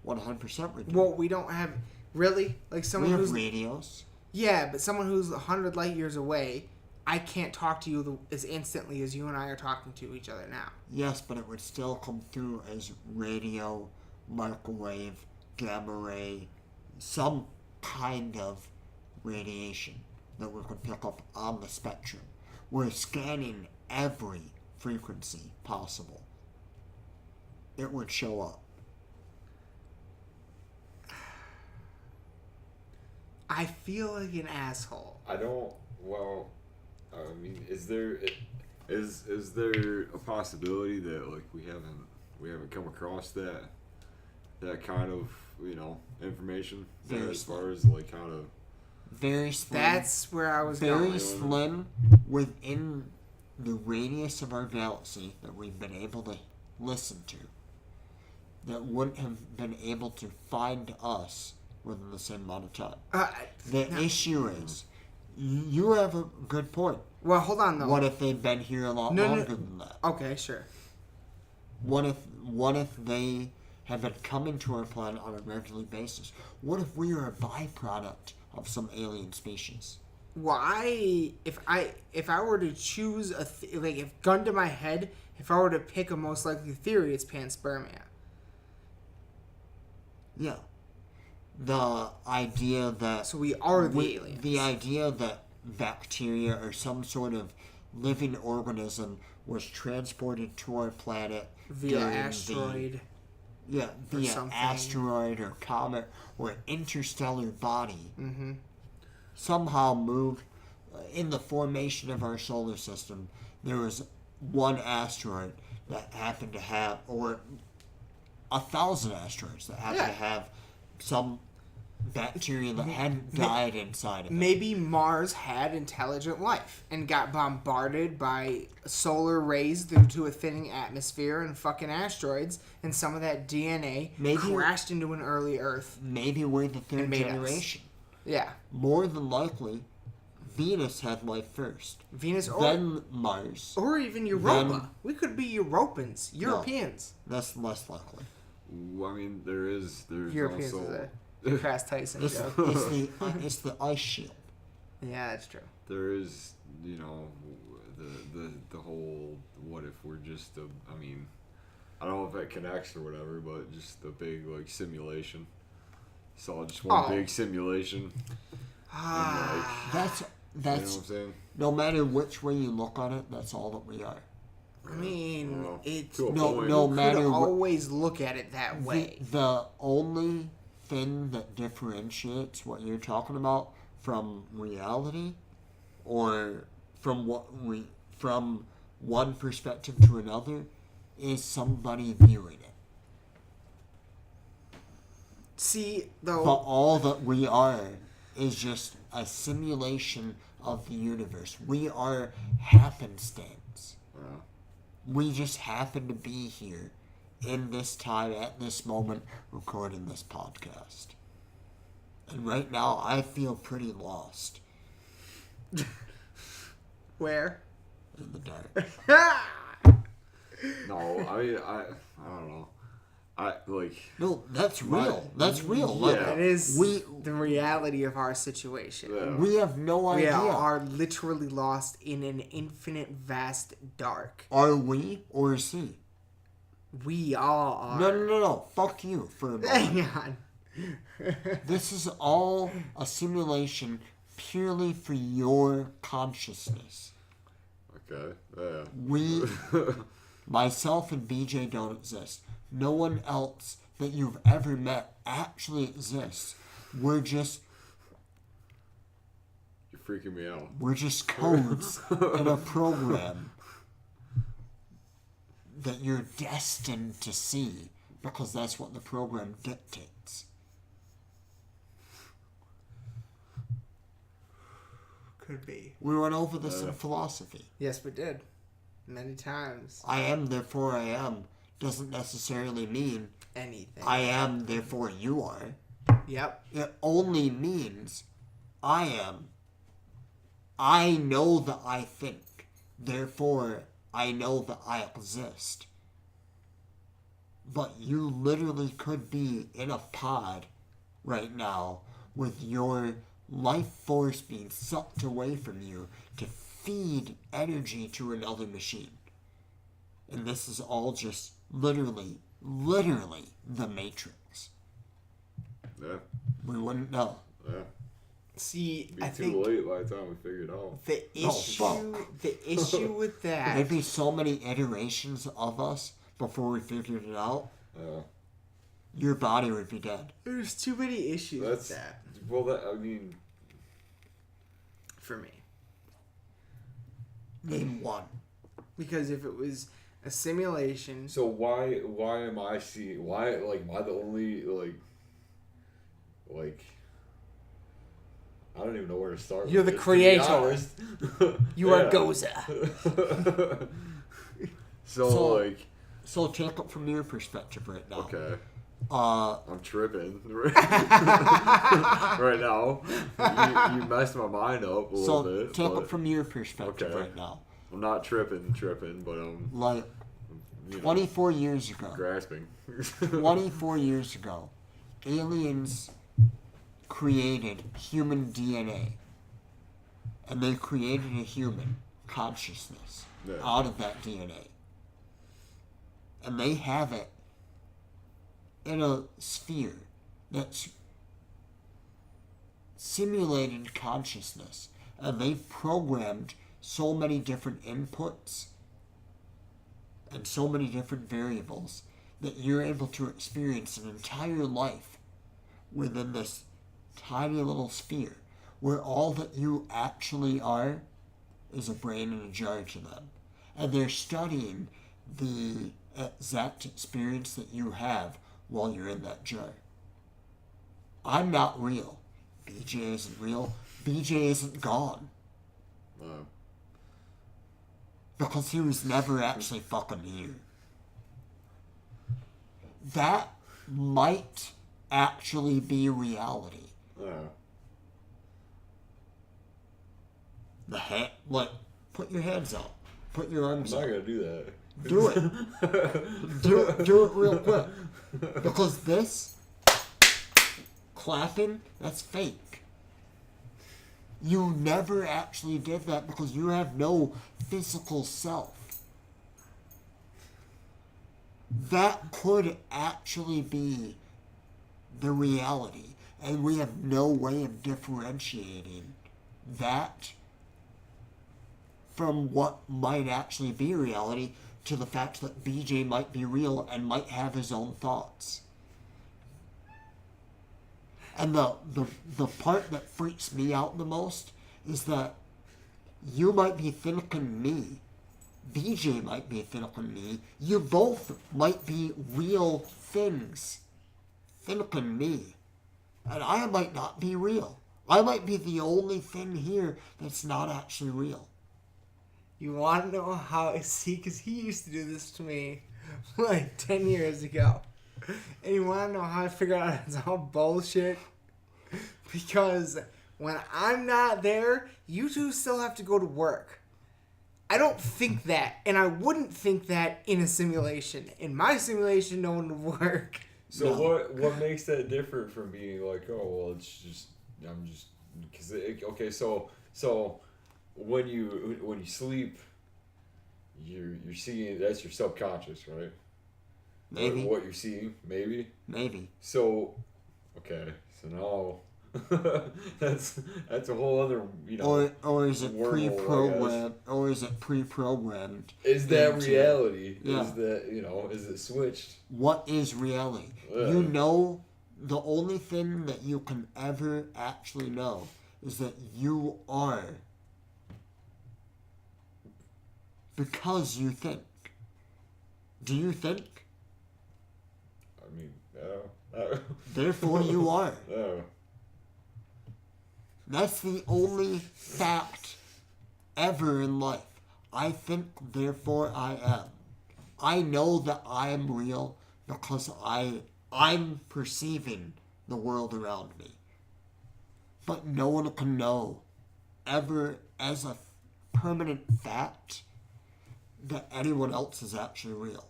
100% we do. Well, we don't have... Really? Like we someone have who's... radios. Yeah, but someone who's 100 light years away, I can't talk to you as instantly as you and I are talking to each other now. Yes, but it would still come through as radio, microwave, gamma ray, some kind of radiation that we could pick up on the spectrum. We're scanning every frequency possible. It would show up. I feel like an asshole. I don't. Well, I mean, is there a possibility that like we haven't come across that kind of information Very as slim. far as like how to Very slim. That's where I was very going. slim within the radius of our galaxy that we've been able to listen to, that wouldn't have been able to find us within the same amount of time. The issue is, you have a good point. Well, hold on though. What if they've been here a lot longer than that? Okay, sure. What if they have been coming to our planet on a regular basis? What if we are a byproduct of some alien species? Why, if I were to choose if gun to my head, if I were to pick a most likely theory, it's panspermia. Yeah. The idea that... So we are the aliens. The idea that bacteria or some sort of living organism was transported to our planet Via during asteroid. via something. asteroid or comet or interstellar body. Mm-hmm. Somehow moved in the formation of our solar system. There was one asteroid that happened to have, or 1,000 asteroids that happened to have some bacteria that hadn't died inside of it. Maybe Mars had intelligent life and got bombarded by solar rays due to a thinning atmosphere and fucking asteroids, and some of that DNA crashed into an early Earth. Maybe we're the third made us. generation. Yeah. More than likely, Venus had life first. Venus Then Mars. or even Europa. Then- We could be Europans. Europeans. That's less likely. I mean, there's Europeans also is a Crass Tyson It's, joke. it's the ice shield. Yeah, that's true. there is the whole what if we're just I mean, I don't know if that connects or whatever, but just the big like simulation. It's all just one big simulation. That's You know what I'm saying? no matter which way you look on it, that's all that we are. I mean, Well, it's to a No, point. no could matter what. always look at it that way. The only thing that differentiates what you're talking about from reality, or from one perspective to another, is somebody viewing it. See, But though, all that we are is just a simulation of the universe. We are happenstance. Yeah. We just happen to be here in this time, at this moment, recording this podcast. And right now, I feel pretty lost. Where? In the dark. No, I don't know. No, that's real. That's real. Yeah. Like, That is the reality of our situation. Yeah. we have no We idea. are literally lost in an infinite, vast dark. Are we or is he? We all are. No. Fuck you for a moment. Hang on. This is all a simulation purely for your consciousness. Okay. Yeah. We, myself and BJ don't exist. No one else that you've ever met actually exists. We're just You're freaking me out. We're just codes in a program that you're destined to see because that's what the program dictates. Could be. We went over this in philosophy. Yes, we did. Many times. I am, therefore I am doesn't necessarily mean Anything. I am, therefore you are. Yep. It only means I am. I know that I think. Therefore, I know that I exist. But you literally could be in a pod right now with your life force being sucked away from you to feed energy to another machine. And this is all just literally the Matrix. Yeah. We wouldn't know. Yeah. See, It'd be I too think late by the time we figure it out. the issue with that. There'd be so many iterations of us before we figured it out. Your body would be dead. There's too many issues with that Well, I mean, for me. Name one. Because if it was a simulation, so why am I seeing? Why am I the only I don't even know where to start. You're with the this, creator. to be honest. you are Yeah. Goza. So So take it from your perspective right now. okay. Uh, I'm tripping right now. You messed my mind up a little so bit. take but it from your perspective okay. right now. I'm not tripping, but Like, you know, 24 years ago. grasping. 24 years ago, aliens created human DNA. And they created a human consciousness out of that DNA. And they have it in a sphere that's simulated consciousness. And they've programmed so many different inputs and so many different variables that you're able to experience an entire life within this tiny little sphere where all that you actually are is a brain in a jar to them. And they're studying the exact experience that you have while you're in that jar. I'm not real. BJ isn't real. BJ isn't gone. Because he was never actually fucking here. That might actually be reality. Put your hands out. Put your arms I'm out. not gonna do that. Do it. do it real quick. Because this clapping, that's fake. You never actually did that because you have no physical self. That could actually be the reality. And we have no way of differentiating that from what might actually be reality to the fact that BJ might be real and might have his own thoughts. And the part that freaks me out the most is that you might be thinking me, BJ might be thinking me, you both might be real things thinking me, and I might not be real. I might be the only thing here that's not actually real. You want to know how? See, because he used to do this to me like 10 years ago. And you want to know how I figured out it's all bullshit? Because when I'm not there, you two still have to go to work. I don't think that, and I wouldn't think that in a simulation. In my simulation, no one would work. So No. what makes that different from being like, oh well, it's just I'm just because okay, so when you sleep, you're seeing, that's your subconscious, right? Maybe. What you're seeing, maybe. Maybe. So, okay, so now that's a whole other, you know. Or is it wormhole, I pre-programmed? Or is it pre-programmed? Is that into- reality? Yeah. Is that, you know, is it switched? What is reality? You know, the only thing that you can ever actually know is that you are, because you think. Do you think? I mean, no. Therefore you are. No. That's the only fact ever in life. I think, therefore I am. I know that I am real because I'm perceiving the world around me. But no one can know ever as a permanent fact that anyone else is actually real.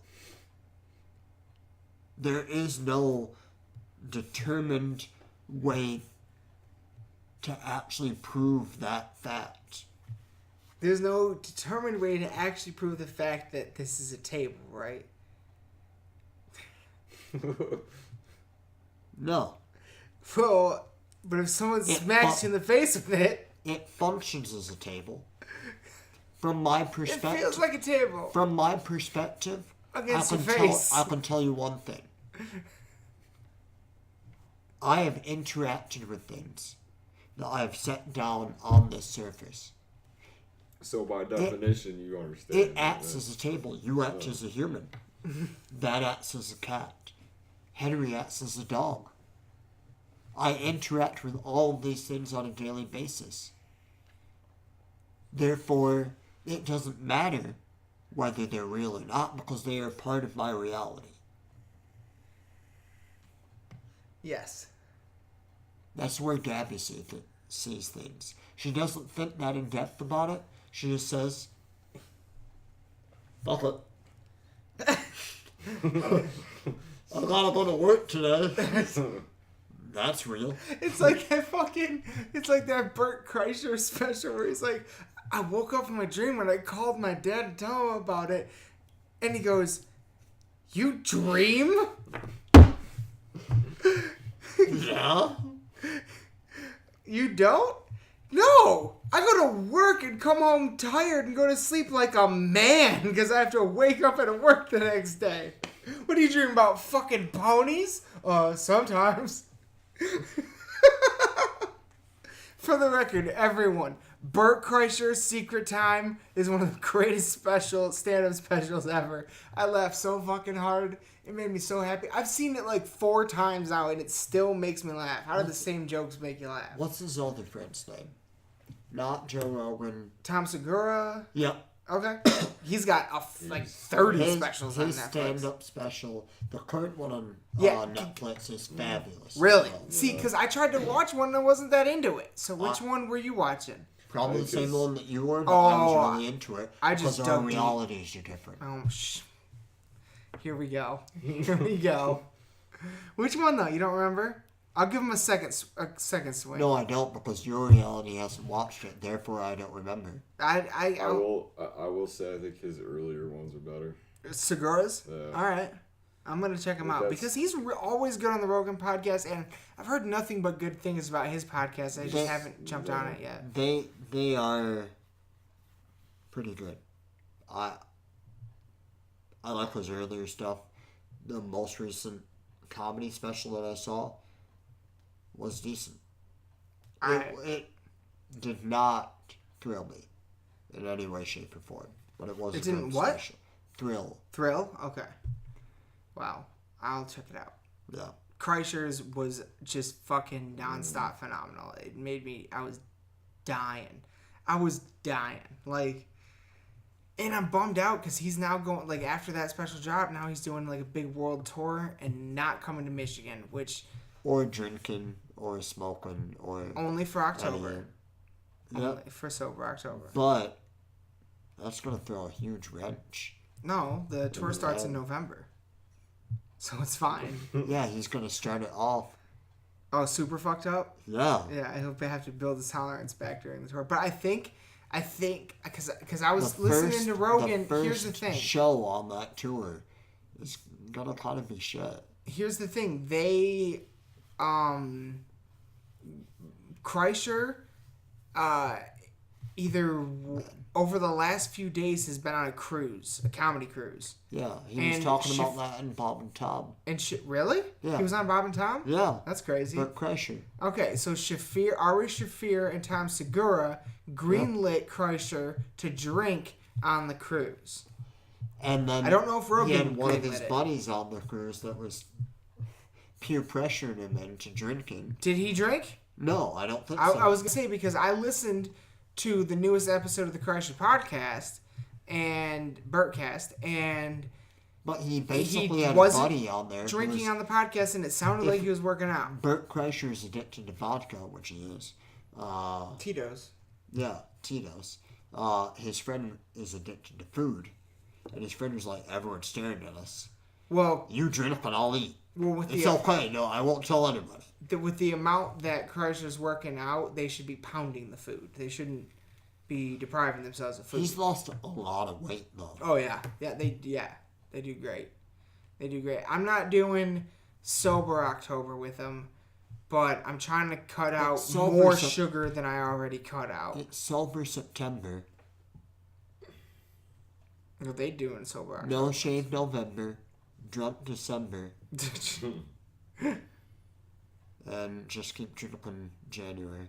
There is no determined way to actually prove that fact. There's no determined way to actually prove the fact that this is a table, right? No. Well, but if someone smacks you in the face with it, It functions as a table. From my it perspective, feels like a table. from my perspective, Against your I face. can tell you one thing. I have interacted with things that I have set down on this surface. So by definition, you understand. It acts as a table. You act as a human. That acts as a cat. Henry acts as a dog. I interact with all of these things on a daily basis. Therefore, it doesn't matter whether they're real or not because they are part of my reality. Yes. That's where Gabby sees things. She doesn't think that in depth about it. She just says, fuck it. I gotta go to work today. That's real. It's like it's like that Burt Kreischer special where he's like, I woke up from my dream and I called my dad to tell him about it. And he goes, you dream? Yeah? You don't? No! I go to work and come home tired and go to sleep like a man because I have to wake up and work the next day. What do you dream about? Fucking ponies? Sometimes. For the record, everyone, Burt Kreischer's Secret Time is one of the greatest stand-up specials ever. I laughed so fucking hard. It made me so happy. I've seen it like 4 times now, and it still makes me laugh. How do the same jokes make you laugh? What's his other friend's name? Not Joe Rogan. Tom Segura? Yep. Okay. He's got like 30 His specials on his Netflix. stand-up special, the current one on Yeah. Netflix, is fabulous. Really? So, See, because I tried to watch one and I wasn't that into it. So which one were you watching? probably the same Because- one that you were, but I Oh, was really into it. I just because our dug deep. realities are different. Oh, Here we go. Here we go. Which one though? You don't remember? I'll give him a second swing. No, I don't, because your reality hasn't watched it. Therefore, I don't remember. I will say I think his earlier ones are better. Segura's? Yeah. All right. I'm going to check him out because he's always good on the Rogan podcast, and I've heard nothing but good things about his podcast. I just haven't jumped on it yet. They are pretty good. I like his earlier stuff. The most recent comedy special that I saw was decent. It did not thrill me in any way, shape, or form. But it was It a didn't good what? special. Thrill. Thrill? Okay. Wow. I'll check it out. Yeah. Kreischer's was just fucking nonstop phenomenal. It made me, I was dying. Like, and I'm bummed out because he's now going, like, after that special job, now he's doing, like, a big world tour and not coming to Michigan, which... Or drinking, or smoking, or... Only for October. Yep. Only for sober October. But that's going to throw a huge wrench. No, the tour starts in November. So it's fine. Yeah, he's going to start it off. Oh, super fucked up? Yeah. Yeah, I hope they have to build his tolerance back during the tour. But I think, because I was listening to Rogan, here's the thing. Show on that tour is going to kind of be shit. Here's the thing. They, Kreischer, either over the last few days has been on a cruise, a comedy cruise. Yeah, he was talking about that in Bob and Tom. And really? Yeah. He was on Bob and Tom? Yeah. That's crazy. But Kreischer. Okay, so Ari Shafir and Tom Segura greenlit Kreischer to drink on the cruise. And then I don't know if Rogan he had one of his greenlit it. buddies on the cruise that was peer pressuring him into drinking. Did he drink? No, I don't think so. I was going to say, because I listened to the newest episode of the Kreischer podcast and Burtcast, and but he basically he had a wasn't buddy on there drinking on the podcast, and it sounded like he was working out. Burt Kreischer is addicted to vodka, which he is. Tito's. Yeah, Tito's. His friend is addicted to food, and his friend was like, "Everyone's staring at us. Well, You drink, but I'll eat. with It's okay. No, I won't tell anybody." with the amount that Kreischer's working out, they should be pounding the food. They shouldn't be depriving themselves of food. He's lost a lot of weight though. Oh yeah, they do great. They do great. I'm not doing sober October with them, but I'm trying to cut out sober more sugar than I already cut out. It's sober September. What are they doing sober October? No shave November. Drunk December. And just keep drinking January.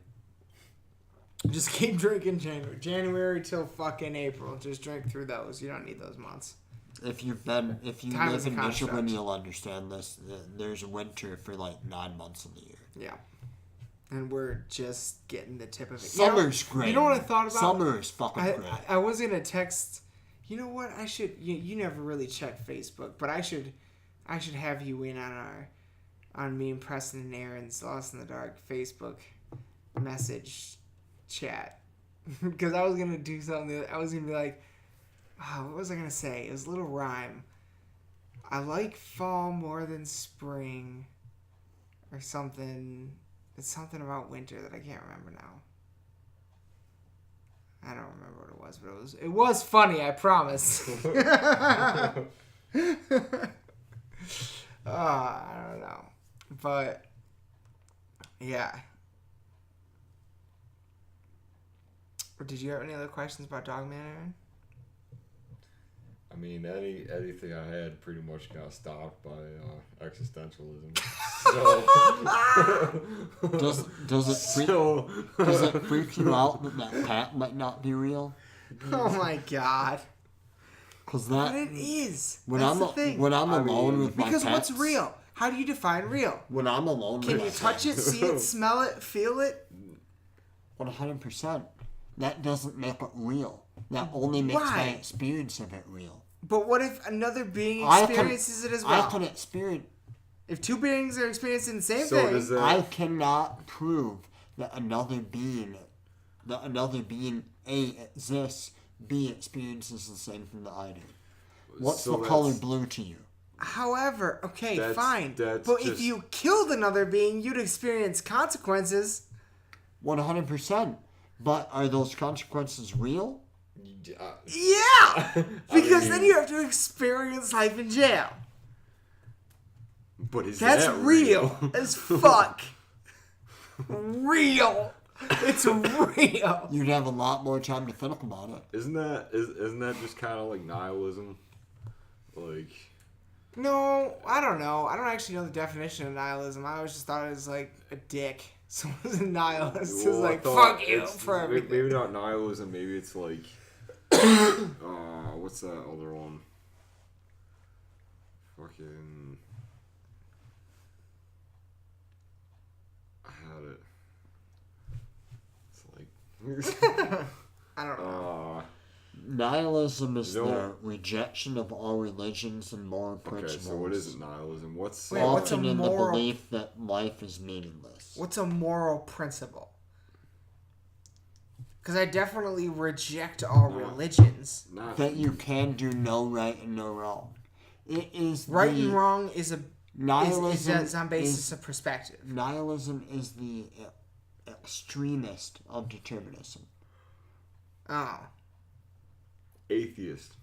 Just keep drinking January till fucking April. Just drink through those. You don't need those months. If you Time live is a in Michigan, construct. you'll understand this. There's a winter for like 9 months of the year. Yeah. And we're just getting the tip of it. Summer's great. You know what I thought about? Summer is fucking great. I was gonna text. You know what? I should. You never really check Facebook, but I should have you in on me and Preston and Aaron's Lost in the Dark Facebook message chat, because I was gonna do something. I was gonna be like, what was I gonna say? It was a little rhyme. I like fall more than spring, or something. It's something about winter that I can't remember now. I don't remember what it was, but it was funny, I promise. I don't know. But yeah. Did you have any other questions about Dogman, Aaron? I mean, anything I had pretty much got stopped by existentialism. So Does it freak you out that cat might not be real? Oh my god. Because But it is. when That's I'm the thing. when I'm alone with my Because pets, what's real? How do you define real? When I'm alone Can with you my touch it, see it, smell it, feel it? 100%. That doesn't make it real. That only makes my Why? experience of it real. But what if another being I can- experiences it as well? I can experience. If two beings are experiencing the same So thing, does that- I cannot prove that another being A exists, B experiences the same thing that I do. What's So the color that's- blue to you? however, okay, That's- fine. that's But if just- you killed another being, you'd experience consequences. 100%. But are those consequences real? Yeah! Because mean- then you have to experience life in jail. But is That's that real as fuck. Real. It's real. You'd have a lot more time to think about it. Isn't that just kind of like nihilism? Like, No, I don't know. I don't actually know the definition of nihilism. I always just thought it was like a dick. Someone's a nihilist. It's well, I like, thought fuck you it's- for everything. Maybe not nihilism. Maybe it's like, what's that other one? Fucking. I don't know. Nihilism is You the know- rejection of all religions and moral Okay, principles. so what is nihilism? What's Wait, what's a Often in the moral- belief that life is meaningless. What's a moral principle? Because I definitely reject all religions. not That you can do no right and no wrong. It is Right the, and wrong is Nihilism is on basis of perspective. Nihilism is the extremist of determinism. Oh. atheist.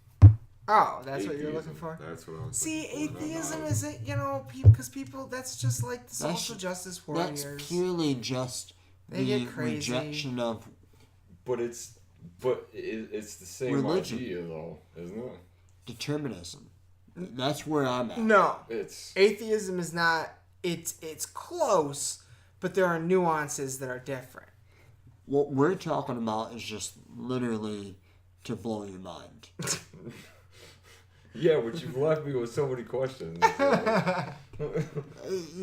Oh, that's what you're looking Atheism. for? That's what I was See, looking for, not atheism nihilism. isn't, because people, that's just like the That's- social justice That's warriors. purely just They the get crazy. rejection of But it's the same Religion. idea though, isn't it? determinism. That's where I'm at. No. It's Atheism is not, it's close, but there are nuances that are different. What we're talking about is just literally to blow your mind. yeah, but you've left me with so many questions. You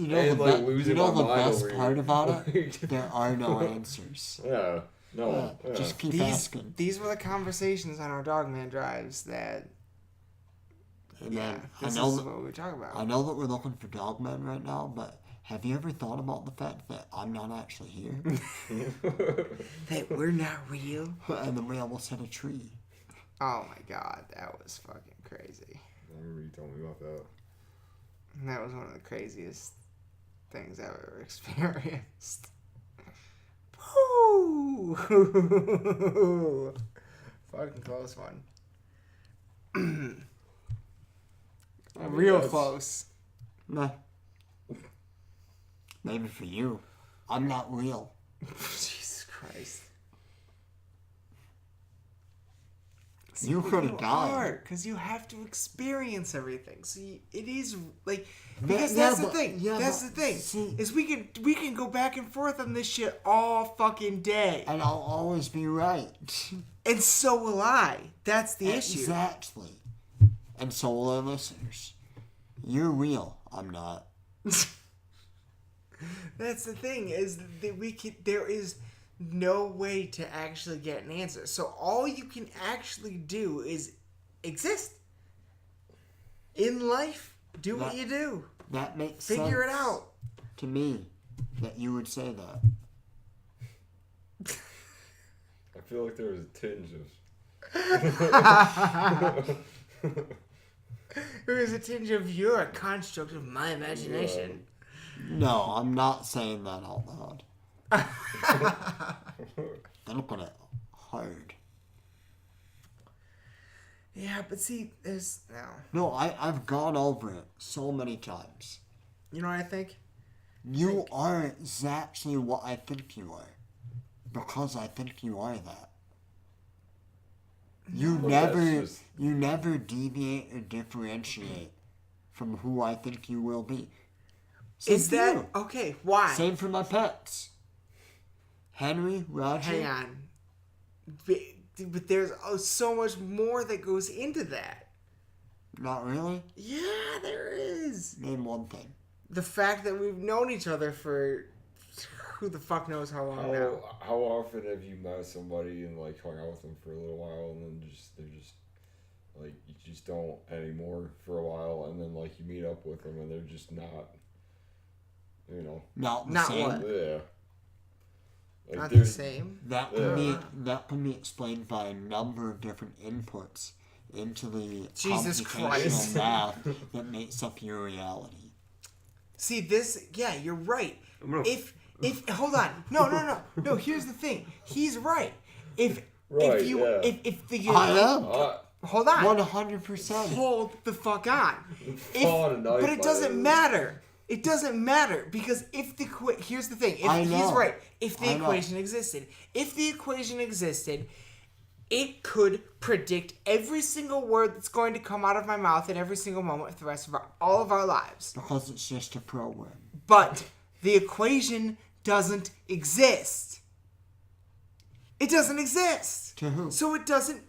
know, And, the, like, be- losing you know my the mind best over part here. about it? There are no answers. Yeah. No. Yeah. Just keep These asking. these were the conversations on our Dogman drives that, And yeah, then this I know is that, what we talk about. I know that we're looking for dogmen right now, but have you ever thought about the fact that I'm not actually here? That we're not real. And then we almost hit a tree. Oh my god, that was fucking crazy. I remember you told me about that. And that was one of the craziest things I've ever experienced. Woo! Fucking close one. I mean, Real that's- close. Nah. Maybe for you. I'm not real. Jesus Christ. You could have died. Because you have to experience everything. See, it is like Yeah, because that's the but- thing. yeah, That's but the thing. see- Is we can go back and forth on this shit all fucking day, And I'll always be right. and so will I. That's the issue. Exactly. And so will our listeners. You're real. I'm not. That's the thing is that there is no way to actually get an answer. So all you can actually do is exist in life. Do what That- you do. That makes Figure it sense out. to me that you would say that. I feel like there was a tinge of. There is a tinge of you're a construct of my imagination. No, I'm not saying that out loud. Think on it hard. Yeah, but see, there's no. No, I've gone over it so many times. You know what I think? You are exactly what I think you are. Because I think you are that. You Well, that's never just- you never deviate or differentiate from who I think you will be. Same Is for that you. okay? Why? Same for my pets. Henry, Roger. Hang on. But there's so much more that goes into that. Not really. Yeah, there is. Name one thing. The fact that we've known each other for who the fuck knows how long now. How often have you met somebody and like hung out with them for a little while and then they're just like you just don't anymore for a while and then like you meet up with them and they're just not, you know, Not the Not same. what? yeah. Like Not they're- the same. That can be explained by a number of different inputs into the Jesus computational Christ. math that makes up your reality. See this? Yeah, you're right. I'm gonna- If hold on, no. Here's the thing. He's right. If Right, if you yeah. if the I am hold on, 100%. hold the fuck on. Falling a knife But it by doesn't the- matter. It doesn't matter because if the here's the thing. If I he's know. right, if the I know. equation existed, it could predict every single word that's going to come out of my mouth at every single moment for the rest of all of our lives. Because it's just a program. But the equation doesn't exist. It doesn't exist. To who? So it doesn't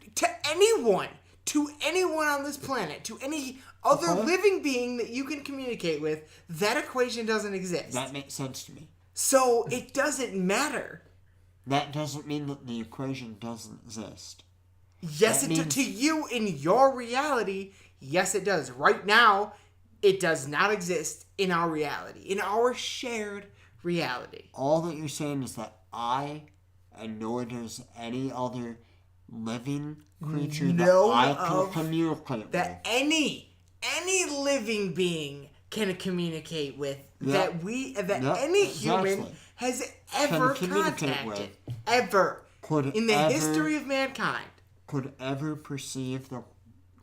to anyone on this planet, to any other Okay. living being that you can communicate with, that equation doesn't exist. That makes sense to me. So it doesn't matter. that doesn't mean that the equation doesn't exist. Yes, That it means- to you in your reality. Yes, it does. Right now, it does not exist in our reality, in our shared reality. All that you're saying is that and nor does any other living creature Know that I of can communicate That any living being can communicate with. Yeah. That Yeah, any human exactly. has ever communicate contacted. with. Ever. Could In the ever- history of mankind. could ever perceive the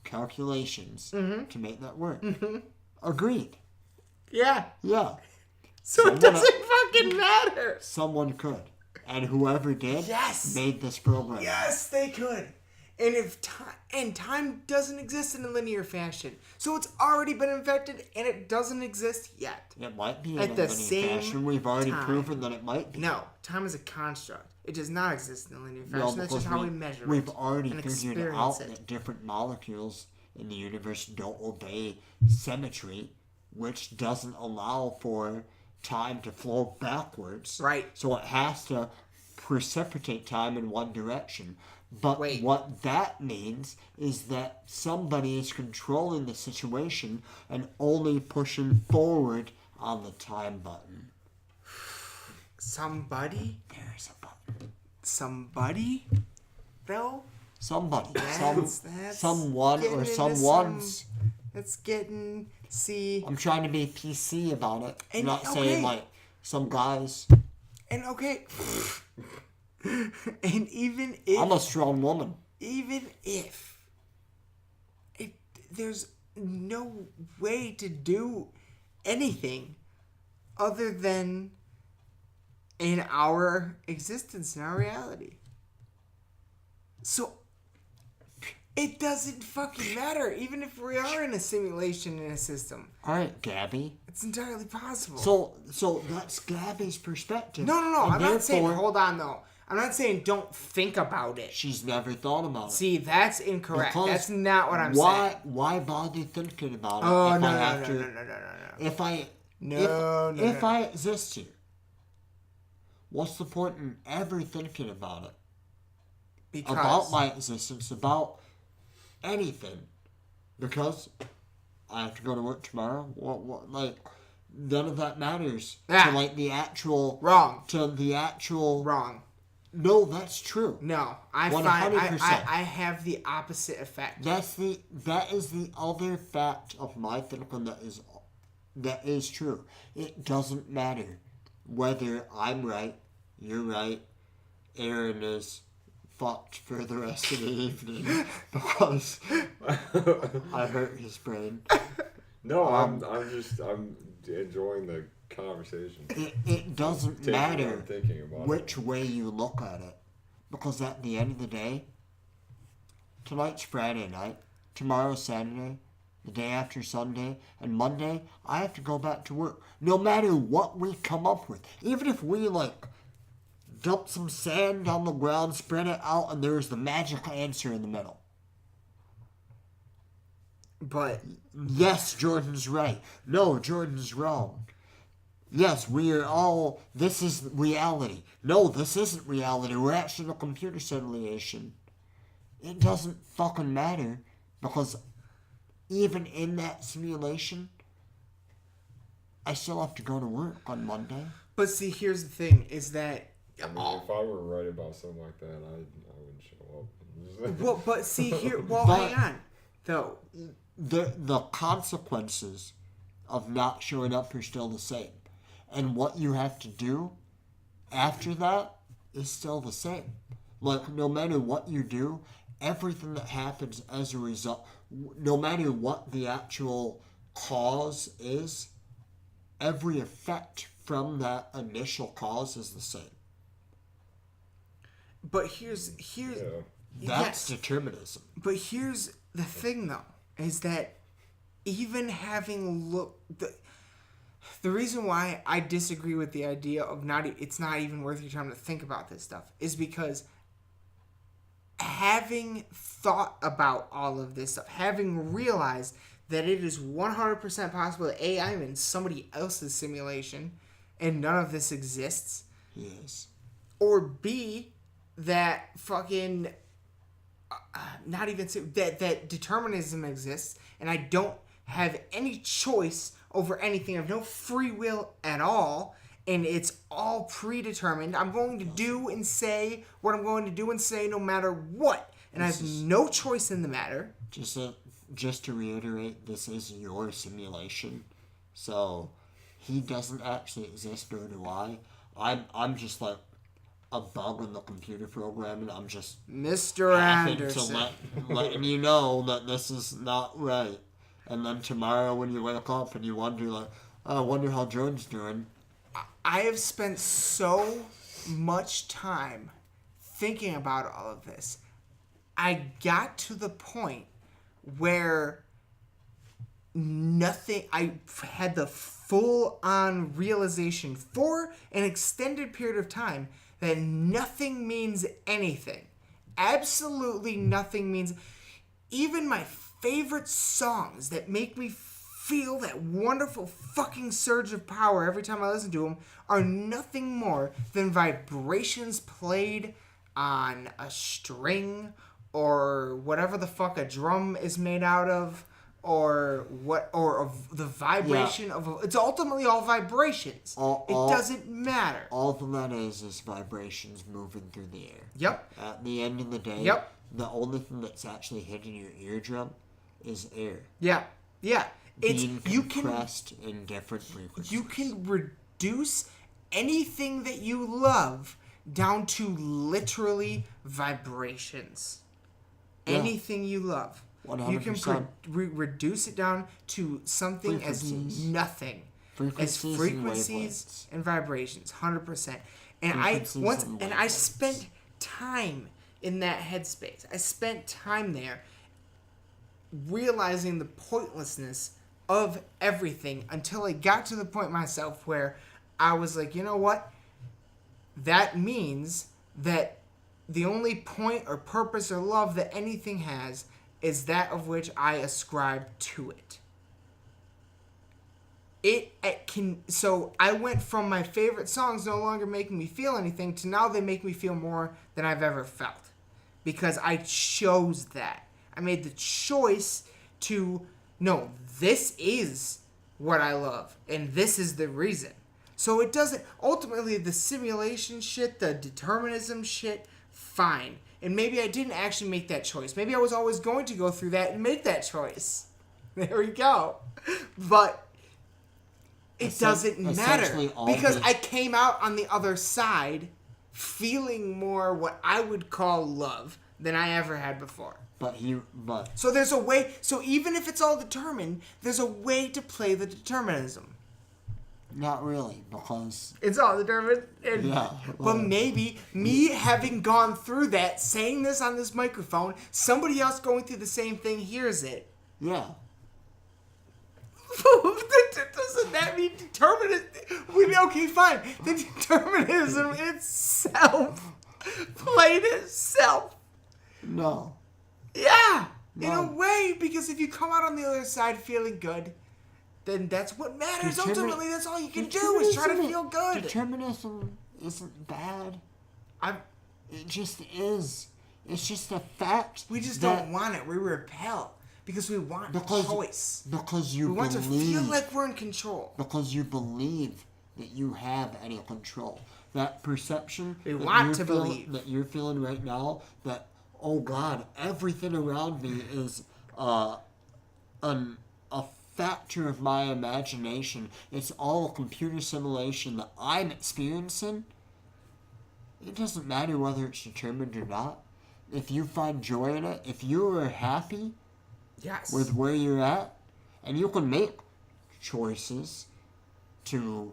calculations to make that work. Agreed. Yeah. Yeah. So Someone- it doesn't fucking matter. Someone could. And whoever did Yes. made this program. Yes, they could. And if time doesn't exist in a linear fashion, so it's already been invented and it doesn't exist yet. It might be in At a the linear same fashion. We've already time. proven that it might be. No, time is a construct. It does not exist in a linear fashion. No, That's because just how we measure we've it. already and figured experience out it. that different molecules in the universe don't obey symmetry, which doesn't allow for time to flow backwards. Right. So it has to precipitate time in one direction. But Wait. what that means is that somebody is controlling the situation and only pushing forward on the time button. Somebody? There's a button. Somebody? Though? Somebody. That's Someone getting or into someone's. That's getting... See... I'm trying to be PC about it. I'm And- not okay. saying like some guys. And okay... and even if... I'm a strong woman. Even if there's no way to do anything other than in our existence, in our reality. So it doesn't fucking matter, even if we are in a simulation in a system. Alright, Gabby. It's entirely possible. So that's Gabby's perspective. No. And I'm not saying, therefore, hold on though. I'm not saying don't think about it. she's never thought about it. See, that's incorrect. Because That's not what I'm saying. Why bother thinking about it? Oh, if no, I no, have no, to, no, no, no, no. If I No, if no. I exist here, what's the point in ever thinking about it? Because About my existence, about anything, because I have to go to work tomorrow. What like none of that matters Ah. to like the actual wrong. to the actual. Wrong. No, that's true. No, I 100%. I have the opposite effect. That is the other fact of my thinking that is true. It doesn't matter whether I'm right, you're right, Aaron is fucked for the rest of the evening because I hurt his brain. No, I'm enjoying the conversation. It doesn't Taking what matter I'm thinking about which way you look at it, because at the end of the day, tonight's Friday night, tomorrow's Saturday, the day after Sunday, and Monday, I have to go back to work. No matter what we come up with, even if we like dump some sand on the ground, spread it out, and there's the magic answer in the middle. But Yes, Jordan's right. No, Jordan's wrong. Yes, we are all... This is reality. No, this isn't reality. We're actually a computer simulation. It doesn't fucking matter, because even in that simulation, I still have to go to work on Monday. but see, here's the thing: is that I mean, if I were right about something like that, I wouldn't show up. well, but see here. Well, But- hang on, though. The consequences of not showing up are still the same. And what you have to do after that is still the same. Like, no matter what you do, everything that happens as a result, no matter what the actual cause is, every effect from that initial cause is the same. But here's Yeah. That's yes. determinism. But here's the thing, though, is that even having the reason why I disagree with the idea of it's not even worth your time to think about this stuff is because having thought about all of this stuff, having realized that it is 100% possible that A, I'm in somebody else's simulation and none of this exists. Yes. or B, that fucking not even that determinism exists, and I don't have any choice over anything. I have no free will at all, and it's all predetermined. I'm going to do and say what I'm going to do and say no matter what, and I have no choice in the matter. Just to reiterate, this is your simulation, so he doesn't actually exist, nor do I. I'm just like a bug in the computer program, and I'm just Mr. Anderson letting you know that this is not right. And then tomorrow when you wake up and you wonder like, oh, I wonder how Jordan's doing. I have spent so much time thinking about all of this. I got to the point where I had the full-on realization for an extended period of time that nothing means anything. Absolutely nothing means... Even my favorite songs that make me feel that wonderful fucking surge of power every time I listen to them are nothing more than vibrations played on a string or whatever the fuck a drum is made out of, or the vibration of it's ultimately all vibrations. It doesn't matter. All that is vibrations moving through the air. Yep. At the end of the day, yep. The only thing that's actually hitting your eardrum is air. Yeah. Yeah. Being compressed in different frequencies. You can reduce anything that you love down to literally vibrations. Yeah. Anything you love. 100%. You can reduce it down to something as nothing. As frequencies and vibrations. 100%. And I spent time in that headspace. I spent time there realizing the pointlessness of everything until I got to the point myself where I was like, you know what? That means that the only point or purpose or love that anything has is that of which I ascribe to it. So I went from my favorite songs no longer making me feel anything to now they make me feel more than I've ever felt. Because I chose that. I made the choice to, no, this is what I love. And this is the reason. So it doesn't, ultimately the simulation shit, the determinism shit, fine. And maybe I didn't actually make that choice. Maybe I was always going to go through that and make that choice. There we go. But it doesn't matter. Because I came out on the other side feeling more what I would call love than I ever had before. So there's a way, so even if it's all determined, there's a way to play the determinism. Not really, because... It's all determined. But maybe me having gone through that, saying this on this microphone, somebody else going through the same thing hears it. Yeah. Doesn't that mean determinism? Okay, fine. The determinism itself played itself. No. Yeah. No. In a way, because if you come out on the other side feeling good, then that's what matters. Ultimately, that's all you can do is try to feel good. Determinism isn't bad. It just is. It's just a fact. We just don't want it. We repel. Because we want choice. Because we want to feel like we're in control. Because you believe that you have any control. That perception that you're feeling right now, that, oh God, everything around me is a factor of my imagination. It's all a computer simulation that I'm experiencing. It doesn't matter whether it's determined or not. If you find joy in it, if you are happy... Yes. With where you're at, and you can make choices to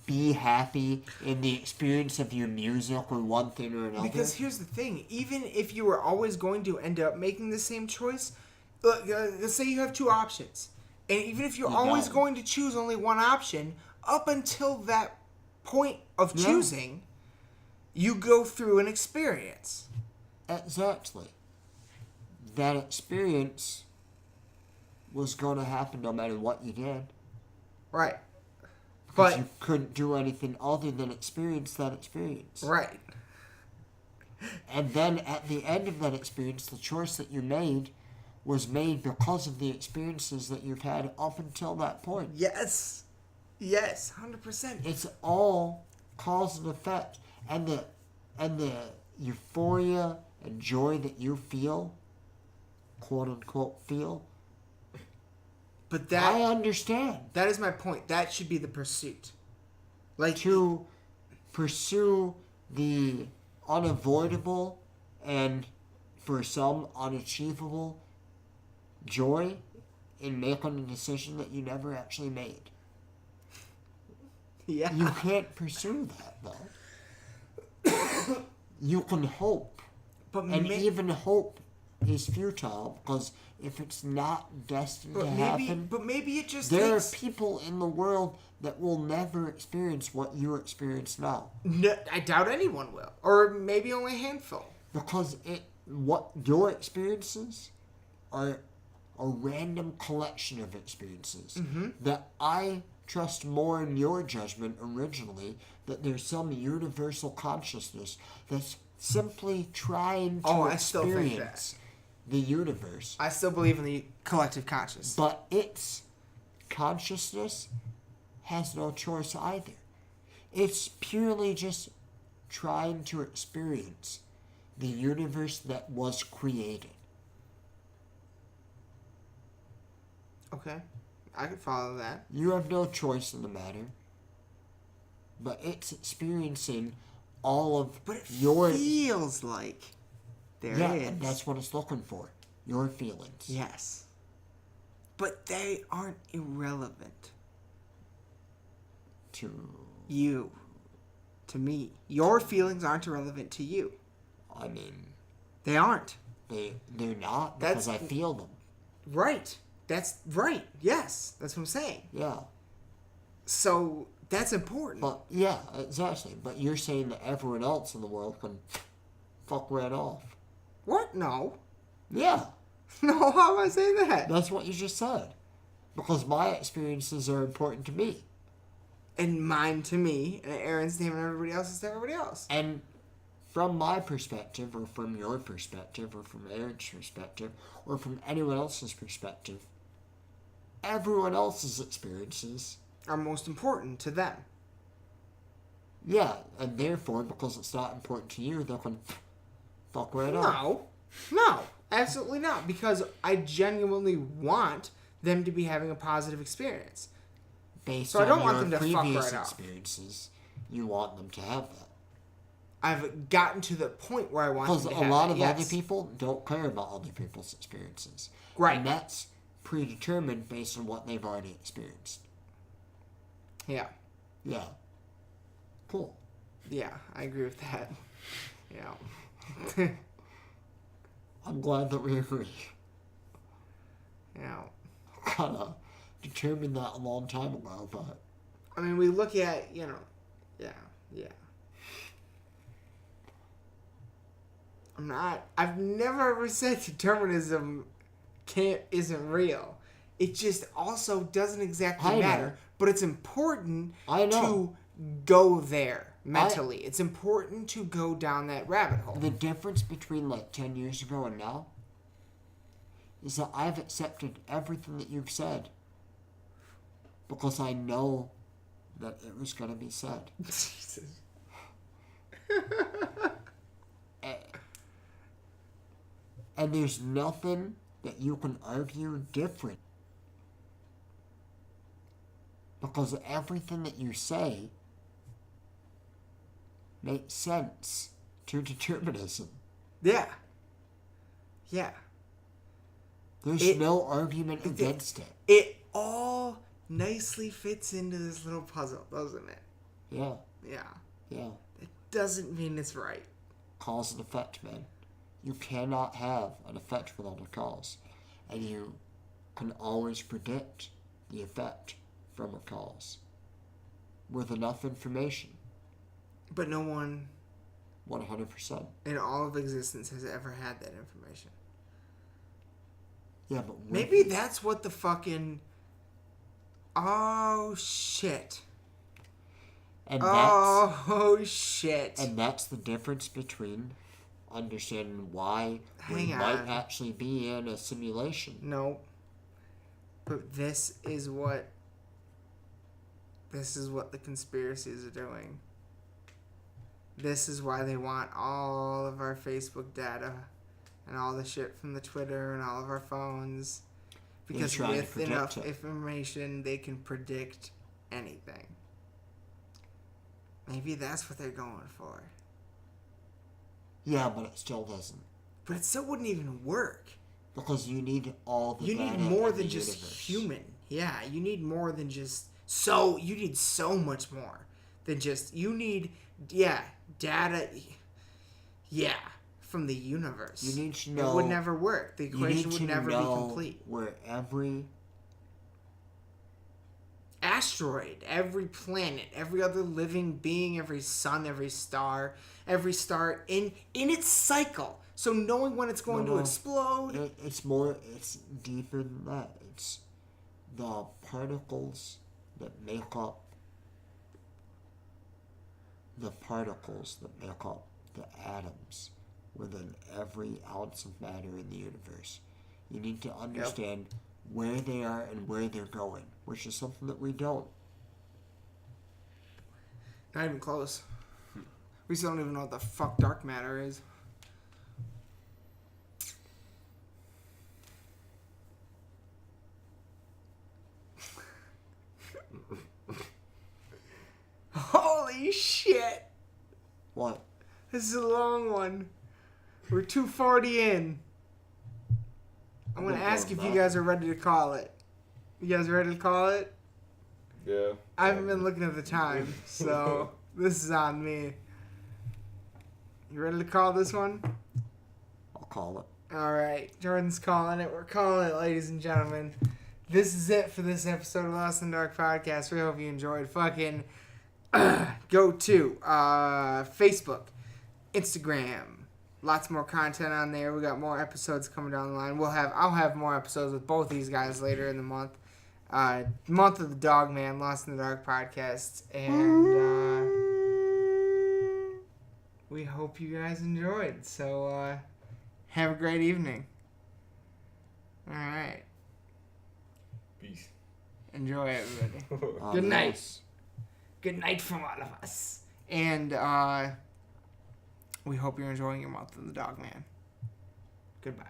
be happy in the experience of your music or one thing or another. Because here's the thing, even if you were always going to end up making the same choice, let's say you have two options, and even if you're always going to choose only one option, up until that point of choosing, you go through an experience. Exactly. That experience was going to happen no matter what you did. Right. Because But you couldn't do anything other than experience that experience. right. And then at the end of that experience, the choice that you made was made because of the experiences that you've had up until that point. Yes. Yes, 100%. It's all cause and effect. And the euphoria and joy that you feel, quote unquote feel, But I understand. that is my point. That should be the pursuit. Like To pursue the unavoidable and for some unachievable joy in making a decision that you never actually made. yeah. You can't pursue that though. You can hope. But And even hope is futile because if it's not destined to happen, maybe it just there takes... are people in the world that will never experience what you experience now. No, I doubt anyone will. Or maybe only a handful. Because what your experiences are a random collection of experiences that I trust more in your judgment originally that there's some universal consciousness that's simply trying to I still think that. experience the universe. I still believe in the collective conscious. But its consciousness has no choice either. It's purely just trying to experience the universe that was created. Okay. I can follow that. You have no choice in the matter. But it's experiencing all of But it your... feels like there yeah, is. and that's what it's looking for. Your feelings. Yes. But they aren't irrelevant. To... You. To me. Your feelings aren't irrelevant to you. I mean... They aren't. They're not because I feel them. Right. That's right. Yes. That's what I'm saying. Yeah. So, that's important. But, yeah, exactly. But you're saying that everyone else in the world can fuck right off. What? No. Yeah. No, how am I saying that? That's what you just said. Because my experiences are important to me. And mine to me, and Aaron's name and everybody else's to everybody else. And from my perspective, or from your perspective, or from Aaron's perspective, or from anyone else's perspective, everyone else's experiences Are most important to them. yeah, and therefore, because it's not important to you, they can fuck right off. No, absolutely not. Because I genuinely want them to be having a positive experience. Based So I on don't want your them to fuck previous right off. experiences, you want them to have that. I've gotten to the point where I want them Because to a have lot that, of yes. other people don't care about other people's experiences. Right. And that's predetermined based on what they've already experienced. Yeah. Yeah. Cool. Yeah, I agree with that. Yeah. I'm glad that we agree. Yeah. Kinda determined that a long time ago, but I mean, we look at, yeah. I've never ever said determinism isn't real. It just also doesn't exactly I know. matter, but it's important I know. to go there mentally. It's important to go down that rabbit hole. the difference between like 10 years ago and now is that I've accepted everything that you've said because I know that it was going to be said. Jesus. And there's nothing that you can argue different. Because everything that you say makes sense to determinism. Yeah. Yeah. There's no argument against it. It all nicely fits into this little puzzle, doesn't it? Yeah, Yeah. yeah. It doesn't mean it's right. Cause and effect, man. You cannot have an effect without a cause. And you can always predict the effect from a cause with enough information. But no one 100%. in all of existence has ever had that information. Yeah, but Maybe that's what the fucking... Oh, shit. And Oh, shit. And that's the difference between understanding why we Hang might on. actually be in a simulation. No. But this is what the conspiracies are doing. This is why they want all of our Facebook data and all the shit from the Twitter and all of our phones. Because trying to with predict enough it. information, they can predict anything. Maybe that's what they're going for. Yeah, but it still doesn't. But it still wouldn't even work. Because you need all the You data need more in than the just universe. human. Yeah, you need more than just... you need so much more than just... You need, data... Yeah, from the universe. You need to know... It would never work. The equation would never be complete. Where every asteroid, every planet, every other living being, every sun, every star in its cycle. So knowing when it's going to explode. It's deeper than that. It's the particles that make up the atoms within every ounce of matter in the universe. You need to understand where they are and where they're going, which is something that we don't. Not even close. We still don't even know what the fuck dark matter is. Holy shit! What? This is a long one. We're 2:40 in. I'm gonna ask if you guys are ready to call it. You guys ready to call it? Yeah. I haven't been looking at the time, so this is on me. You ready to call this one? I'll call it. Alright, Jordan's calling it. We're calling it, ladies and gentlemen. This is it for this episode of Lost in the Dark Podcast. We hope you enjoyed. Fucking go to Facebook, Instagram. Lots more content on there. We got more episodes coming down the line. I'll have more episodes with both these guys later in the month. Month of the Dogman, Lost in the Dark Podcast. And we hope you guys enjoyed. So have a great evening. Alright. Peace. Enjoy, everybody. Good night. Good night from all of us. And we hope you're enjoying your month of the Dogman. Goodbye.